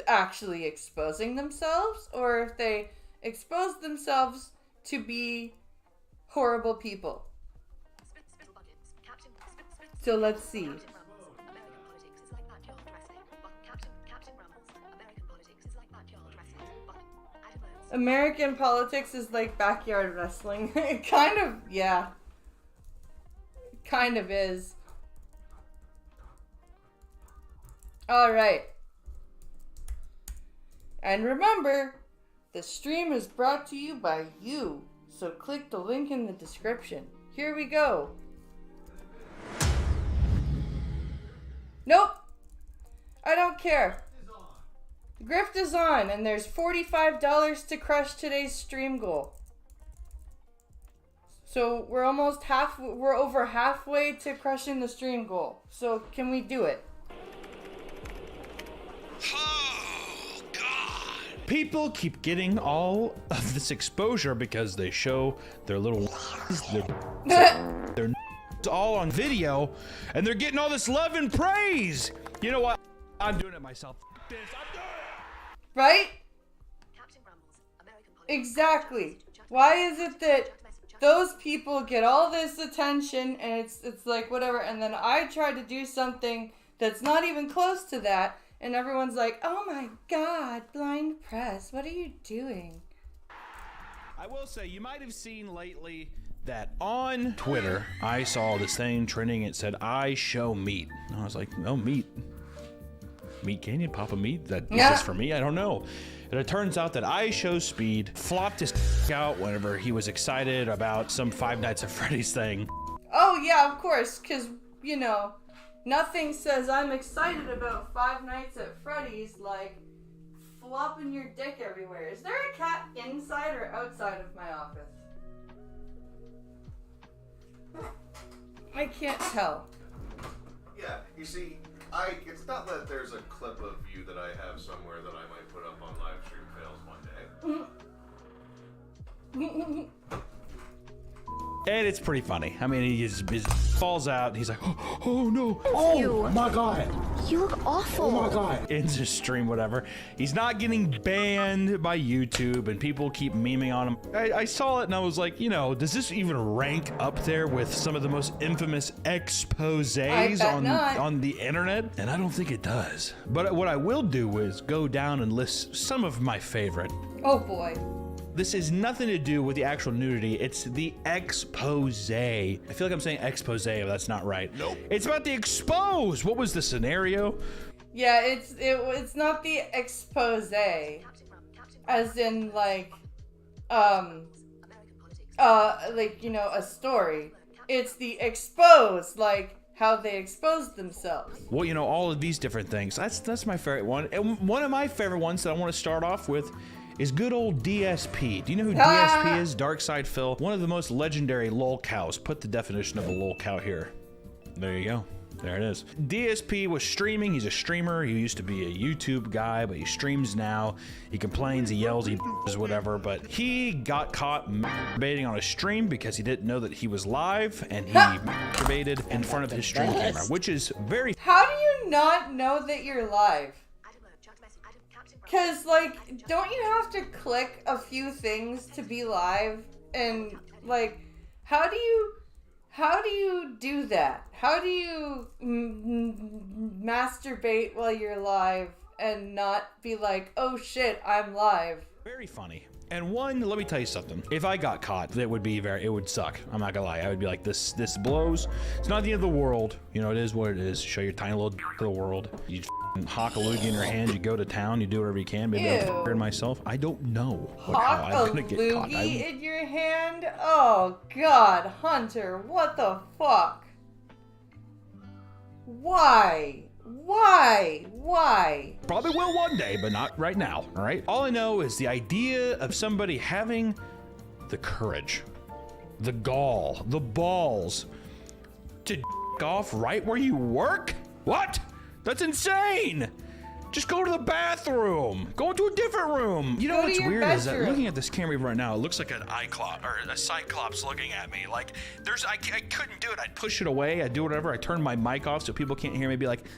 actually exposing themselves, or if they expose themselves to be horrible people. So let's see. American politics is like backyard wrestling. Kind of, yeah. Kind of is. Alright. And remember, the stream is brought to you by you. So click the link in the description. Here we go. Nope. I don't care. The grift is on, and there's $45 to crush today's stream goal. So we're over halfway to crushing the stream goal. So can we do it? Oh, God. People keep getting all of this exposure because they show their little their all on video, and they're getting all this love and praise. You know what? I'm doing it myself. Right? Exactly. Why is it that those people get all this attention and it's like whatever, and then I try to do something that's not even close to that, and everyone's like, oh my God, blind press, what are you doing? I will say, you might have seen lately that on Twitter, I saw this thing trending. It said, I show meat. And I was like, no, meat. Meat Canyon, Papa Meat? Is this for me? I don't know. And it turns out that I Show Speed flopped his out whenever he was excited about some Five Nights at Freddy's thing. Oh yeah, of course, because, you know, nothing says I'm excited about Five Nights at Freddy's like flopping your dick everywhere. Is there a cat inside or outside of my office? I can't tell. Yeah, you see, it's not that there's a clip of you that I have somewhere that I might put up on live stream fails one day. And it's pretty funny. I mean, he falls out, and he's like, oh no. Oh my God. You look awful. Oh my God. Ends his stream, whatever. He's not getting banned by YouTube, and people keep memeing on him. I saw it, and I was like, you know, does this even rank up there with some of the most infamous exposés on the internet? And I don't think it does. But what I will do is go down and list some of my favorite. Oh boy. This has nothing to do with the actual nudity. It's the expose. I feel like I'm saying expose, but that's not right. Nope. It's about the expose. What was the scenario? Yeah, it's not the expose, as in like you know, a story. It's the expose, like how they exposed themselves. Well, you know, all of these different things. That's my favorite one. And one of my favorite ones that I want to start off with is good old DSP. Do you know who DSP is? Darkside Phil. One of the most legendary lol cows. Put the definition of a lol cow here. There you go. There it is. DSP was streaming. He's a streamer. He used to be a YouTube guy, but he streams now. He complains, he yells, he does whatever, but he got caught masturbating on a stream because he didn't know that he was live, and he masturbated in front of his stream camera, which is very... How do you not know that you're live? Because, like, don't you have to click a few things to be live? And, like, how do you do that? How do you masturbate while you're live and not be like, oh shit, I'm live? Very funny. And one, let me tell you something. If I got caught, it would suck. I'm not gonna lie. I would be like, this blows. It's not the end of the world. You know, it is what it is. Show your tiny little to the world. You hawk a loogie in your hand, you go to town, you do whatever you can. Maybe I'll figure it myself. I don't know how I'm gonna get caught. Loogie in your hand? Oh god, Hunter, what the fuck? Why? Probably will one day, but not right now, all right? All I know is the idea of somebody having the courage, the gall, the balls to off right where you work? What? That's insane! Just go to the bathroom. Go into a different room. You know what's weird is that looking at this camera right now, it looks like an Cyclops or a Cyclops looking at me. Like I couldn't do it. I'd push it away. I'd do whatever. I'd turn my mic off so people can't hear me. Be like,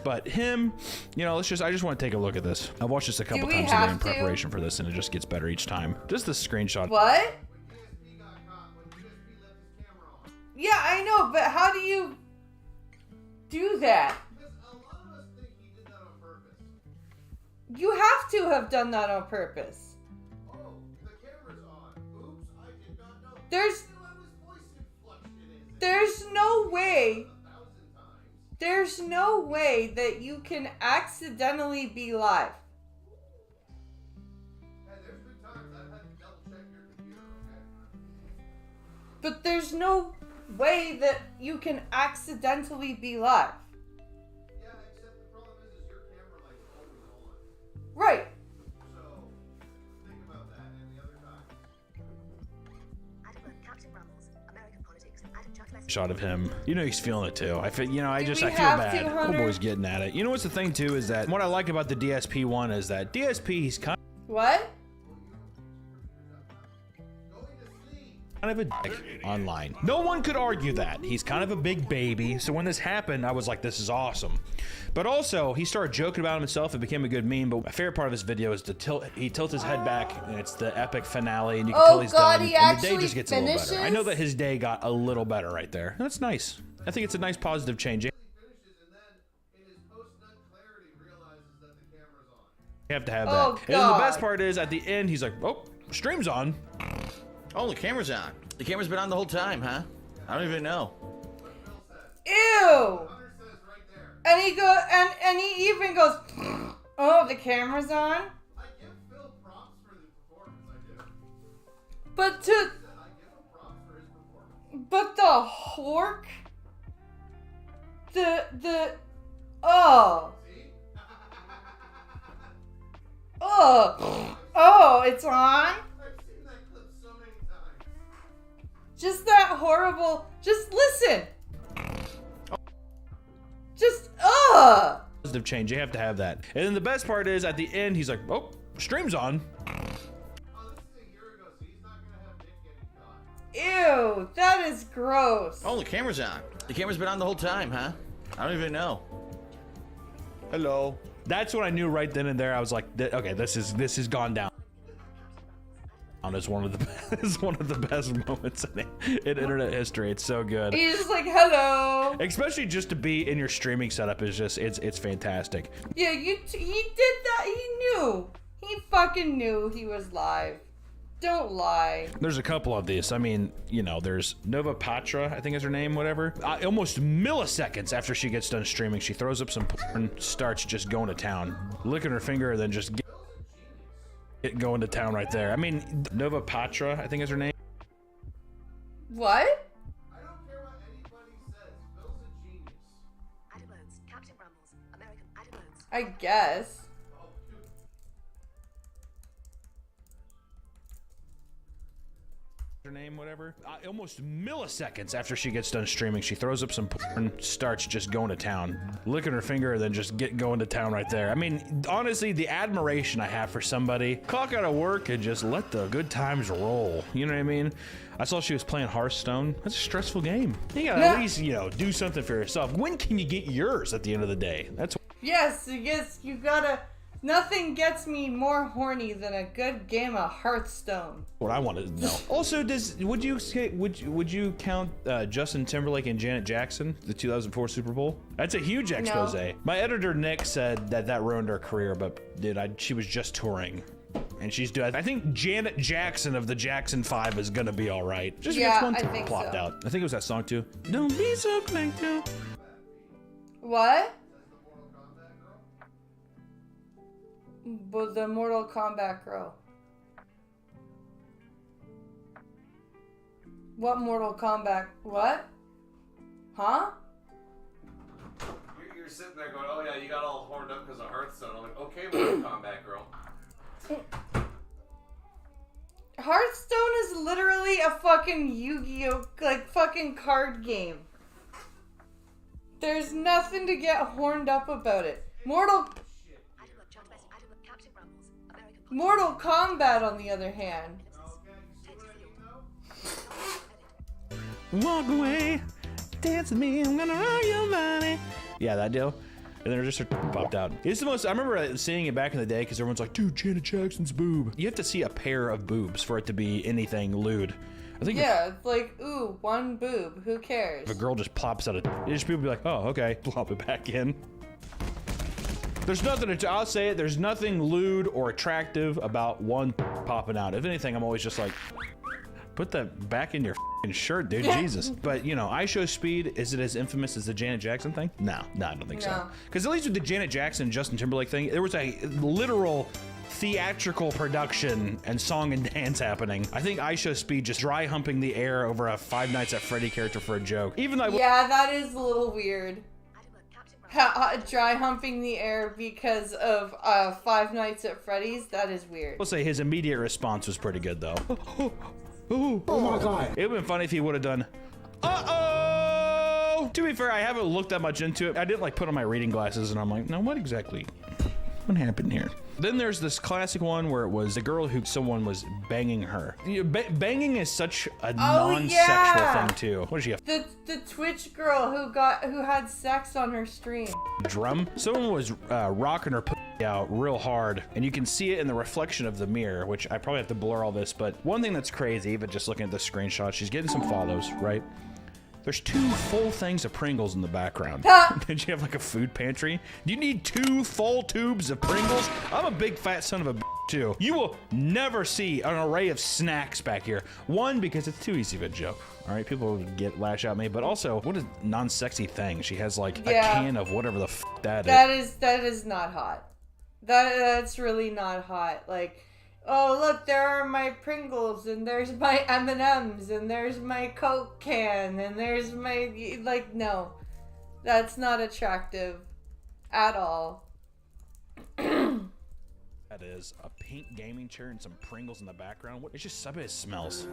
but him, you know, I just want to take a look at this. I've watched this a couple times today in preparation for this, and it just gets better each time. Just the screenshot. What? Yeah, I know, but how do you do that? You have to have done that on purpose. Oh, the camera's on. Oops, I did not know. There's no way that you can accidentally be live. Hey, there's been times I've had to double check your computer, okay? But there's no way that you can accidentally be live. Yeah, except the problem is your camera light's always on. Right. So, think about that any other time. Shot of him. You know he's feeling it too. I feel bad. Oh boy's getting at it. You know what's the thing too is that what I like about the DSP one is that DSP he's kind of a dick online. No one could argue that. He's kind of a big baby. So when this happened, I was like, this is awesome. But also, he started joking about himself. It became a good meme. But my favorite part of his video is he tilts his head back, and it's the epic finale, and you can tell he's done. And the day just gets a little better. I know that his day got a little better right there. That's nice. I think it's a nice positive change. You have to have that. And then the best part is, at the end, he's like, oh, stream's on. Oh, the camera's on. The camera's been on the whole time, huh? I don't even know. Ew! And he goes, and he even goes, oh, the camera's on? I give Phil props for the performance, I do. But I give him props for his performance. But the hork? Oh, it's on? Just that horrible. Just listen. Just Positive change. You have to have that. And then the best part is at the end, he's like, oh, stream's on. Ew, that is gross. Oh, the camera's on. The camera's been on the whole time, huh? I don't even know. Hello. That's what I knew right then and there. I was like, okay, this has gone down. Is one of the best moments in internet history. It's so good. He's just like, hello. Especially just to be in your streaming setup is just it's fantastic. Yeah, he did that. He knew. He fucking knew he was live. Don't lie. There's a couple of these. I mean, you know, there's Nova Patra, I think is her name, whatever. Almost milliseconds after she gets done streaming, she throws up some porn, starts just going to town, licking her finger, and then just going to town right there. I mean, Nova Patra, I think is her name. What? I don't care what anybody says. Phil's a genius. Captain Rumbles, American I guess. her name, whatever. Almost milliseconds after she gets done streaming, she throws up some porn, starts just going to town, licking her finger, and then just going to town right there. I mean, honestly, the admiration I have for somebody, clock out of work and just let the good times roll. You know what I mean? I saw she was playing Hearthstone. That's a stressful game. You gotta at least, you know, do something for yourself. When can you get yours at the end of the day? That's Yes, you gotta. Nothing gets me more horny than a good game of Hearthstone. what I want to know. Also, would you count Justin Timberlake and Janet Jackson, the 2004 Super Bowl? That's a huge expose. No. My editor Nick said that ruined her career, but she was just touring. And she's doing. I think Janet Jackson of the Jackson 5 is gonna be all right. Just Yeah, one I time think plopped so. out. I think it was that song too. Don't be so quick to. What? But the Mortal Kombat girl. What Mortal Kombat? What? Huh? You're sitting there going, oh yeah, you got all horned up because of Hearthstone. I'm like, okay, Mortal Kombat girl. Hearthstone is literally a fucking Yu-Gi-Oh! Like fucking card game. There's nothing to get horned up about it. Mortal Kombat, on the other hand. Walk away, dance with me, I'm gonna run your money. Yeah, that deal. And then it just popped out. It's the most, I remember seeing it back in the day because everyone's like, dude, Janet Jackson's boob. You have to see a pair of boobs for it to be anything lewd. I think Yeah, it's like, ooh, one boob. Who cares? if a girl just pops out of, just people be like, oh, okay, plop it back in. There's nothing, I'll say it, there's nothing lewd or attractive about one popping out. If anything, I'm always just like, put that back in your f***ing shirt, dude, Jesus. But, you know, IShowSpeed, is it as infamous as the Janet Jackson thing? No, I don't think so. No. Because at least with the Janet Jackson and Justin Timberlake thing, there was a literal theatrical production and song and dance happening. I think IShowSpeed just dry humping the air over a Five Nights at Freddy character for a joke. Even though Yeah, that is a little weird. Dry humping the air because of Five Nights at Freddy's, that is weird. I'll say his immediate response was pretty good, though. Oh my God. It would have been funny if he would have done, uh-oh! To be fair, I haven't looked that much into it. I didn't like put on my reading glasses and I'm like, no, what happened here? Then there's this classic one where it was a girl who someone was banging her. Banging is such a non-sexual thing too. What is she have? The Twitch girl who had sex on her stream. Drum? Someone was rocking her pussy out real hard, and you can see it in the reflection of the mirror, which I probably have to blur all this, but one thing that's crazy, even just looking at the screenshot, she's getting some follows, right? There's 2 full things of Pringles in the background. Did you have like a food pantry? Do you need 2 full tubes of Pringles? I'm a big fat son of a bitch too. You will never see an array of snacks back here. One, because it's too easy of a joke. All right, people lash out at me, but also, what a non-sexy thing. She has like a can of whatever the f that is. That is not hot. That's really not hot. Like, oh look, there are my Pringles, and there's my M&Ms, and there's my Coke can, and there's my, like, no. That's not attractive at all. That is a pink gaming chair and some Pringles in the background. What? It's just something. It smells.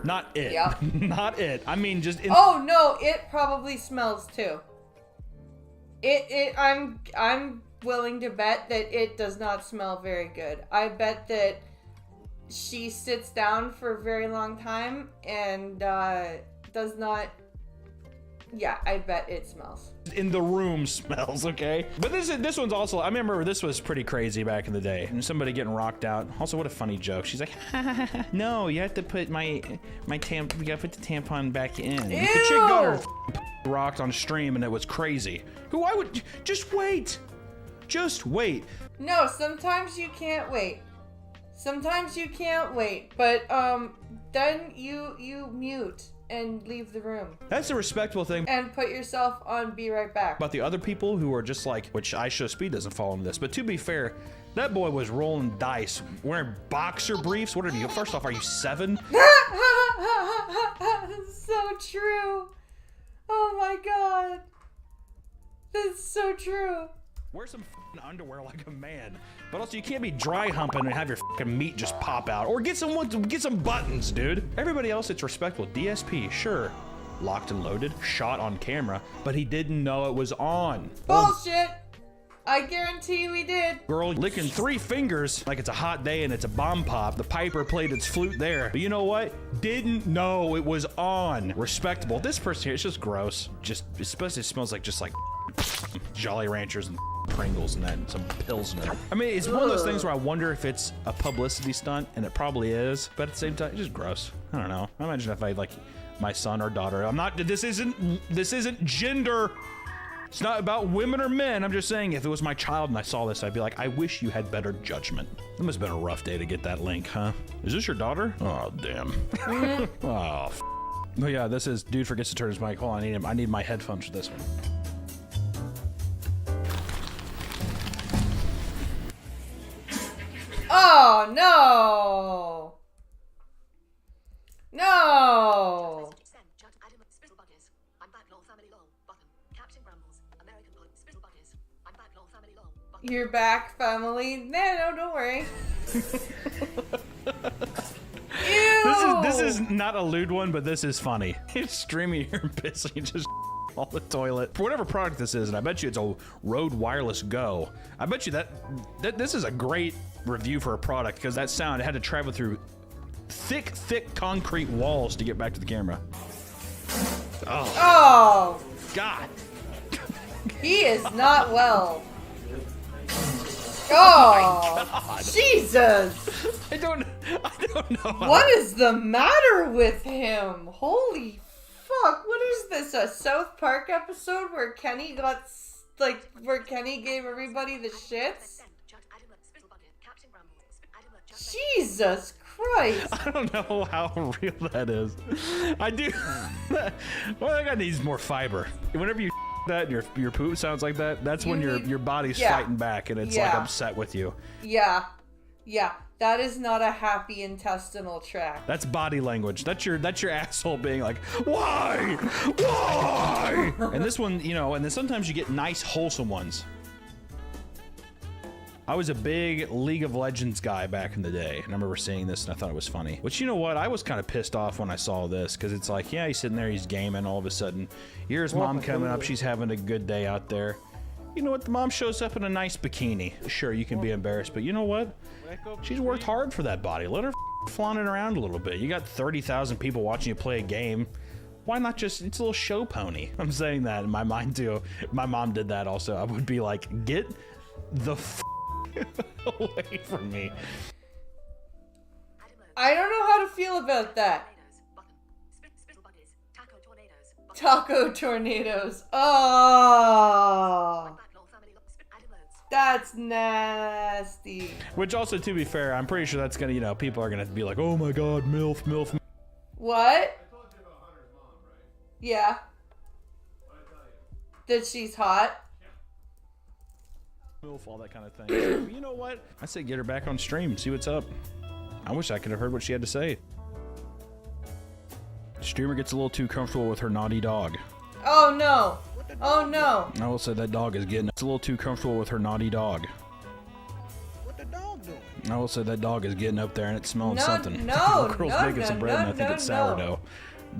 Not it. Yep. Not it. I mean, just. Oh no, it probably smells too. I'm willing to bet that it does not smell very good. I bet that she sits down for a very long time and does not. Yeah, I bet it smells. In the room smells, okay? But this one's also, I remember this was pretty crazy back in the day. And somebody getting rocked out. Also, what a funny joke. She's like, no, you have to put you gotta put the tampon back in. Ew! The chick got her rocked on stream and it was crazy. Just wait. Just wait. No, sometimes you can't wait. Sometimes you can't wait. But, then you mute and leave the room. That's a respectable thing. And put yourself on Be Right Back. About the other people who are just like, which IShowSpeed doesn't fall into this, but to be fair, that boy was rolling dice, wearing boxer briefs. What are you? First off, are you 7? So true. Oh my god. That's so true. Wear some f***ing underwear like a man. But also, you can't be dry humping and have your f***ing meat just pop out. Or get some buttons, dude. Everybody else, it's respectful. DSP, sure. Locked and loaded, shot on camera, but he didn't know it was on. Bullshit! I guarantee you he did. Girl licking 3 fingers like it's a hot day and it's a bomb pop. The piper played its flute there. But you know what? Didn't know it was on. Respectable. This person here, it's just gross. Especially it smells like just like Jolly Ranchers and Pringles and that and some Pilsner. I mean, it's one of those things where I wonder if it's a publicity stunt, and it probably is, but at the same time, it's just gross. I don't know. I imagine if I had like my son or daughter, this isn't gender. It's not about women or men. I'm just saying, if it was my child and I saw this, I'd be like, I wish you had better judgment. It must have been a rough day to get that link, huh? Is this your daughter? Oh, damn. Oh, but yeah, this is dude forgets to turn his mic. Hold on, I need my headphones for this one. Oh, no! No! You're back, family. No, don't worry. Ew! This is not a lewd one, but this is funny. He's streaming here and pissing just all the toilet. For whatever product this is, and I bet you it's a Rode Wireless Go. I bet you that this is a great review for a product, because that sound had to travel through thick concrete walls to get back to the camera. Oh! God. He is not well. Oh, oh my God. Jesus! I don't know. What is the matter with him? Holy fuck! What is this? A South Park episode where Kenny got where Kenny gave everybody the shits? Jesus Christ! I don't know how real that is. I do. Well, I got needs more fiber. Whenever you that your poop sounds like that, that's when your body's fighting back and it's like upset with you. Yeah. That is not a happy intestinal tract. That's body language. That's your asshole being like, why? And this one, and then sometimes you get nice wholesome ones. I was a big League of Legends guy back in the day, and I remember seeing this and I thought it was funny. Which, you know what? I was kind of pissed off when I saw this, because it's like, yeah, he's sitting there, he's gaming, all of a sudden, here's mom coming up, she's having a good day out there. You know what? The mom shows up in a nice bikini. Sure, you can be embarrassed, but you know what? She's worked hard for that body. Let her flaunt it around a little bit. You got 30,000 people watching you play a game. Why not just, it's a little show pony. I'm saying that in my mind too. My mom did that also. I would be like, get the away from me. I don't know how to feel about that. Taco tornadoes. Oh, that's nasty. Which also, to be fair, I'm pretty sure that's gonna, people are gonna be like, oh my God, MILF. What? Yeah. That she's hot. All that kind of thing. So, you know what? I say get her back on stream, see what's up. I wish I could have heard what she had to say. Streamer gets a little too comfortable with her naughty dog. Oh no. Oh no. I will say that dog is getting, it's a little too comfortable with her naughty dog. What the dog doing? I will say that dog is getting up there and it's smelling something. No, the girl's making some bread and I think it's sourdough.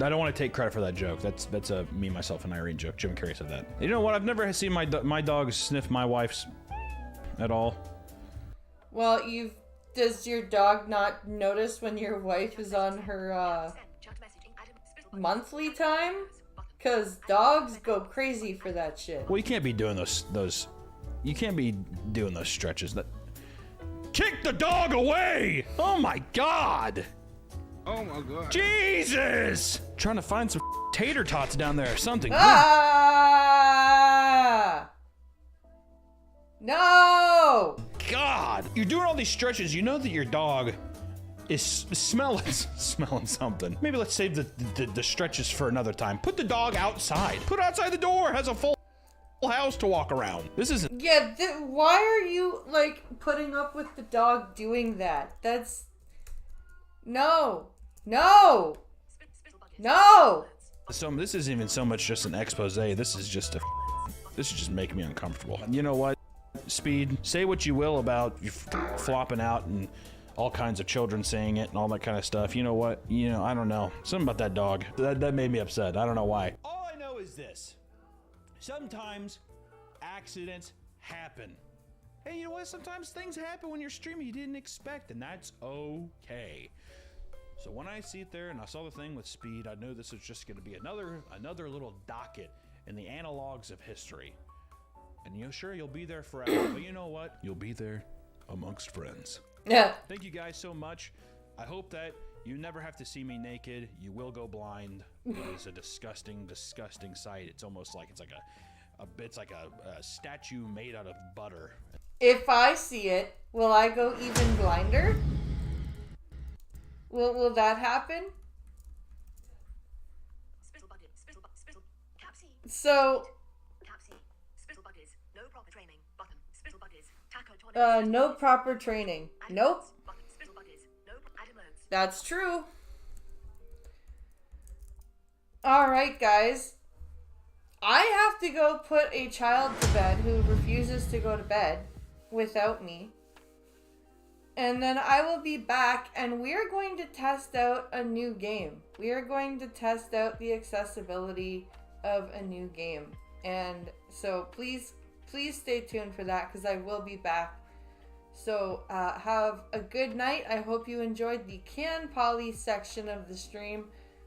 I don't want to take credit for that joke. That's a me, myself, and Irene joke. Jim Carrey said that. You know what? I've never seen my dog sniff my wife's at all. Well, does your dog not notice when your wife is on her monthly time? Because dogs go crazy for that shit. Well, you can't be doing those. You can't be doing those stretches. That kick the dog away! Oh my God! Oh my God! Jesus! Trying to find some tater tots down there or something. Ah! No! God! You're doing all these stretches. You know that your dog is smelling something. Maybe let's save the stretches for another time. Put the dog outside. Put it outside the door. It has a full house to walk around. This isn't. Yeah, why are you, putting up with the dog doing that? That's... No! So this isn't even so much just an expose. This is just making me uncomfortable. You know what? Speed, say what you will about you flopping out and all kinds of children saying it and all that kind of stuff. You know what? I don't know. Something about that dog. That made me upset. I don't know why. All I know is this. Sometimes accidents happen. Hey, you know what? Sometimes things happen when you're streaming you didn't expect, and that's okay. So when I see it there and I saw the thing with Speed, I knew this was just going to be another little docket in the analogs of history. And sure, you'll be there forever, but you know what? You'll be there amongst friends. Yeah. Thank you guys so much. I hope that you never have to see me naked. You will go blind. It is a disgusting, disgusting sight. It's almost like it's like a statue made out of butter. If I see it, will I go even blinder? Will that happen? So, no proper training. Nope. That's true. Alright, guys. I have to go put a child to bed who refuses to go to bed without me. And then I will be back and we're going to test out a new game. We are going to test out the accessibility of a new game. And so please stay tuned for that because I will be back. So have a good night. I hope you enjoyed the Can Polly section of the stream.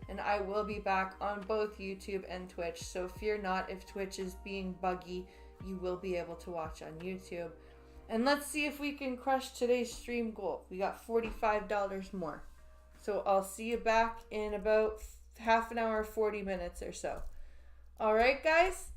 And I will be back on both YouTube and Twitch. So fear not if Twitch is being buggy. You will be able to watch on YouTube. And let's see if we can crush today's stream goal. We got $45 more. So I'll see you back in about half an hour, 40 minutes or so. Alright, guys?